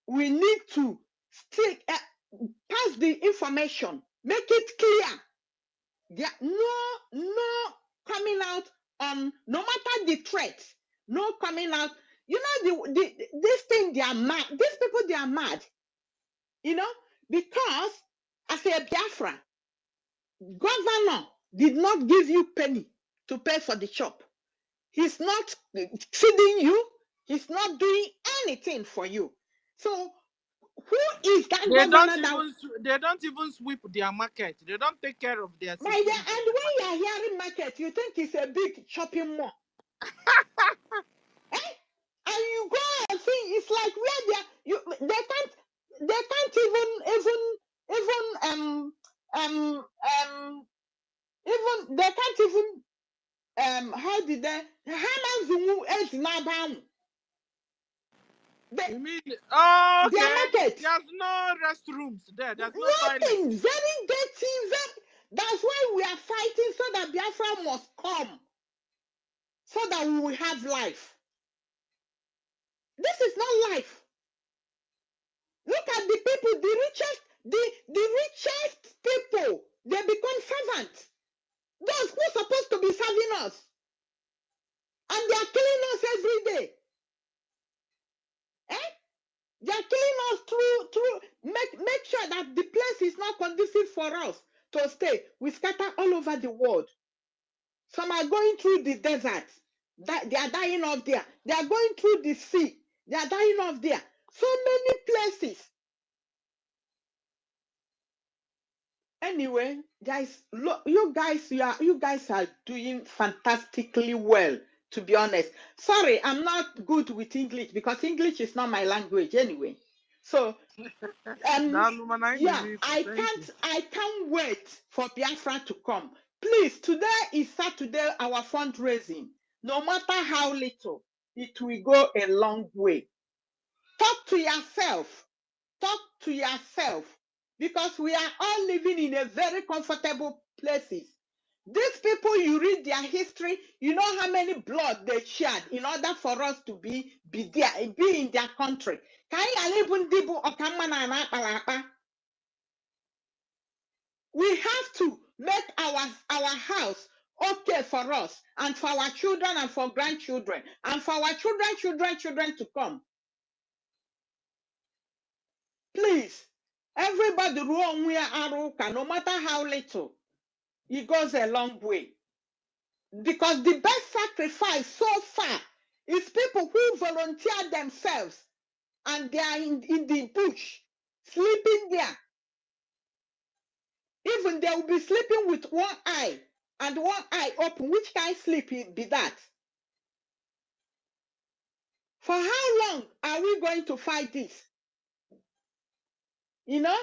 we need to stick pass the information, make it clear. There no coming out on, no matter the threat, no coming out. You know, this thing, they are mad. These people, they are mad. You know, because as a Biafra, governor did not give you penny to pay for the shop. He's not feeding you. He's not doing anything for you. So who is that governor they don't even sweep their market. They don't take care of their My dear, and when you are hearing market, you think it's a big shopping mall. And you go and see, it's like where they can't how did they you mean, oh, okay. Their market. There's no restrooms there. There's no nothing, toilet. very dirty. That's why we are fighting so that Biafra must come, so that we will have life. This is not life. Look at the people, the richest people, they become servants. Those who are supposed to be serving us. And they are killing us every day. They are killing us through make sure that the place is not conducive for us to stay. We scatter all over the world. Some are going through the desert. They are dying off there. They are going through the sea. They are dying off there. So many places. Anyway, guys, look, you guys are doing fantastically well, to be honest. Sorry, I'm not good with English because English is not my language anyway. So yeah, I can't wait for Biafra to come. Please, today is Saturday, our fundraising. No matter how little, it will go a long way. Talk to yourself. Talk to yourself. Because we are all living in a very comfortable places. These people, you read their history, you know how many blood they shed in order for us to be there, be in their country. We have to make our house okay for us and for our children and for grandchildren and for our children to come. Please, everybody wrong where Aruka, no matter how little, it goes a long way. Because the best sacrifice so far is people who volunteer themselves and they are in the bush, sleeping there. Even they will be sleeping with one eye and one eye open. Which kind of sleep be that? For how long are we going to fight this? You know?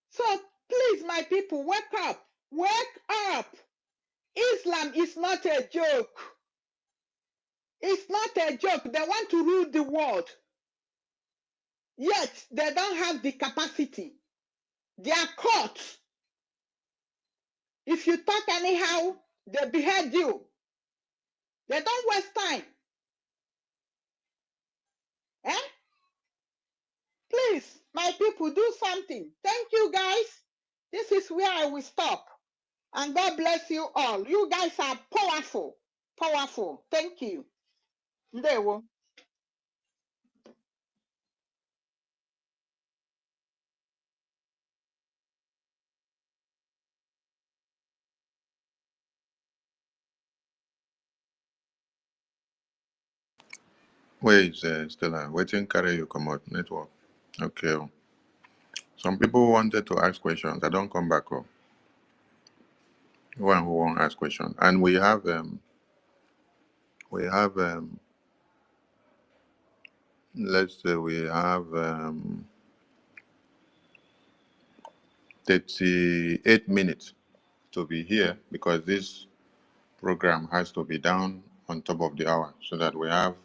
So please, my people, wake up. Wake up. Islam is not a joke. It's not a joke. They want to rule the world. Yet they don't have the capacity. They are caught. If you talk anyhow, they behead you. They don't waste time. Eh? Please, my people, do something. Thank you, guys. This is where I will stop. And God bless you all. You guys are powerful. Powerful. Thank you. Ndewo. Wait, Stella, waiting carry you come out network. Okay. Some people wanted to ask questions. I don't come back. One who won't ask questions. And we have let's say we have 38 minutes to be here because this program has to be down on top of the hour so that we have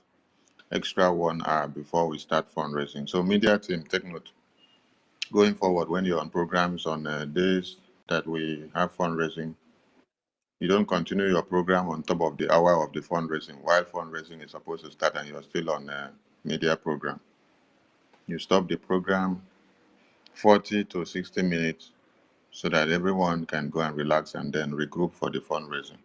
extra 1 hour before we start fundraising. So media team, take note. Going forward, when you're on programs on days that we have fundraising, you don't continue your program on top of the hour of the fundraising while fundraising is supposed to start and you're still on a media program. You stop the program 40 to 60 minutes so that everyone can go and relax and then regroup for the fundraising.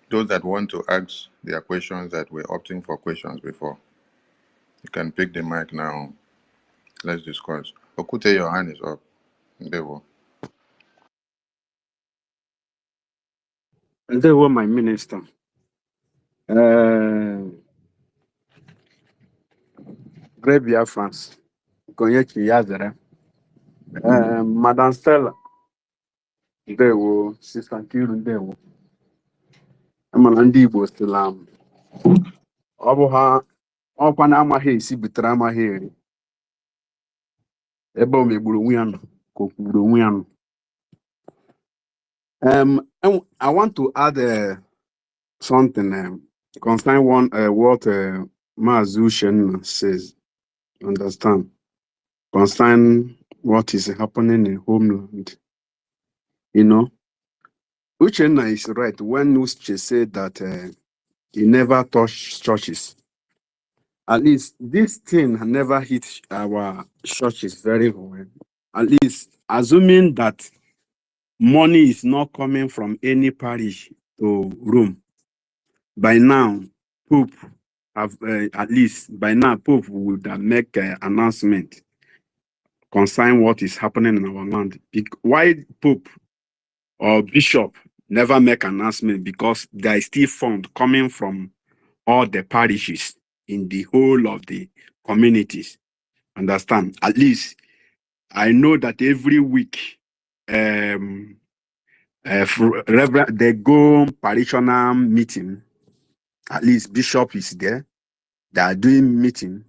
Those that want to ask their questions that were opting for questions before, you can pick the mic now. Let's discuss. Okute, your hand is up. Ndewo. They were my minister. Great Biafrans. Konyechi Yazere. Madam Stella. They were Sister Kiru. They were. Ndị Igbo sịla m ọ bụ ha ọkwa na amaghị esi butere amaghị eri ebe o megburu onwe ya nọ ka o kwuru onwe ya nọ. I want to add something concerning what Maazị Uchenna says. Understand? Concerning what is happening in homeland. You know, Uchenna is right when Uche said that he never touched churches. At least this thing never hit our churches very well. At least assuming that money is not coming from any parish to Rome. By now, Pope have at least by now Pope would make an announcement concerning what is happening in our land. Why Pope or Bishop never make an announcement? Because there is still fund coming from all the parishes in the whole of the communities. Understand? At least I know that every week, Reverend, they go parishioner meeting. At least Bishop is there. They are doing meeting.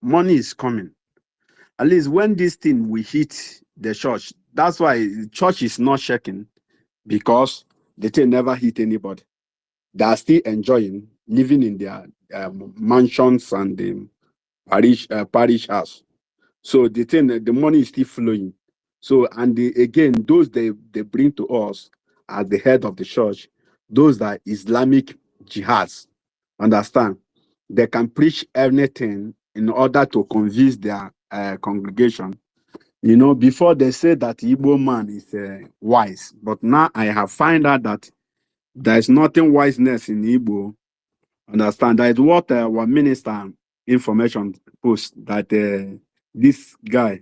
Money is coming. At least when this thing will hit the church, that's why the church is not shaking, because the thing never hit anybody. They are still enjoying living in their mansions and the parish house. So the thing, the money is still flowing. So, and again, those they bring to us as the head of the church, those that Islamic jihads, understand? They can preach anything in order to convince their congregation, You know, before they said that Igbo man is wise, but now I have found out that there is nothing wiseness in Igbo. Understand? That is what our minister information post that this guy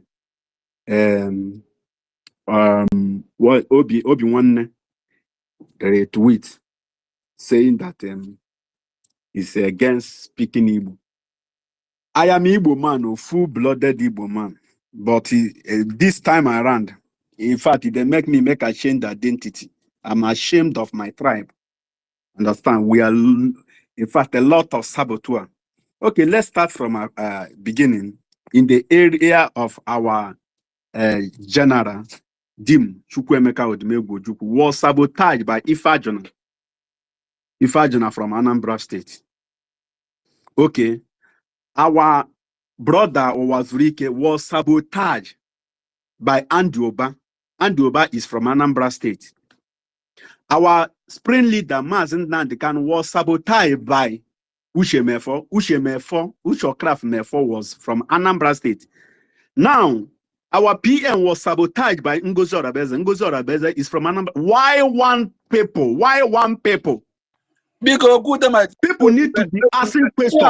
what Obi one retweet saying that is against speaking Igbo. I am Igbo man, a full-blooded Igbo man, but this time around, in fact, they make a changed identity. I'm ashamed of my tribe. Understand? We are, in fact, a lot of saboteur. Okay, let's start from beginning. In the area of our general, Dim Chukwuemeka Odumegwu Ojukwu, was sabotaged by Ifajona from Anambra State. Okay, our brother Owazurike was sabotaged by Andy Oba. Andy Oba is from Anambra State. Our spring leader, Mazen Nandekan, was sabotaged by Ushemefo. Ushokraft Mefo was from Anambra State. Now, our PM was sabotaged by NGOZI Orabeze. NGOZI Orabeze is from Anambra. Why one people? Why one people? Because People need to be asking questions.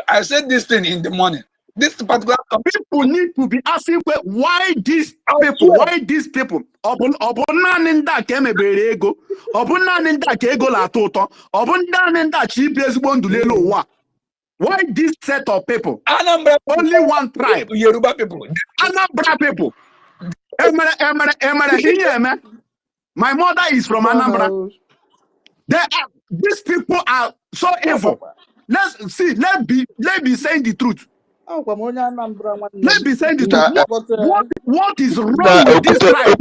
I said this thing in the morning. This particular people need to be asking why these people, why these people. Why this set of people? Anambra Only one tribe. Yoruba people. Anambra people. My mother is from Anambra. These people are so evil. Let's see. Let be saying the truth. Let be saying the truth. What is wrong with this tribe?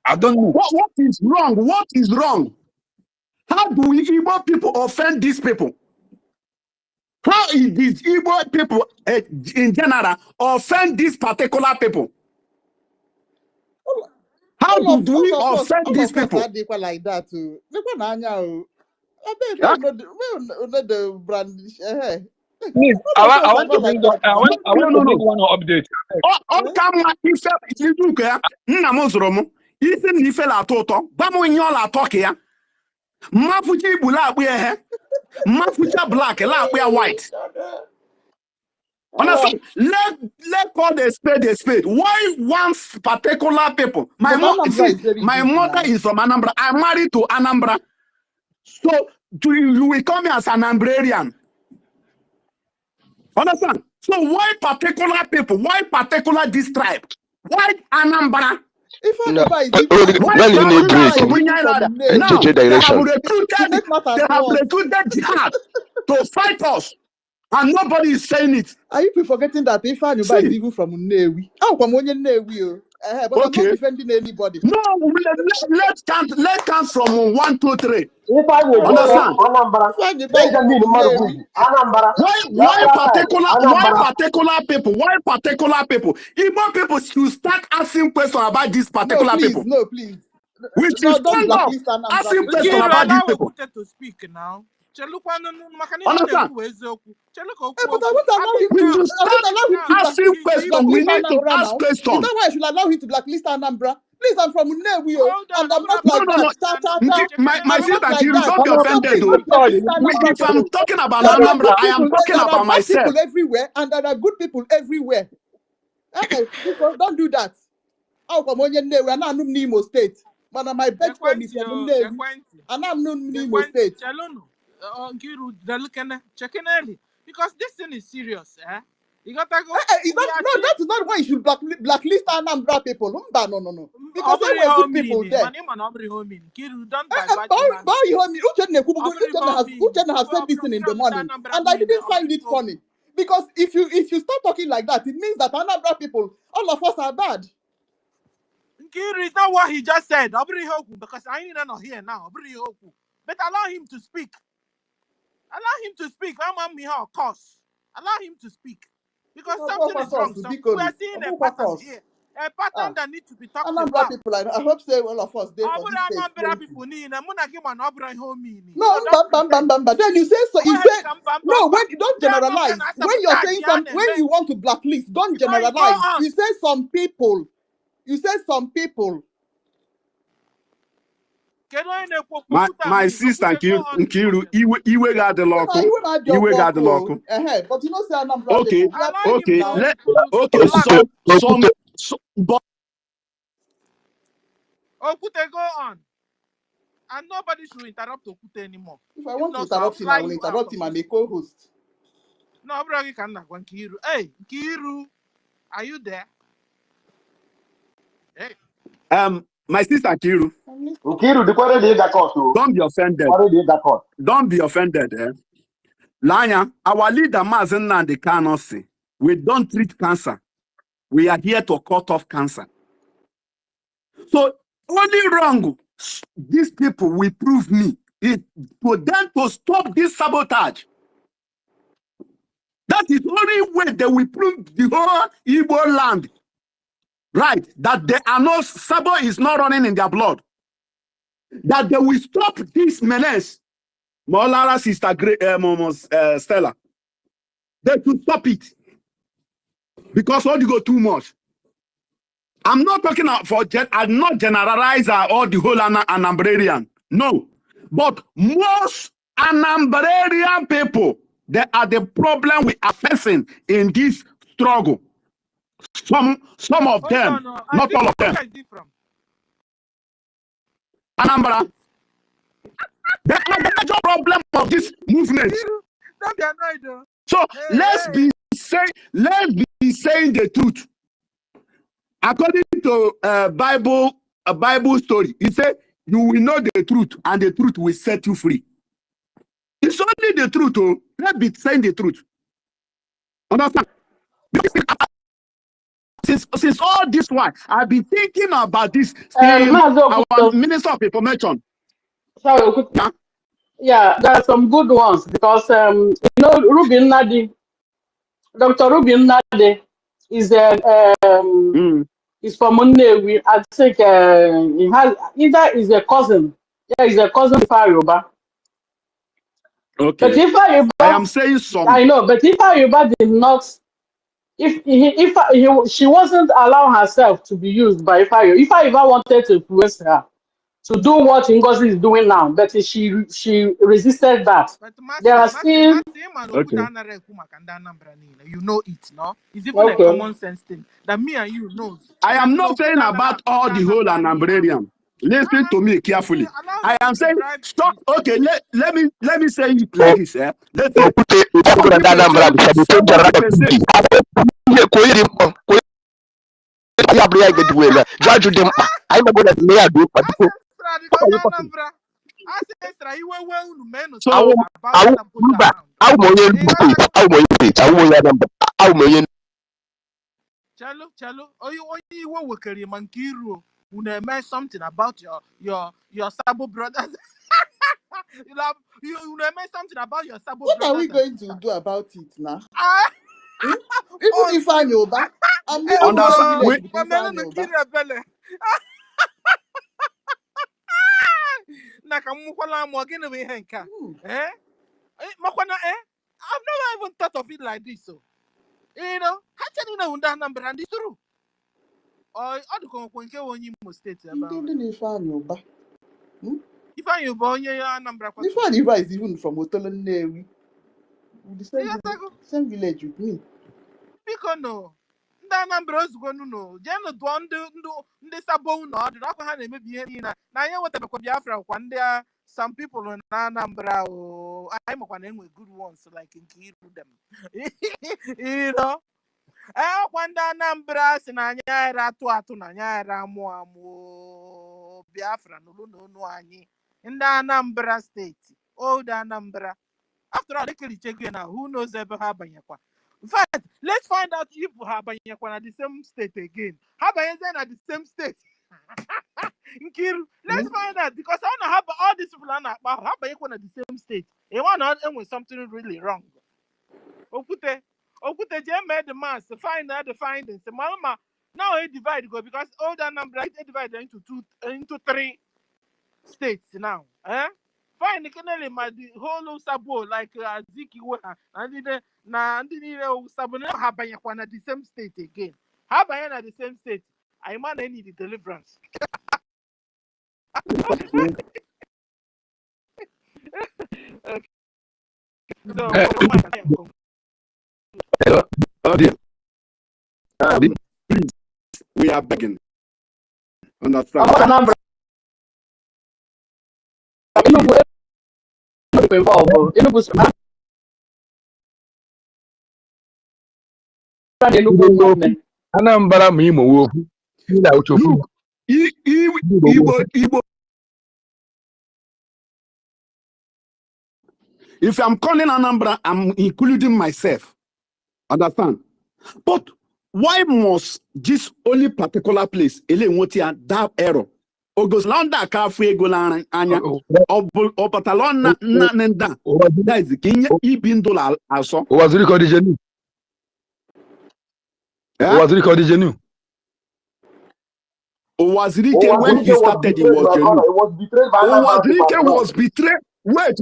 I don't know. What is wrong? What is wrong? How do we Igbo people offend these people? How is these Igbo people in general offend these particular people? How do we offend these people? Like that too. Please, I want to bring one update. Mafucha black, white. Understand? Let call the spade. Why one particular people? My mother is from Anambra. I'm married to Anambra. So you will come as an Anambrarian. Understand? So why particular people? Why particular this tribe? Why Anambra? Now they have recruited jihad to fight us, and nobody is saying it. Are you forgetting that Ifeanyi is even from Nnewi? I'm from Nnewi, but okay. I'm not defending anybody. No, let's count from 1, 2, 3. Understand? Why particular people? Why particular people? Igbo people should start asking questions about these particular people. No, please. We should stand up asking questions about these people. To speak now. Understand? We should start asking questions. We need to ask questions. Is that why I should allow him to blacklist Anambra? Please, I'm from Nnewi, and I'm not like that. My sister, don't be offended. If I'm talking about Anambra, I am talking about myself. There are bad people everywhere, and there are good people everywhere. Don't do that. I'm from Nnewi, and I'm from Imo State. But my best friend is from Nnewi, and I'm from Imo State. Because this thing is serious, eh? You gotta go. That is not why you should blacklist Anambra people. No. Because there were good people there. Uchenna has said this thing in the morning, and I didn't find it funny. Because if you start talking like that, it means that Anambra people, all of us are bad. Nkiru is not what he just said. Because I ain't not here now. But allow him to speak. Of course. Allow him to speak. Because something is wrong. We are seeing a pattern here. a pattern Ah, that needs to be talked Anambra about. people, I hope say all of us there for this stage Anambra plenty. people need a monarchy man obra home. No, So don't pretend. then you say so. You say no. When don't They are not generalize. gonna When you're sabotage saying some, when you want to blacklist, don't so you go generalize. on. You say some people. You say some people. My sister Nkiru, Iwe got the Now local. you want to Iwe got work the local. but you know say Anambra Okay, people. We are Allow him people okay, now. okay. relax. Okute, go on. And nobody should interrupt Okute anymore. If I If want to not, so I'll interrupt him, I fly will you out interrupt of him. I'm this. a co-host. No, Bragi can not go Nkiru. Hey, Nkiru, are you there? Hey. My sister Nkiru, Nkiru, the quarry they got caught too. don't be offended. Quarry they got caught. Don't be offended. Lanya, our leader Mazen Nandi cannot say we don't treat cancer. We are here to cut off cancer. So only wrong. These people will prove me. It for them to stop this sabotage. That is the only way they will prove the whole Igbo land. Right. That they are no sabo is not running in their blood. That they will stop this menace. Molara sister Stella. They should stop it. Because all you go too much. I'm not talking I'm not generalize all the whole Anambrarian. No. But most Anambrarian people, they are the problem we are facing in this struggle. Some of Hold them, on. not all of them. Where is he from? Anambra. They are the major problem of this movement. Nkiru, don't be annoyed though. So Hey, let's be saying the truth. According to a Bible story, it said, "You will know the truth, and the truth will set you free." It's only the truth. Oh, let's be saying the truth. Understand? Since all this while, I've been thinking about this since our Minister of Information. Sorry, yeah, there are some good ones because Rubin Nadi, Dr. Rubin Nadi is is from Nnewi. I think he has either is a cousin. Yeah, he's a cousin of Yoruba. But Okay. if I am saying some. I know, but if Yoruba did not, she wasn't allowing herself to be used by Ifa. If Yoruba wanted to influence her to do what NGOZI is doing now, but she resisted that. But There are still Okay. you know it, no? It's even a okay. common sense thing that me and you know. I am not saying about all the whole Anambrarian. Listen to me carefully. Allow I him am to saying drive stop. his Okay, case. let me say it like this. Let's say Okute na Anambra bi sabotage rada say ihe ko iri mkpọ ko ya bụrụ ya igbedigwele jaju dị mkpa anyị megoro na ya dị mkpa biko so mba awụ m onye Enugu steeti awụ m onye steeti awụ m onye Anambra awụ m onye Chalo, onye iwe wekere ma nke iru unu eme something about your Sabo brothers. You eme something about your Sabo What brothers. are we going to do about it now? Ah, Even if I know that, I'm living in understand. one village with Ifa. na ka mmukwala amụ gịnị bụ ihe nke a? Makwana I've never even thought of it like this. So, ha chere na ndị Anambra ndị tụrụ. Ọ dịka ọkwa nke onye Imo steeti ebe ahụ. Ifeanyi bụ onye Anambra kwa. Ifeanyi is even from Otolo Nnewi. Same village with me. Biko no. Ndị Anambra ozugbo nuno jee dụọ ndị Sabo ụlọ ọdụ n'ọkwa ha na-emebi ihe niile na anyị enwetabekwa Biafra kwa ndị some people na Anambra anyị makwa na enwe good ones like nke iru dem ọkwa ndị Anambra si na anyị ara atụ na anyị ara amụ Biafra n'olu anyị ndị Anambra steeti old Anambra after all ekerichego na who knows ebe ha banyekwa. In fact, let's find out if Habanyakwana at the same state again. Habanyazen at the same state. Nkiru, let's find out because I don't have all these people are not Habanyakwana at the same state. They want to end with something really wrong. Okute just made the mass to find out the findings. Mama, Now it divide go because all that number it divided into 3 states now. Fine, you can only the whole sabo like Ziki and the na the sabo no habanya at the same state again. Habanya at the same state. I man I need the deliverance. So Oh dear. Please, we are begging. Understand? Anambra. Anambra ma Imo wokwu. Look, Igbo. If I'm calling Anambra, I'm including myself. Understand? But why must this only particular place, that error? Ogoslanda kafe golan anya opatalon na nenda. That is the Kenya ibindola also. Was recorded genuine. Was recorded genuine. Owazirike when he started, he was genuine. Owazirike was betrayed. Wait.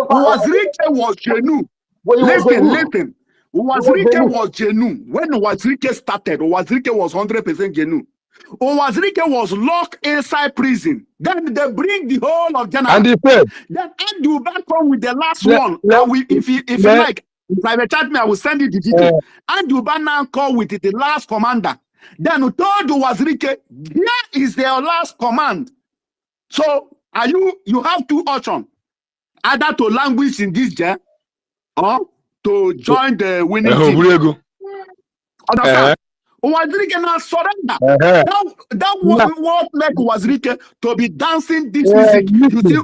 Owazirike was genuine. Listen. Owazirike was genuine. When Owazirike started, Owazirike was 100% genuine. Owazirike was locked inside prison. Then they bring the whole of Ghana. And he said, then Anduba come with the last one. If you like, private chat me, I will send you the detail. Anduba now call with the last commander. Then we told Owazirike, here is their last command. So you have 2 options. Either to languish in this jail or to join the winning team. Understand? Owazirike now surrender. That what make Owazirike to be dancing this music. You see,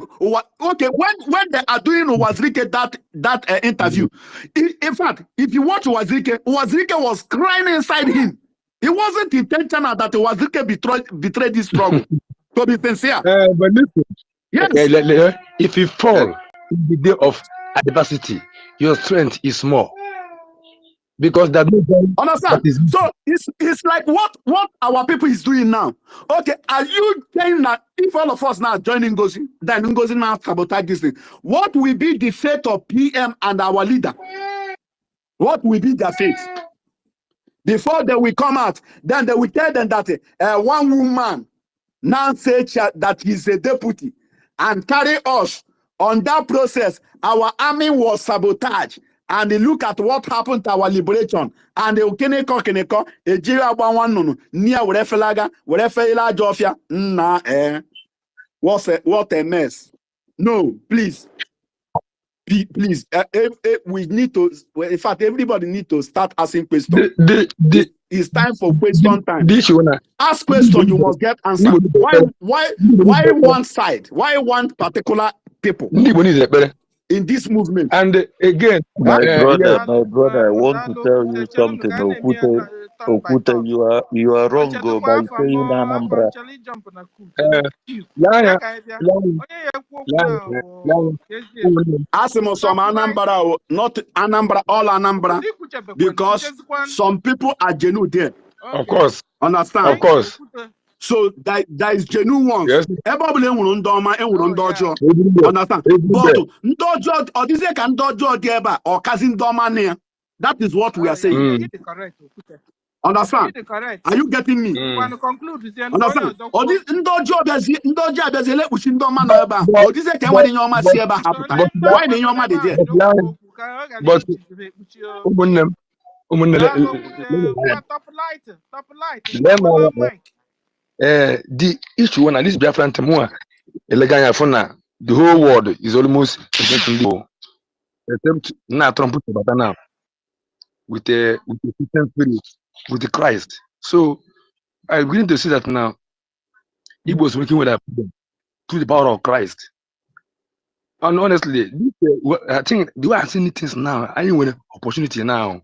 okay, when they are doing Owazirike that interview, in fact, if you watch Owazirike was crying inside him. It wasn't intentional that Owazirike betrayed this struggle. To be sincere. But listen, yes. If you fall in the day of adversity, your strength is small. Because that understand. So it's like what our people is doing now. Okay, are you saying that if all of us now join NGOZI, then NGOZI now sabotage this thing? What will be the fate of PM and our leader? What will be their fate? Before they will come out, then they will tell them that one woman now say that he's a deputy and carry us on that process. Our army was sabotaged. And they look at what happened to our liberation. And they keneko, a jira one near whatever Jofia. What a mess. No, please. Please. We need to, in fact, everybody need to start asking questions. It's time for question time. Ask question, you must get answer. Why one side? Why one particular people? In this movement. And again, my brother, I want to tell you something. Okuta, you are wrong by saying Anambra. Some Anambra, not Anambra, all Anambra, because some people are genuine there. Of course. Understand? Of course. So there is genuine ones. Yes. Understand? But Ndojo or this can Ndojo there or cousin Domania. That is what we are saying. Understand? Are you getting me? Understand? Or this Ndojo Bezele Ushindo Man or this can when your man see about happen. Why the your man there? But the issue when this Biafran Temua Eleganya Fona, the whole world is almost attempt now Trump now with the Christian spirit, with the Christ. So I'm beginning to see that now he was working with that through the power of Christ. And honestly, I think do I see anything now? I need an opportunity now.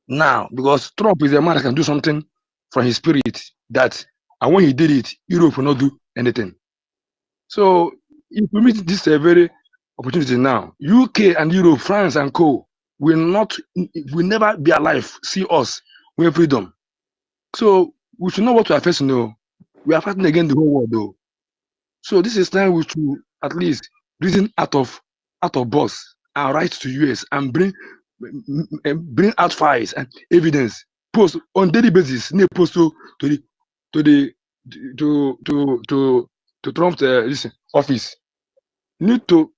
Now, because Trump is a man that can do something from his spirit that, and when he did it, Europe will not do anything. So, if we meet this very opportunity now, UK and Europe, France and co will never be alive. See us, we have freedom. So we should know what we are facing. No, we are fighting against the whole world, though. So this is time we should at least reason out of box and write to US and bring out files and evidence. Post on daily basis. Post to the to Trump's office. Need to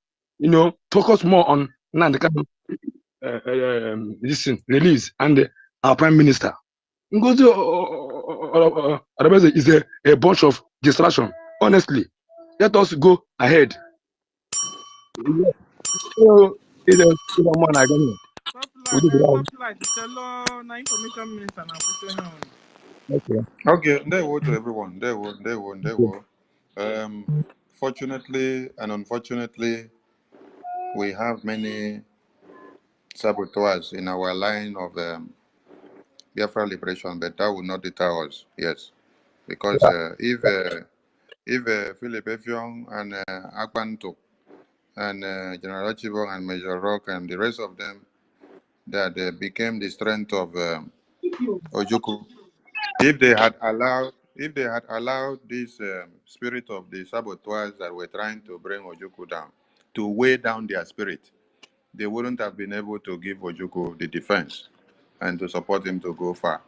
focus more on the release and our prime minister. Ngozi Orebeze is a bunch of distraction. Honestly, let us go ahead. So, man, I don't know. We did that. Top tell na information minister na put on. Okay. Okay, they were to everyone. They were. Fortunately and unfortunately, we have many saboteurs in our line of Biafra liberation, but that will not deter us. Yes, because if Philip Effiong and Akpanto and General Chibok and Major Rock and the rest of them that became the strength of Ojuku, if they had allowed this spirit of the saboteurs that were trying to bring Ojuku down to weigh down their spirit, they wouldn't have been able to give Ojuku the defense and to support him to go far.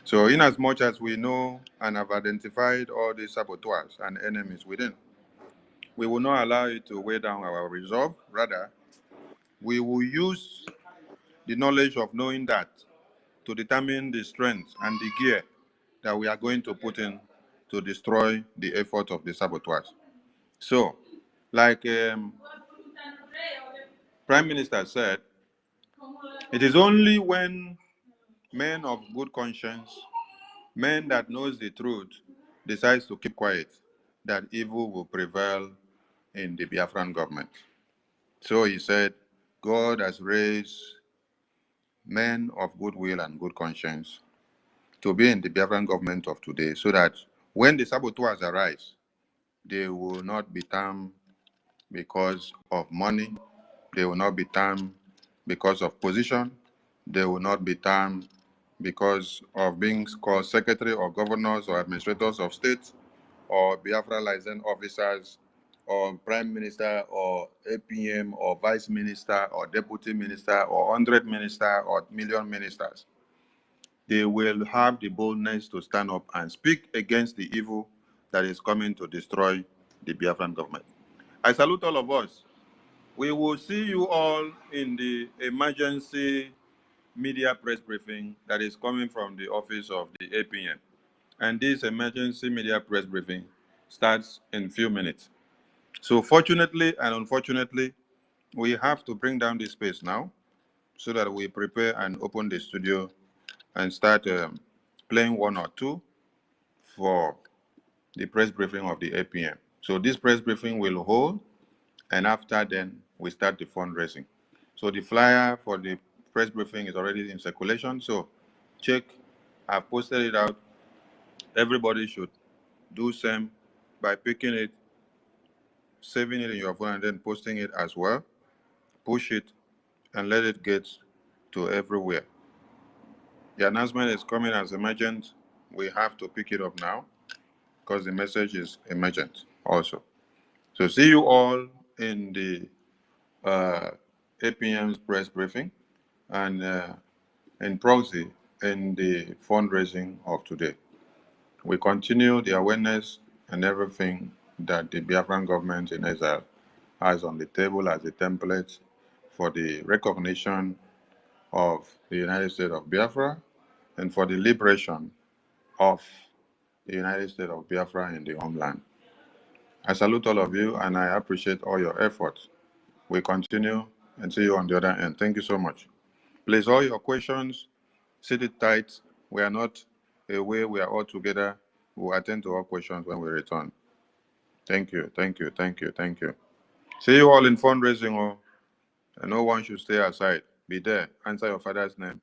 So in as much as we know and have identified all these saboteurs and enemies within, we will not allow it to weigh down our resolve. Rather, we will use the knowledge of knowing that to determine the strength and the gear that we are going to put in to destroy the effort of the saboteurs. So, like Prime Minister said, it is only when men of good conscience, men that knows the truth, decides to keep quiet, that evil will prevail in the Biafran government. So he said, God has raised men of goodwill and good conscience to be in the Biafran government of today, so that when the saboteurs arise, they will not be termed because of money, they will not be termed because of position, they will not be termed because of being called secretary or governors or administrators of state or Biafra license officers or prime minister or APM or vice minister or deputy minister or 100 minister or million ministers. They will have the boldness to stand up and speak against the evil that is coming to destroy the Biafran government. I salute all of us. We will see you all in the emergency media press briefing that is coming from the office of the APM. And this emergency media press briefing starts in a few minutes. So fortunately and unfortunately, we have to bring down this space now so that we prepare and open the studio and start playing one or two for the press briefing of the APM. So this press briefing will hold, and after then, we start the fundraising. So the flyer for the press briefing is already in circulation. So check, I've posted it out. Everybody should do same by picking it, saving it in your phone, and then posting it as well. Push it and let it get to everywhere. The announcement is coming as emergent. We have to pick it up now because the message is emergent also. So see you all in the APM's press briefing and in proxy in the fundraising of today. We continue the awareness and everything that the Biafran government in Israel has on the table as a template for the recognition of the United States of Biafra and for the liberation of the United States of Biafra in the homeland. I salute all of you and I appreciate all your efforts. We continue and see you on the other end. Thank you so much. Please, all your questions, sit it tight. We are not away, we are all together. We'll attend to all questions when we return. Thank you, thank you, thank you, thank you. See you all in fundraising, and no one should stay aside. Be there, answer your father's name.